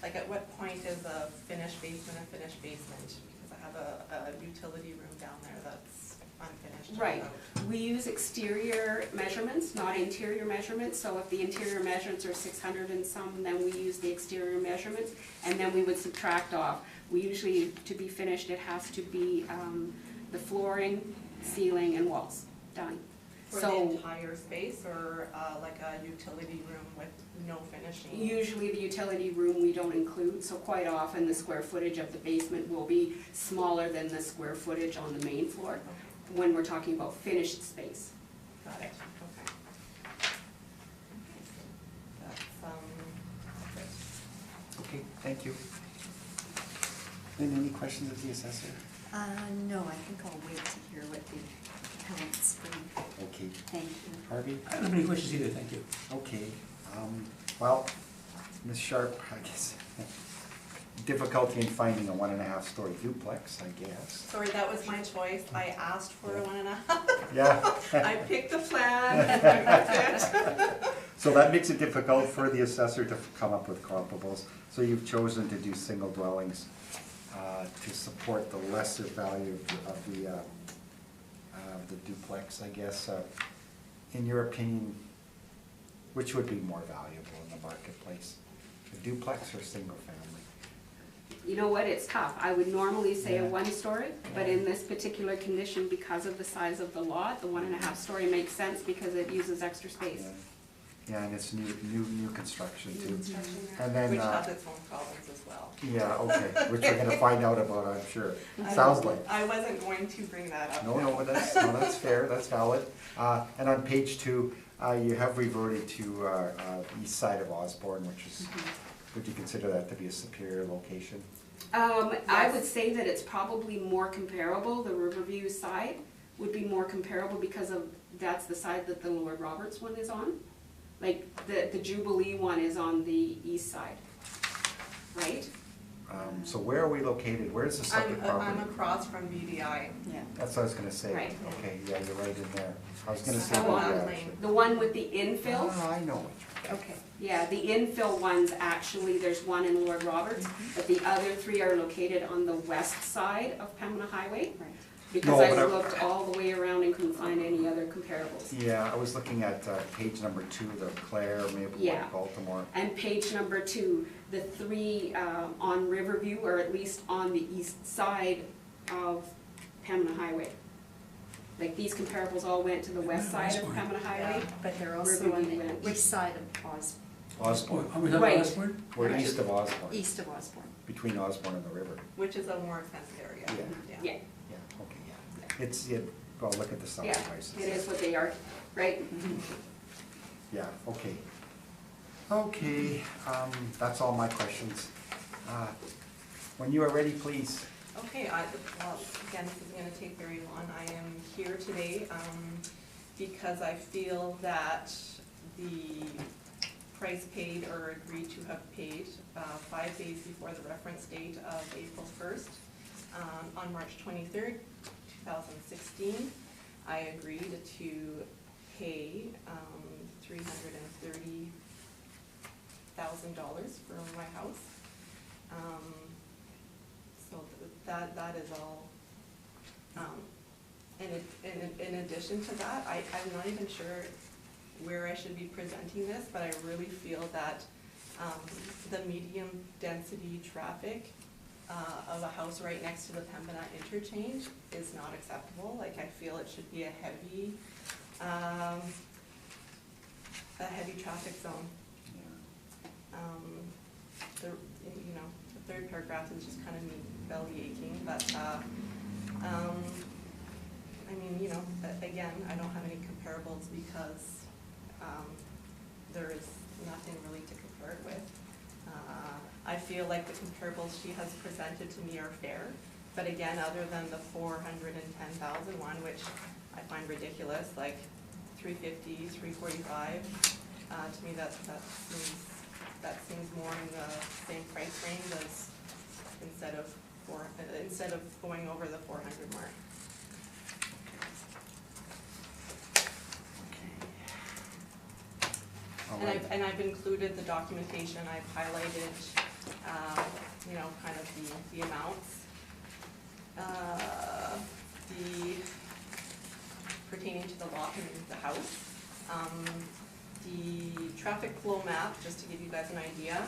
at what point is a finished basement a finished basement? Because I have a utility room down there that's unfinished. Right. We use exterior measurements, not interior measurements. So if the interior measurements are 600 and some, then we use the exterior measurements, and then we would subtract off. We usually, to be finished, it has to be the flooring, ceiling, and walls done. For the entire space, or like a utility room with no finishing? Usually the utility room we don't include, so quite often the square footage of the basement will be smaller than the square footage on the main floor, Okay. when we're talking about finished space. Got it, okay. That's it. Okay, thank you. Then any questions of the assessor? No, I think I'll wait to hear what the appellants bring. Okay. Thank you. Harvey? I don't have any questions either, thank you. Okay, well, Ms. Sharp, I guess, difficulty in finding a 1.5 story duplex, I guess. Sorry, that was my choice. I asked for a 1.5. Yeah. I picked the plan and I picked it. So that makes it difficult for the assessor to come up with comparables. So you've chosen to do single dwellings to support the lesser value of the duplex, I guess. In your opinion, which would be more valuable in the marketplace, a duplex or single family? You know what, it's tough. I would normally say a Yeah. 1-story, but in this particular condition, because of the size of the lot, the 1.5 story makes sense because it uses extra space. Yeah. Yeah, and it's new construction too. Construction there, And then, which has its own problems as well. Yeah, okay, which we're gonna find out about, I'm sure. Sounds like. I wasn't going to bring that up. No, that's fair, that's valid. And on page 2, you have reverted to east side of Osborne, which is, would you consider that to be a superior location? I would say that it's probably more comparable. The Riverview side would be more comparable because of, that's the side that the Lord Roberts one is on. Like, the Jubilee one is on the east side, right? So where are we located? Where's the subject property? I'm across from BDI. Yeah. That's what I was gonna say. Right. Okay, yeah, you're right in there. I was gonna say. So on yeah, Lane. The one with the infill? I know which one. Okay, yeah, the infill ones, actually, there's one in Lord Roberts, but the other 3 are located on the west side of Pembina Highway. Right. Because No, I but I- looked all the way around and couldn't find any other comparables. Yeah, I was looking at page number 2, the Clare, Maplewood, Yeah. Baltimore. And page number 2, the 3 on Riverview, or at least on the east side of Pembina Highway. like these comparables all went to the west side of Osborne. Pembina Highway. But they're Where also on we the went. east side of Osborne, Are we talking Right. Osborne? we're east of Osborne, east of Osborne. between Osborne and the river. Which is a more expensive area. Yeah. Yeah, Yeah, okay, yeah. It's, well, look at the selling yeah, prices. it is what they are, right? Yeah, okay. Okay, that's all my questions. When you are ready, please. Okay, well, again, this isn't gonna take very long. I am here today, because I feel that the price paid or agreed to have paid, 5 days before the reference date of April 1st, on March 23rd, 2016, I agreed to pay, $330,000 for my house. So that is all. In addition to that, I'm not even sure where I should be presenting this, but I really feel that the medium density traffic of a house right next to the Pembina interchange is not acceptable. Like, I feel it should be a heavy traffic zone. The third paragraph is just kind of me belly aching, but I mean, again, I don't have any comparables because there is nothing really to compare it with. I feel like the comparables she has presented to me are fair, but again, other than the $410,000 one, which I find ridiculous, like $350,000, $345,000, to me that seems more in the same price range as instead of going over the 400 mark. And I've included the documentation. I've highlighted, kind of the amounts, pertaining to the lot and the house. The traffic flow map, just to give you guys an idea,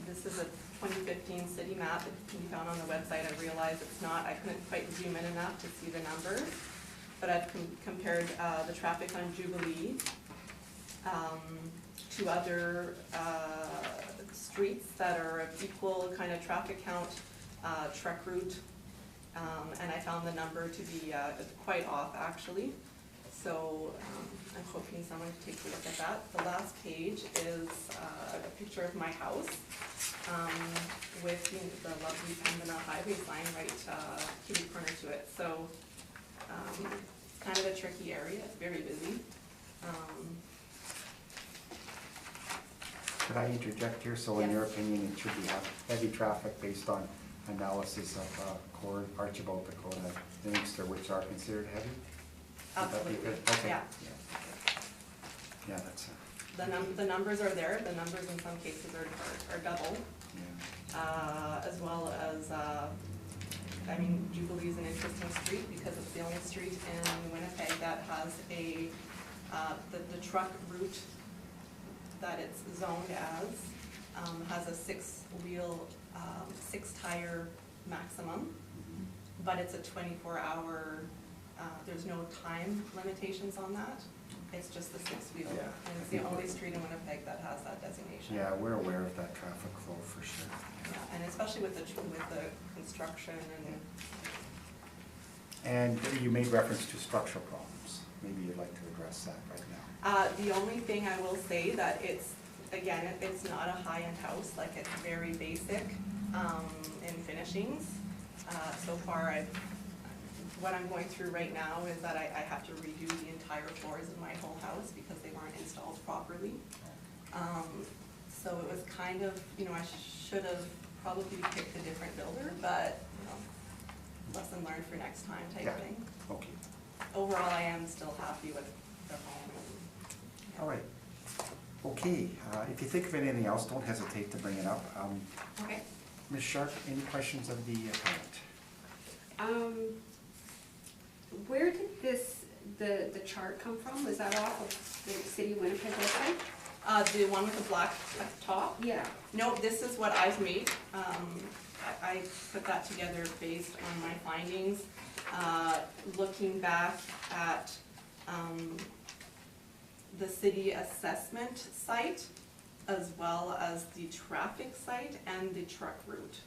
this is a 2015 city map. It can be found on the website. I realize it's not, I couldn't quite zoom in enough to see the numbers, but I've compared the traffic on Jubilee to other streets that are of equal kind of traffic count, truck route, and I found the number to be quite off, actually. So I'm hoping someone can take a look at that. The last page is a picture of my house with the lovely Pembina Highway sign right kitty corner to it. So it's kind of a tricky area. It's very busy. Could I interject here? So in Yes. your opinion, it should be heavy traffic based on analysis of Archibald, Dakota, and Inkster, which are considered heavy? Would that be Absolutely. good? Okay. Yeah. Yeah, that's, The numbers are there. The numbers in some cases are double. yeah. As well as, I mean, Jubilee is an interesting street because it's the only street in Winnipeg that has the truck route that it's zoned as, has a 6-wheel, 6-tire maximum, but it's a 24-hour, there's no time limitations on that. It's just the 6-wheel, Yeah. and it's the only street in Winnipeg that has that designation. Yeah, we're aware of that traffic flow for sure. Yeah, and especially with the construction And you made reference to structural problems. Maybe you'd like to address that right now. the only thing I will say that it's not a high-end house, like it's very basic, in finishings. So far, what I'm going through right now is that I have to redo the entire floors in my whole house because they weren't installed properly. So it was kind of, I should have probably picked a different builder, but, lesson learned for next time type Yeah. thing. Okay, Overall, I am still happy with the home. all right. Okay, if you think of anything else, don't hesitate to bring it up. Okay. Ms. Sharp, any questions of the appellant? Where did the chart come from? Was that off of the City of Winnipeg website? The one with the black top? Yeah. No, this is what I've made. I put that together based on my findings. looking back at the city assessment site, as well as the traffic site and the truck route.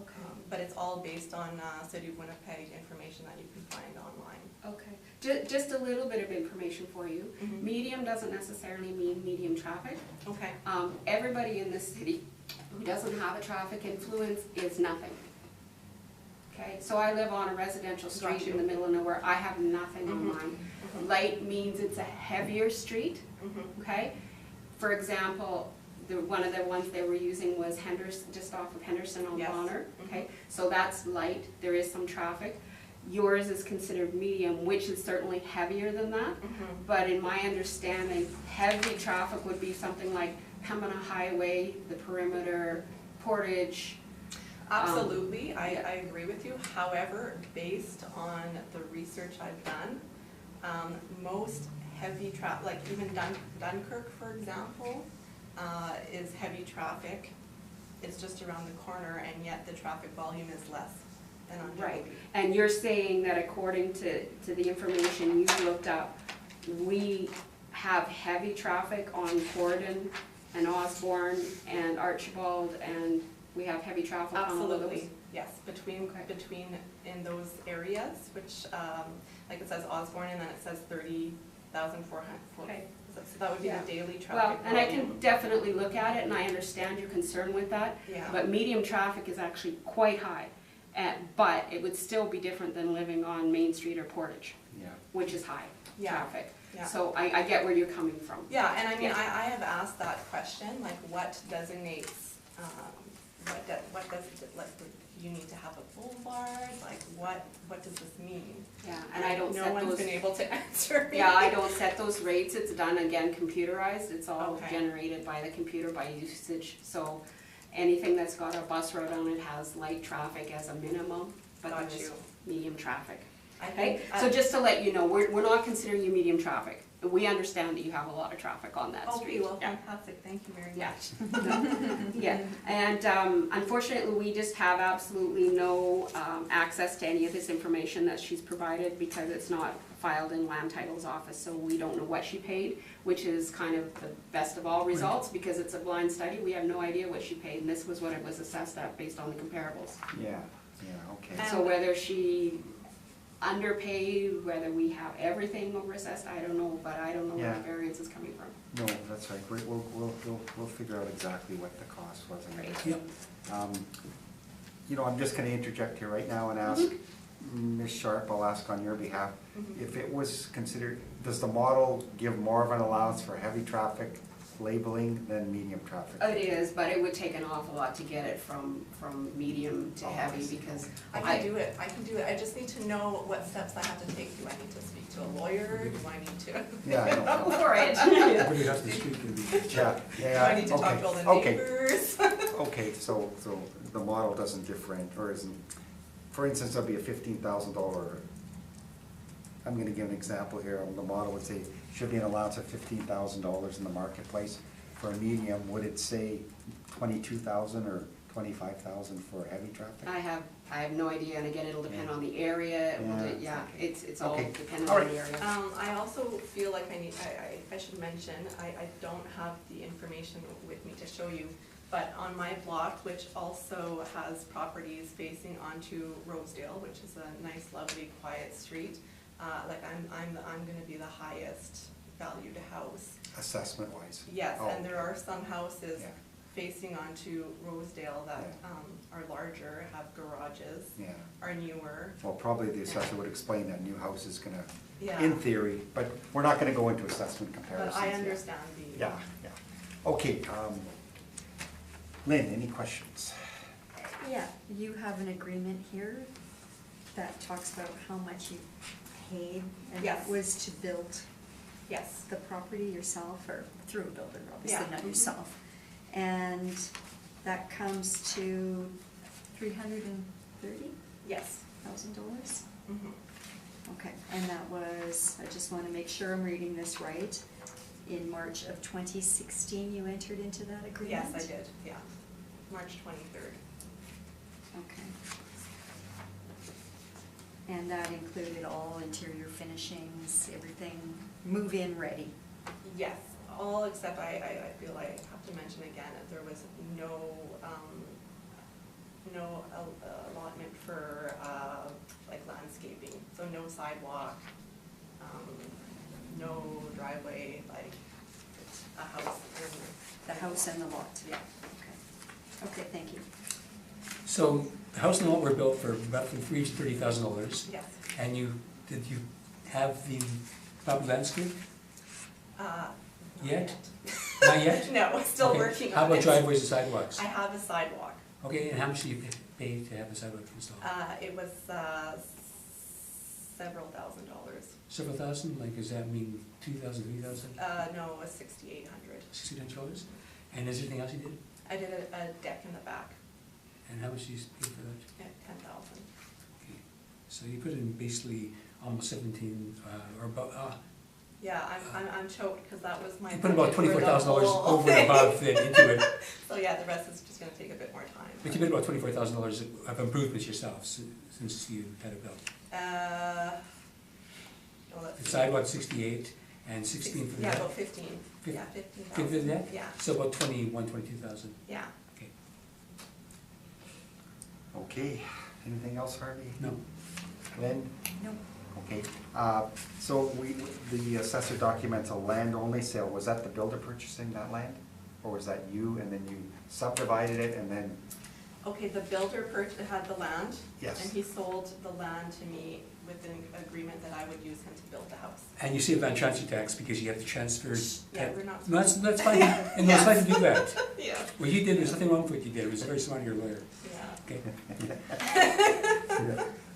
Okay. But it's all based on City of Winnipeg information that you can find online. Okay, just a little bit of information for you. Mhm. Medium doesn't necessarily mean medium traffic. Okay. Everybody in this city who doesn't have a traffic influence is nothing. Okay, so I live on a residential street Got in the you. middle of nowhere, I have nothing on Mhm. mine. Mhm. Light means it's a heavier street, Mhm. okay? For example, one of the ones they were using was Henderson, just off of Henderson on Yes. Bonner, okay? Mhm. So that's light, there is some traffic. Yours is considered medium, which is certainly heavier than that. Mhm. But in my understanding, heavy traffic would be something like Pembina Highway, the perimeter, Portage. Absolutely, I yeah. agree with you. However, based on the research I've done, most heavy traffic, like even Dunkirk, for example, is heavy traffic. It's just around the corner, and yet the traffic volume is less than on Right, Djibouti. and you're saying that according to the information you've looked up, we have heavy traffic on Corden and Osborne and Archibald, and we have heavy traffic on all of those? Absolutely, yes, between in those areas, which, like it says Osborne, and then it says 30,400. Okay. So that would be Yeah. the daily traffic Well, and I volume. can definitely look at it, and I understand your concern with that, Yeah. but medium traffic is actually quite high. But it would still be different than living on Main Street or Portage, Yeah. which is high Yeah. traffic. Yeah. So I get where you're coming from. Yeah, and I mean, Yeah. I have asked that question, like what designates, what does, like, you need to have a boulevard, like what does this mean? Yeah, and I don't No set one's those, been able to answer me. yeah, I don't set those rates, it's done again computerized, it's all Okay. generated by the computer by usage. So anything that's got a bus route on it has light traffic as a minimum, but Got there's you. medium traffic. I Okay, think, so just to let you know, we're not considering you medium traffic. We understand that you have a lot of traffic on that street. okay, well, Yeah. fantastic, thank you very Yeah. much. Yeah, and unfortunately, we just have absolutely no access to any of this information that she's provided because it's not filed in Land Title's office, so we don't know what she paid, which is kind of the best of all results because it's a blind study. We have no idea what she paid, and this was what it was assessed at based on the comparables. Yeah, okay. And- So whether she underpaid, whether we have everything over-assessed, I don't know, but I don't know where Yeah. the variance is coming from. No, that's right, we'll figure out exactly what the cost was. and Right. everything. You know, I'm just gonna interject here right now and ask Ms. Sharp, I'll ask on your behalf, if it was considered, does the model give more of an allowance for heavy traffic labeling than medium traffic? It is, but it would take an awful lot to get it from medium to Oh, I heavy see. because I can do it, I just need to know what steps I have to take. Do I need to speak to a lawyer? Do I need to? Yeah, I know. Go for it. Everybody has to speak in the. Yeah, Do yeah, I need to talk okay, to all the okay. neighbors? Okay, so the model doesn't different, or isn't, for instance, there'll be a $15,000, I'm gonna give an example here, the model would say, should be an allowance of $15,000 in the marketplace. For a medium, would it say 22,000 or 25,000 for heavy traffic? I have no idea, and again, it'll depend on the area, Yeah. it's all Okay. dependent All on right. the area. I also feel like I should mention, I don't have the information with me to show you, but on my block, which also has properties facing onto Rosedale, which is a nice, lovely, quiet street, like I'm gonna be the highest valued house. Assessment wise? Yes, Oh, and there are some houses Yeah. facing onto Rosedale that Yeah. are larger, have garages, Yeah, are newer. well, probably the assessor would explain that new house is gonna, Yeah. in theory, but we're not gonna go into assessment comparisons. But I yet. understand the. Yeah, yeah. Okay, Lynn, any questions? Yeah, you have an agreement here that talks about how much you paid, and that Yes. was to build Yes, the property yourself, or through a builder, obviously, Yeah. not Mhm. yourself. And that comes to $330,000? yes. Mhm. Okay, and that was, I just wanna make sure I'm reading this right, in March of 2016 you entered into that agreement? Yes, I did, yeah. March 23rd. Okay. And that included all interior finishings, everything move-in ready. Yes, all except I feel I have to mention again that there was no allotment for like landscaping, so no sidewalk, no driveway, like it's a house and. The house and the lot. Yeah. Okay. Okay, thank you. So the house and the lot were built for roughly $30,000, Yes. and did you have the proper landscape yet? Not yet? No, still Okay. working on it. How about driveways and sidewalks? I have a sidewalk. Okay, and how much do you pay to have the sidewalk installed? It was several $1,000s. Several thousand, like does that mean 2,000, 3,000? No, it was $6,800. $1,600? And is there anything else you did? I did a deck in the back And how much do you pay for that? at $10,000. Okay. So you put in basically almost 17, or about, Yeah, I'm choked because that was my. you put about budget for the $24,000 whole over and above it into it. So yeah, the rest is just gonna take a bit more time. But you made about $24,000 of improvements yourself since you had it built. Well, let's The see. sidewalk 68 and 16 for the Yeah, deck. about 15. Fif- Yeah, 15 for 15,000. the deck? Yeah, So about 21, 22,000. yeah. Okay. Okay, anything else, Harvey? No. Lynn? No. Okay, so the assessor documents a land-only sale, was that the builder purchasing that land? Or was that you, and then you subdivided it, and then, Okay, the builder had the land. Yes. And he sold the land to me with an agreement that I would use him to build the house. And you saved on transfer tax because you have to transfer. Yeah, we're not. No, that's fine, and it's fine to do that. Yeah, What you did, there's nothing wrong with what you did, it was very smart of your lawyer. yeah. Okay.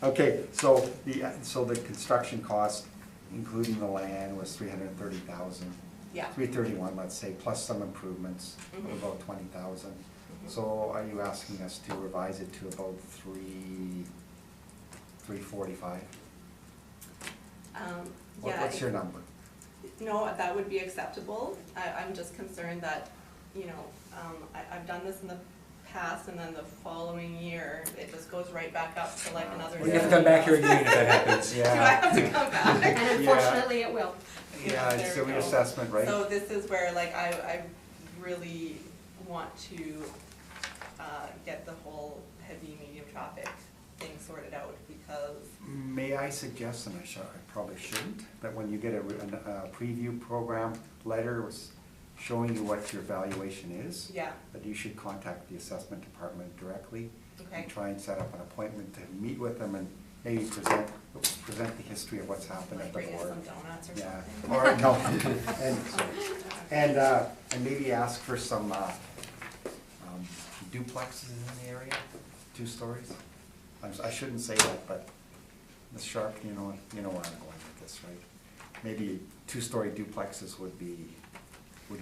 okay, so the construction cost, including the land, was $330,000. Yeah. 331, let's say, plus some improvements of Mhm. about 20,000. So are you asking us to revise it to about 345? Yeah. What's your number? No, that would be acceptable. I'm just concerned that, you know, I've done this in the past and then the following year, it just goes right back up to like another. Well, you have to come back here again if that happens. Do I have to come back? And unfortunately, it will. Yeah, There it's we a go. reassessment, right? So this is where like I really want to get the whole heavy medium traffic thing sorted out because. May I suggest, and I probably shouldn't, that when you get a preview program letter showing you what your valuation is, Yeah, that you should contact the assessment department directly okay. and try and set up an appointment to meet with them and maybe present the history of what's happened Like at the bring in board. some donuts or Yeah, something. or, no, and maybe ask for some duplexes in the area, 2 stories. I shouldn't say that, but Ms. Sharp, you know where I'm going with this, right? Maybe 2-story duplexes would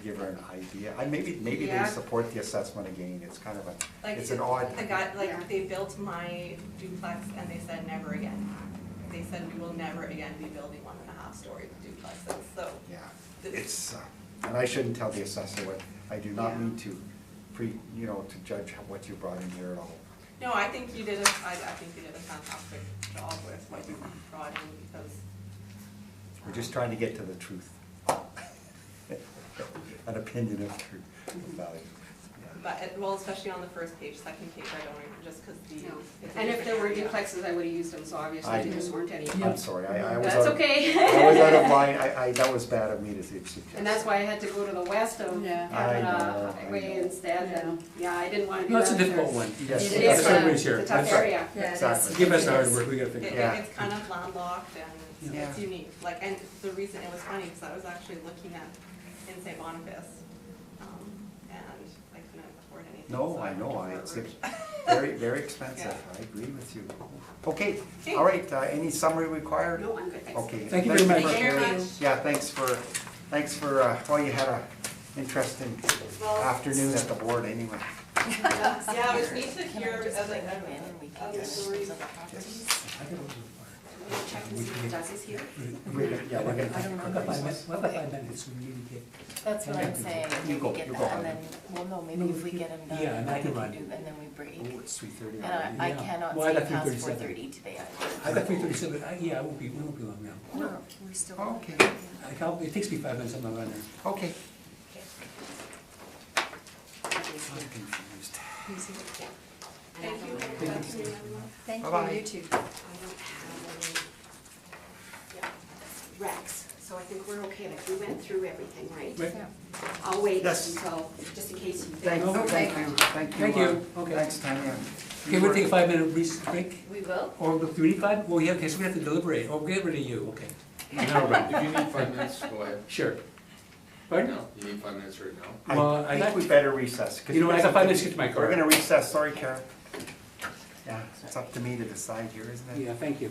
give her an idea. Maybe they Yeah. support the assessment again, it's kind of Like, it's an odd. the guy, like, Yeah. they built my duplex and they said never again. They said we will never again be building 1.5-story duplexes, so. Yeah, This- it's, and I shouldn't tell the assessor what, I do not Yeah. mean to to judge what you brought in here at all. No, I think you did I think you did a fantastic job with what you brought in because. We're just trying to get to the truth. An opinion of truth, of value. But, well, especially on the first page, second page, I don't even, just because the. No. it's a And if there were different area. duplexes, I would have used them, so I obviously there know. just weren't any. I'm sorry, I was That's out, okay. I was out of line, that was bad of me to suggest. And that's why I had to go to the west of Yeah. having I a know. highway instead, and, yeah, I didn't wanna do No, that. it's a difficult one. Yes. It That's is, why everybody's here. it's a tough That's right. area. Yeah, it is. Exactly. Give us the hard It is. work, we gotta figure it out. Yeah. It's kind of landlocked and Yeah. it's unique, like, and the reason it was funny, because I was actually looking at in St. Boniface, and I couldn't afford anything. No, so I know, went to it's Fort Rouge. very, very expensive, I agree with you. Okay, all right, any summary required? No, I'm good, thanks. Okay. Thank you very much. for Thank you very sharing. much. Yeah, thanks for, well, you had a interesting Well- afternoon at the board anyway. Yeah, it was neat to Can hear I just other, bring them in and we can other get stories. of the properties? I can open We'll check and see if Doug is here. We're gonna take a I don't quick know. I've got 5 recess. minutes, well, I've got 5 minutes, we need to get. That's what I'm saying, You we go, get you that, go, and Heidi. then, well, no, maybe if we get them done, Yeah, and I we can can run. do, and then we break. Oh, it's 3:30 And already. I Yeah. cannot Well, I stay got past 3:37. 4:30 today. I got 3:37, yeah, we won't be long now. We're still. Okay. It takes me 5 minutes, I'm not on there. Okay. I'm confused. Who's here? Thank you. Thank Bye-bye. you, you too. I don't have any recs, so I think we're okay, like, we went through everything, right? Right. Yeah. I'll wait Yes. until, just in case you. Thank Okay. Thank you. Okay. Thanks, Tanya. Okay, we'll take a 5-minute break, We will? or do we need 5? Well, yeah, okay, so we have to deliberate, or get rid of you, okay. Never mind. If you need 5 minutes, go ahead. Sure. Pardon? No, you need 5 minutes right now? Well, I I'd think like we to- better recess. 'cause You know what, I got 5 minutes to guys- get to my car. We're gonna recess, sorry, Kara. Yeah, it's up to me to decide here, isn't it? Yeah, thank you.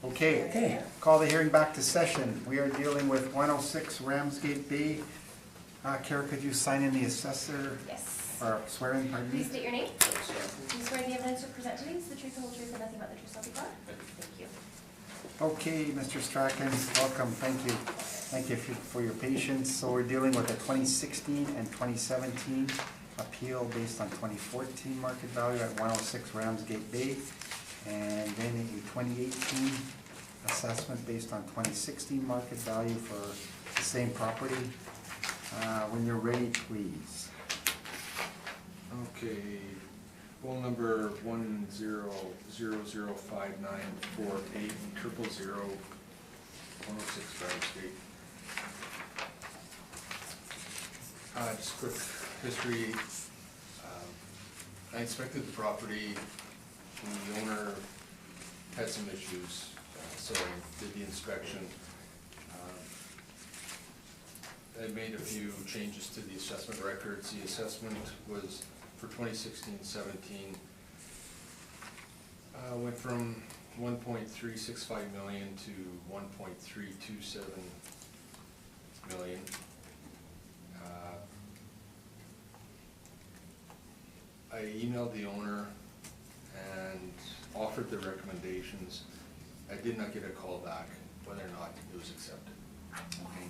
Okay, call the hearing back to session. We are dealing with 106 Ramsgate Bay. Kara, could you sign in the assessor? Yes. or swearing, pardon me. Please state your name. Do you swear the evidence you present today is the truth, the whole truth, and nothing but the truth, so help you God? Thank you. Okay, Mr. Strachan, welcome, thank you. Thank you for your patience. So we're dealing with a 2016 and 2017 appeal based on 2014 market value at 106 Ramsgate Bay, and then a 2018 assessment based on 2016 market value for the same property. When you're ready, please. Okay, phone number 100005948 000 106 Ramsgate. Just quick history. I inspected the property, and the owner had some issues, so I did the inspection. I made a few changes to the assessment records. The assessment was for 2016-17, went from 1.365 million to 1.327 million. I emailed the owner and offered the recommendations. I did not get a call back whether or not it was accepted. Okay.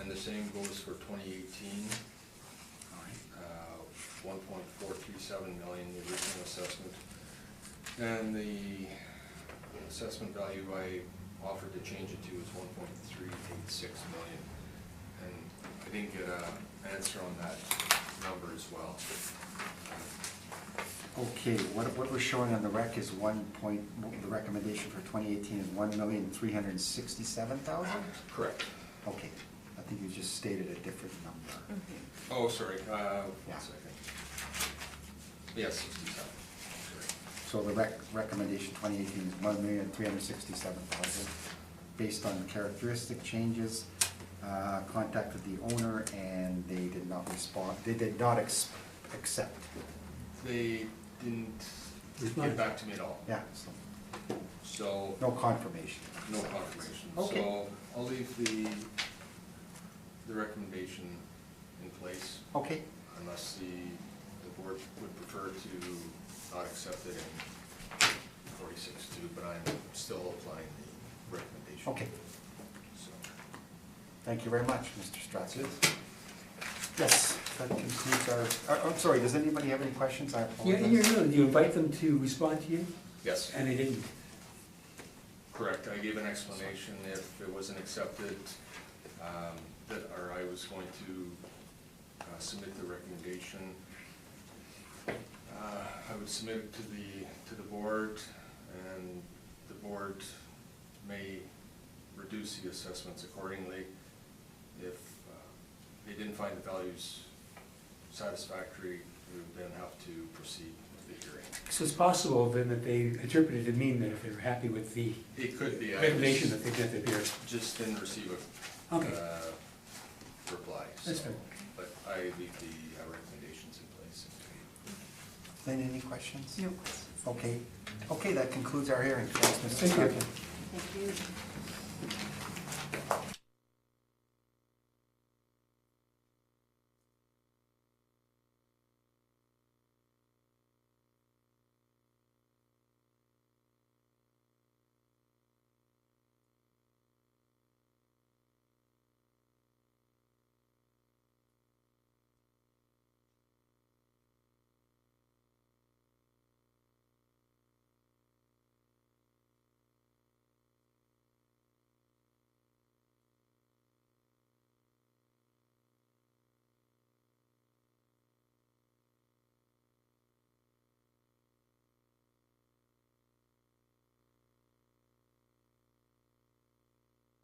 And the same goes for 2018. 1.437 million, the original assessment. And the assessment value I offered to change it to is 1.386 million. And I didn't get an answer on that number as well. Okay, what we're showing on the rec is the recommendation for 2018 is 1,367,000? Correct. Okay, I think you just stated a different number. Oh, sorry, Yeah. 1 second. Yes, 67, sorry. So the recommendation 2018 is 1,367,000. Based on characteristic changes, contacted the owner and they did not respond, they did not accept. They didn't get back to me at all. Yeah, So, no confirmation. no confirmation. Okay. So I'll leave the recommendation in place Okay, unless the board would prefer to not accept it in 46-2, but I'm still applying the recommendation. okay. So, Thank you very much, Mr. Strachan. Yes, that concludes I'm sorry, does anybody have any questions? I Yeah, apologize. you invite them to respond to you, yes, and they didn't. correct. I gave an explanation if it wasn't accepted, or I was going to submit the recommendation. I would submit it to the board, and the board may reduce the assessments accordingly. If they didn't find the values satisfactory, we would then have to proceed with the hearing. So it's possible then that they interpreted to mean that if they were happy with the It could be. recommendation that they get the beer. Just didn't receive a Okay. reply. That's so- fair. But I leave the recommendations in place. Then any questions? No questions. Okay, that concludes our hearing. Thanks, Mr. Thank you. Strachan. Thank you.